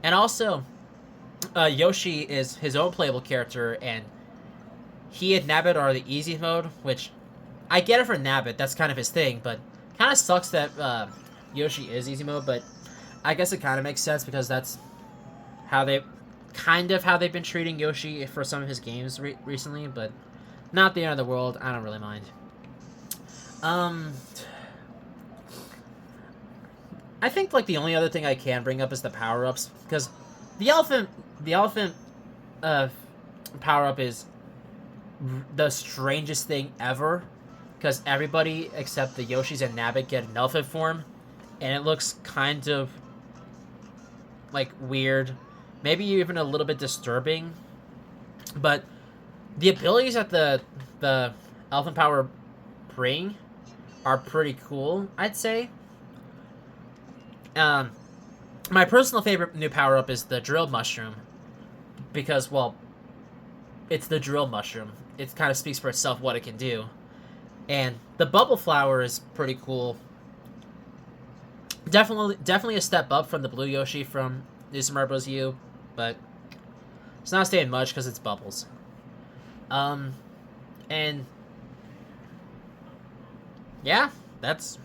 And also, Yoshi is his own playable character, and he and Nabbit are the easy mode, which I get it for Nabbit. That's kind of his thing, but kind of sucks that Yoshi is easy mode. But I guess it kind of makes sense because that's how they've been treating Yoshi for some of his games recently, but not the end of the world. I don't really mind. I think like the only other thing I can bring up is the power-ups, because the elephant power-up is the strangest thing ever, because everybody except the Yoshis and Nabbit get an elephant form, and it looks kind of like weird. Maybe even a little bit disturbing, but the abilities that the Elephant Power bring are pretty cool, I'd say. My personal favorite new power-up is the Drill Mushroom, because, well, it's the Drill Mushroom. It kind of speaks for itself what it can do. And the Bubble Flower is pretty cool. Definitely a step up from the Blue Yoshi from New Super Mario Bros. U, but it's not staying much because it's bubbles. And yeah, that's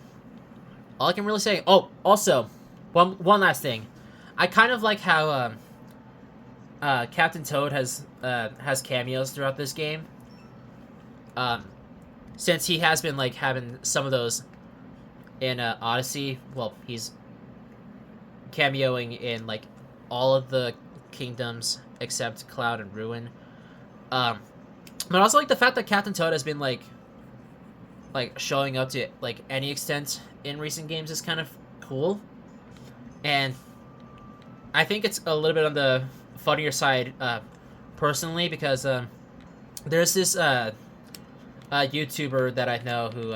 all I can really say. Oh, also, one last thing. I kind of like how Captain Toad has cameos throughout this game. Since he has been like having some of those in Odyssey. Well, he's cameoing in like all of the kingdoms except Cloud and Ruin. But also like the fact that Captain Toad has been like showing up to like any extent in recent games is kind of cool. And I think it's a little bit on the funnier side personally, because there's this YouTuber that I know who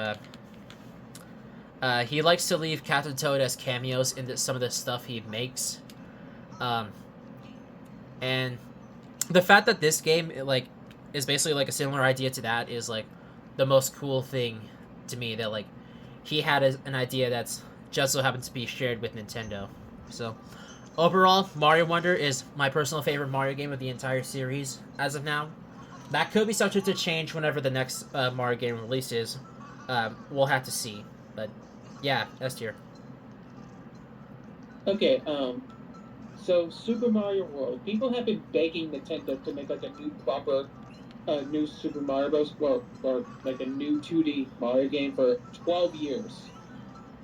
he likes to leave Captain Toad as cameos in some of the stuff he makes. And the fact that this game is basically like a similar idea to that is like the most cool thing to me, that like he had an idea that's just so happens to be shared with Nintendo. So overall, Mario Wonder is my personal favorite Mario game of the entire series as of now. That could be subject to change whenever the next Mario game releases. We'll have to see. But yeah, S tier. Okay, so Super Mario World. People have been begging Nintendo to make like a new proper, new Super Mario Bros. Or like a new 2D Mario game for 12 years.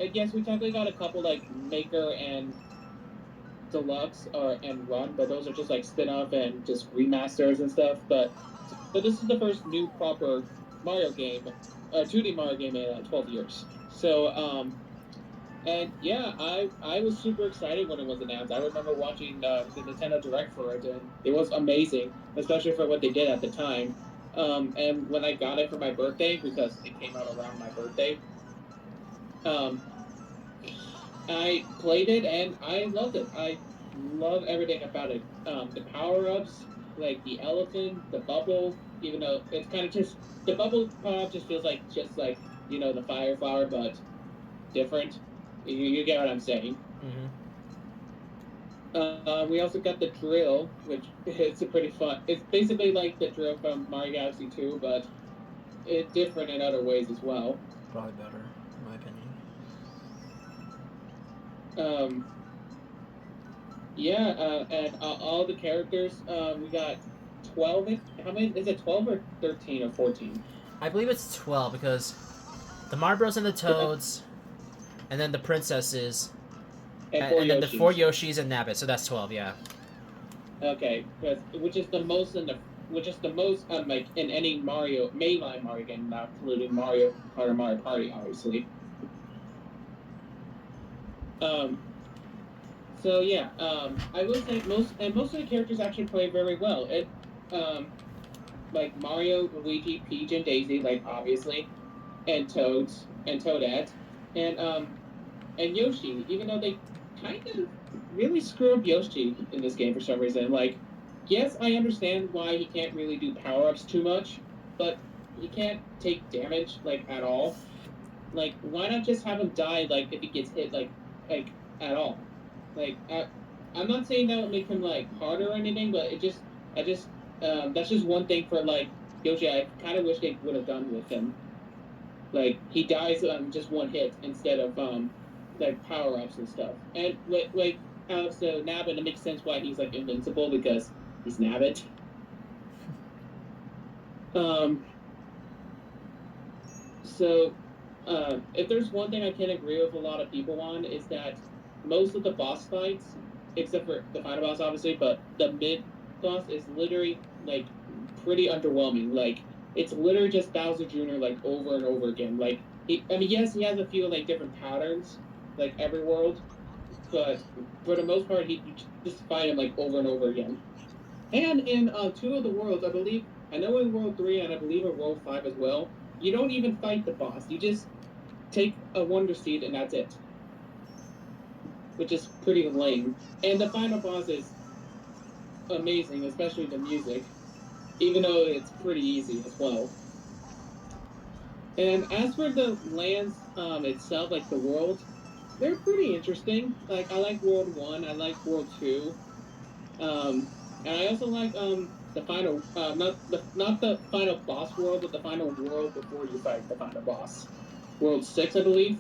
I guess we technically got a couple like Maker and Deluxe and Run, but those are just like spin-off and just remasters and stuff. But so this is the first new proper Mario game, 2D Mario game in 12 years. So And yeah, I was super excited when it was announced. I remember watching the Nintendo Direct for it, and it was amazing, especially for what they did at the time. And when I got it for my birthday, because it came out around my birthday, um, I played it and I loved it. I love everything about it. The power ups, like the elephant, the bubble, even though it's kind of just the bubble power up just feels like the fire flower, but different. You get what I'm saying. Hmm. We also got the drill, which it's a pretty fun. It's basically like the drill from Mario Galaxy 2, but it's different in other ways as well. Probably better, in my opinion. Um, yeah, and all the characters. We got 12. How many? Is it 12 or 13 or 14? I believe it's 12 because the Mario Bros and the 12 Toads, and then the princesses, and and, 4 and then the four Yoshis. Yoshis and Nabbit. So that's 12. Yeah. Okay, which is the most like in any Mario mainline Mario game, not including Mario Kart or Mario Party, obviously. Um, So yeah, I will say most of the characters actually play very well. Um, like Mario, Luigi, Peach, and Daisy, like obviously, and Toads and Toadette, and and Yoshi. Even though they kind of really screw up Yoshi in this game for some reason. Like, yes, I understand why he can't really do power ups too much, but he can't take damage like at all. Like, why not just have him die like if he gets hit like at all? Like, I'm not saying that would make him like harder or anything, but I just that's just one thing for like Yoshi. I kind of wish they would have done with him. Like he dies just one hit instead of like power ups and stuff. And like so Nabbit, it makes sense why he's like invincible because he's Nabbit. Um, so if there's one thing I can agree with a lot of people on is that most of the boss fights, except for the final boss, obviously, but the mid boss is literally like pretty underwhelming. Like it's literally just Bowser Jr. like over and over again. Like I mean, yes, he has a few like different patterns, like every world, but for the most part, you just fight him like over and over again. And in two of the worlds, I believe, I know in World 3 and I believe in World 5 as well, you don't even fight the boss. You just take a Wonder Seed and that's it, which is pretty lame. And the final boss is amazing, especially the music, even though it's pretty easy as well. And as for the lands itself, like the worlds, they're pretty interesting. Like I like World 1, I like World 2. And I also like the final not the final boss world, but the final world before you fight the final boss. World 6, I believe.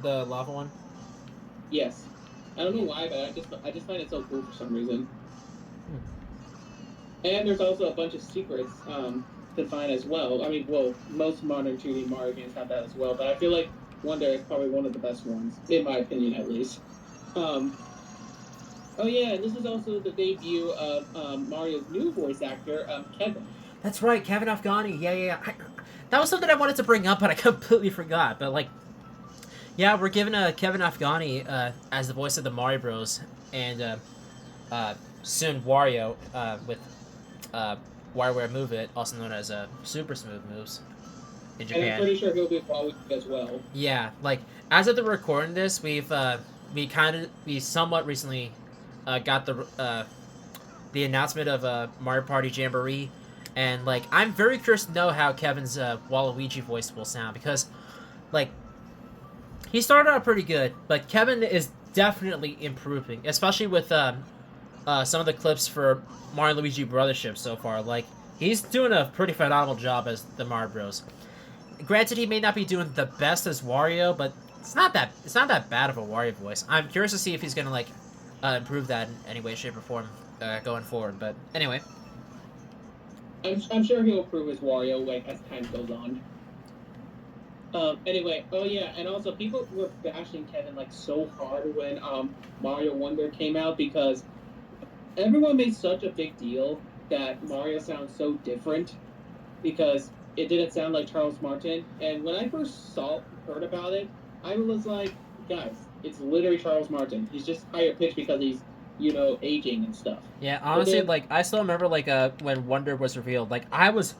The lava one. Yes. I don't know why, but I just find it so cool for some reason. And there's also a bunch of secrets to find as well. I mean, well, most modern 2D Mario games have that as well, but I feel like Wonder is probably one of the best ones, in my opinion, at least. Um, oh yeah, and this is also the debut of Mario's new voice actor, Kevin. That's right, Kevin Afghani. Yeah, yeah, yeah. That was something I wanted to bring up, but I completely forgot. But like, yeah, we're giving Kevin Afghani as the voice of the Mario Bros. And soon Wario with WarioWare Move It, also known as Super Smooth Moves in And I'm Japan. pretty sure he'll be Waluigi as well. Yeah, like as of the recording this, we somewhat recently got the announcement of Mario Party Jamboree, and like I'm very curious to know how Kevin's Waluigi voice will sound because like he started out pretty good, but Kevin is definitely improving, especially with some of the clips for Mario and Luigi Brothership so far. Like he's doing a pretty phenomenal job as the Mario Bros. Granted, he may not be doing the best as Wario, but it's not that bad of a Wario voice. I'm curious to see if he's gonna like improve that in any way, shape, or form going forward. But anyway, I'm sure he'll improve his Wario like as time goes on. Anyway, oh yeah, and also people were bashing Kevin like so hard when Mario Wonder came out because everyone made such a big deal that Mario sounds so different because it didn't sound like Charles Martin. And when I first heard about it, I was like, guys, It's literally Charles Martin. He's just higher pitched because he's, aging and stuff. Yeah, But honestly, then, like I still remember like when Wonder was revealed, like I was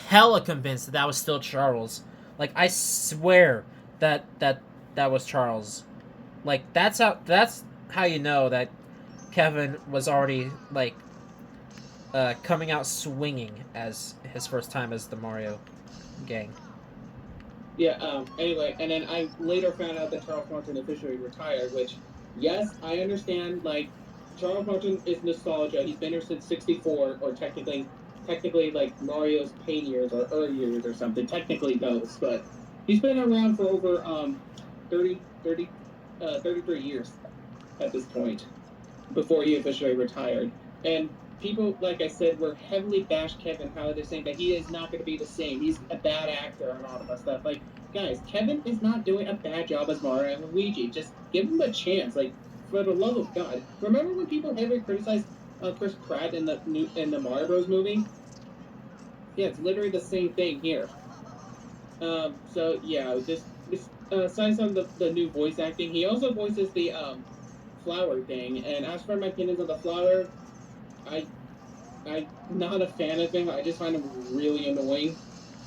hella convinced that that was still Charles. Like I swear that was Charles. Like that's how you know that Kevin was already like coming out swinging as his first time as the Mario gang. yeah, anyway, and then I later found out that Charles Martin officially retired, which, yes, I understand, like, Charles Martin is nostalgia. He's been here since 64, or technically, like, Mario's pain years or years or something, technically those, but he's been around for over, 33 years at this point, before he officially retired. And people, like I said, were heavily bashed Kevin, how they're saying that he is not going to be the same. He's a bad actor and all of that stuff. Like, guys, Kevin is not doing a bad job as Mario and Luigi. Just give him a chance. Like, for the love of God. Remember when people heavily criticized Chris Pratt in the Mario Bros. Movie? Yeah, it's literally the same thing here. So yeah, just aside from the new voice acting, he also voices the flower thing. And as for my opinions on the flower, I I'm not a fan of him. I just find him really annoying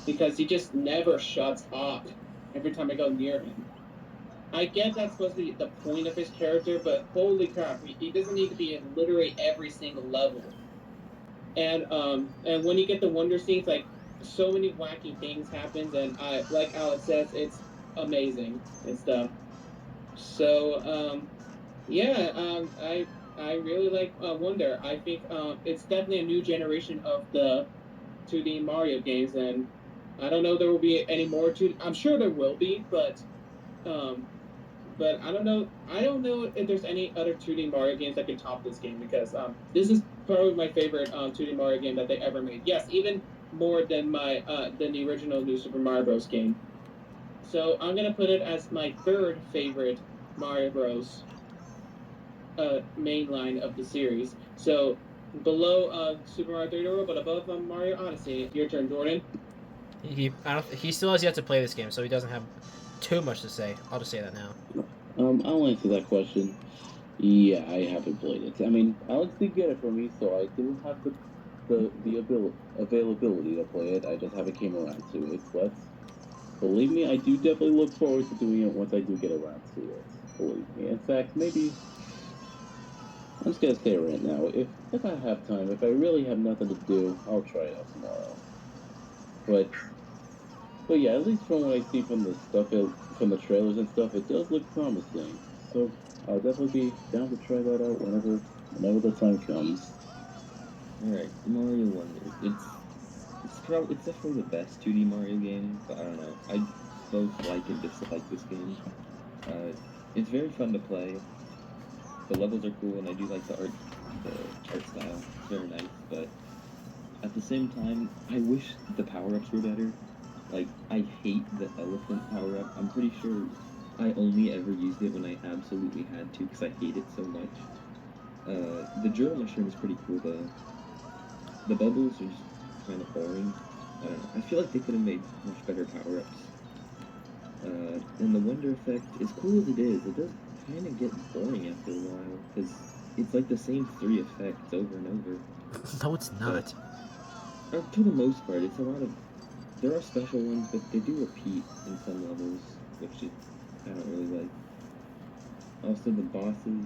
because he just never shuts up every time I go near him. I get that's supposed to be the point of his character, but holy crap, he doesn't need to be in literally every single level. And when you get the wonder scenes, like so many wacky things happens, and like Alex says, it's amazing and stuff. So yeah, I really like Wonder. I think it's definitely a new generation of the 2D Mario games, and I don't know if there will be any more. I'm sure there will be, um, but I don't know. I don't know if there's any other 2D Mario games that can top this game because this is probably my favorite 2D Mario game that they ever made. Yes, even more than than the original New Super Mario Bros. Game. So I'm gonna put it as my third favorite Mario Bros. Main line of the series. So below Super Mario 3D World, but above Mario Odyssey. Your turn, Jordan. He still has yet to play this game, so he doesn't have too much to say. I'll just say that now. I'll answer that question. Yeah, I haven't played it. I mean, Alex did get it for me, so I do have the availability to play it. I just haven't came around to it. But believe me, I do definitely look forward to doing it once I do get around to it. Believe me. In fact, maybe I'm just gonna say right now, if I have time, if I really have nothing to do, I'll try it out tomorrow. But yeah, at least from what I see from the stuff, from the trailers and stuff, it does look promising. So I'll definitely be down to try that out whenever the time comes. Alright, Mario Wonder. It's definitely the best 2D Mario game, but I don't know. I both like and dislike this game. It's very fun to play. The levels are cool, and I do like the art style. It's very nice, but at the same time, I wish the power-ups were better. Like, I hate the elephant power-up. I'm pretty sure I only ever used it when I absolutely had to, because I hate it so much. The drill mushroom is pretty cool, though. The bubbles are just kind of boring. I don't know. I feel like they could have made much better power-ups. And the wonder effect, as cool as it does kind of get boring after a while, because it's like the same 3 effects over and over. No, it's not. To the most part, it's a lot of... There are special ones, but they do repeat in some levels, which I don't really like. Also, the bosses,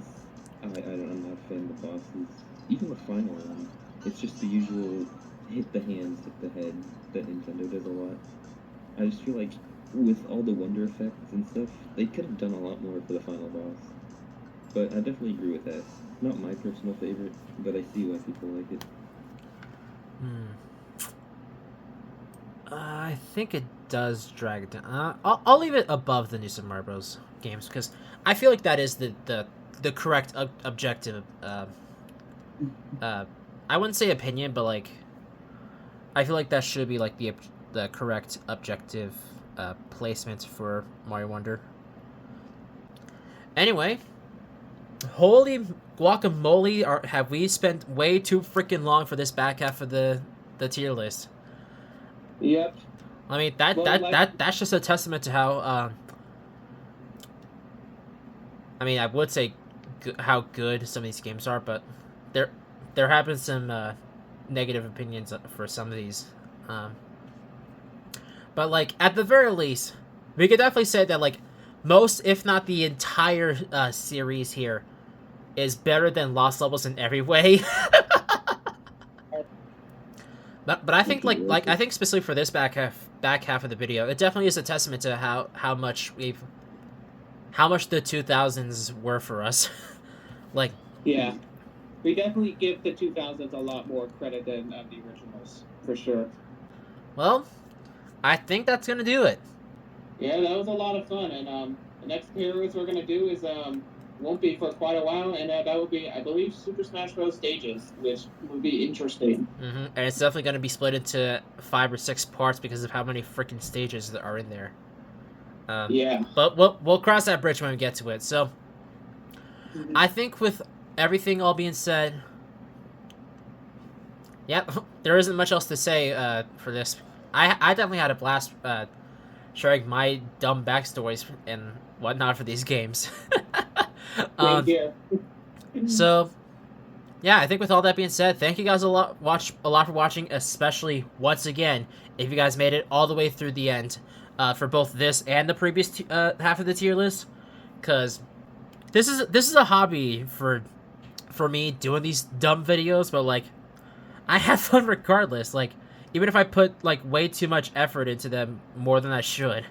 I'm not a fan of the bosses. Even the final one, it's just the usual hit the hands, hit the head that Nintendo does a lot. I just feel like with all the wonder effects and stuff, they could have done a lot more for the final boss. But I definitely agree with that. Not my personal favorite, but I see why people like it. I think it does drag it down. I'll leave it above the New Super Mario Bros. Games because I feel like that is the correct objective. I wouldn't say opinion, but like I feel like that should be like the correct objective placement for Mario Wonder. Anyway, holy guacamole! Have we spent way too freaking long for this back half of the tier list? Yep. I mean that's just a testament to I mean, I would say how good some of these games are, but there have been some negative opinions for some of these. But like at the very least, we could definitely say that like most, if not the entire series here, is better than Lost Levels in every way. But I think like I think specifically for this back half of the video, it definitely is a testament to how much the 2000s were for us. Like, yeah, we definitely give the 2000s a lot more credit than the originals, for sure. well, I think that's gonna do it. Yeah, that was a lot of fun, and the next series we're gonna do is won't be for quite a while, and that will be, I believe, Super Smash Bros. Stages, which would be interesting. And it's definitely gonna be split into 5 or 6 parts because of how many freaking stages that are in there. Yeah. But we'll cross that bridge when we get to it. So, I think with everything all being said, yeah, there isn't much else to say for this. I definitely had a blast sharing my dumb backstories and whatnot for these games. So, yeah, I think with all that being said, thank you guys a lot for watching, especially once again if you guys made it all the way through the end for both this and the previous half of the tier list, because this is a hobby for me doing these dumb videos, but like I have fun regardless. Like even if I put like way too much effort into them more than I should,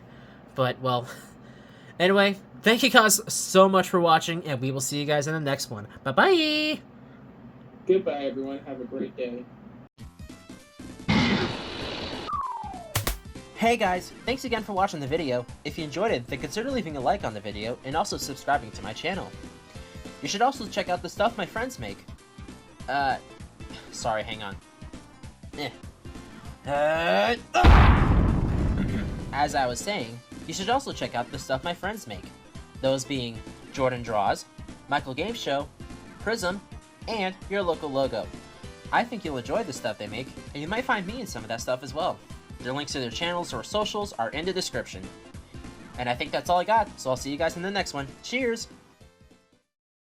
but well. Anyway, thank you guys so much for watching, and we will see you guys in the next one. Bye-bye! Goodbye, everyone. Have a great day. Hey guys, thanks again for watching the video. If you enjoyed it, then consider leaving a like on the video, and also subscribing to my channel. You should also check out the stuff my friends make. Sorry, hang on. As I was saying, you should also check out the stuff my friends make. Those being JordanDraws, Michael Game Show, Prism, and YourLocalLogo. I think you'll enjoy the stuff they make, and you might find me in some of that stuff as well. Their links to their channels or socials are in the description. And I think that's all I got, so I'll see you guys in the next one. Cheers!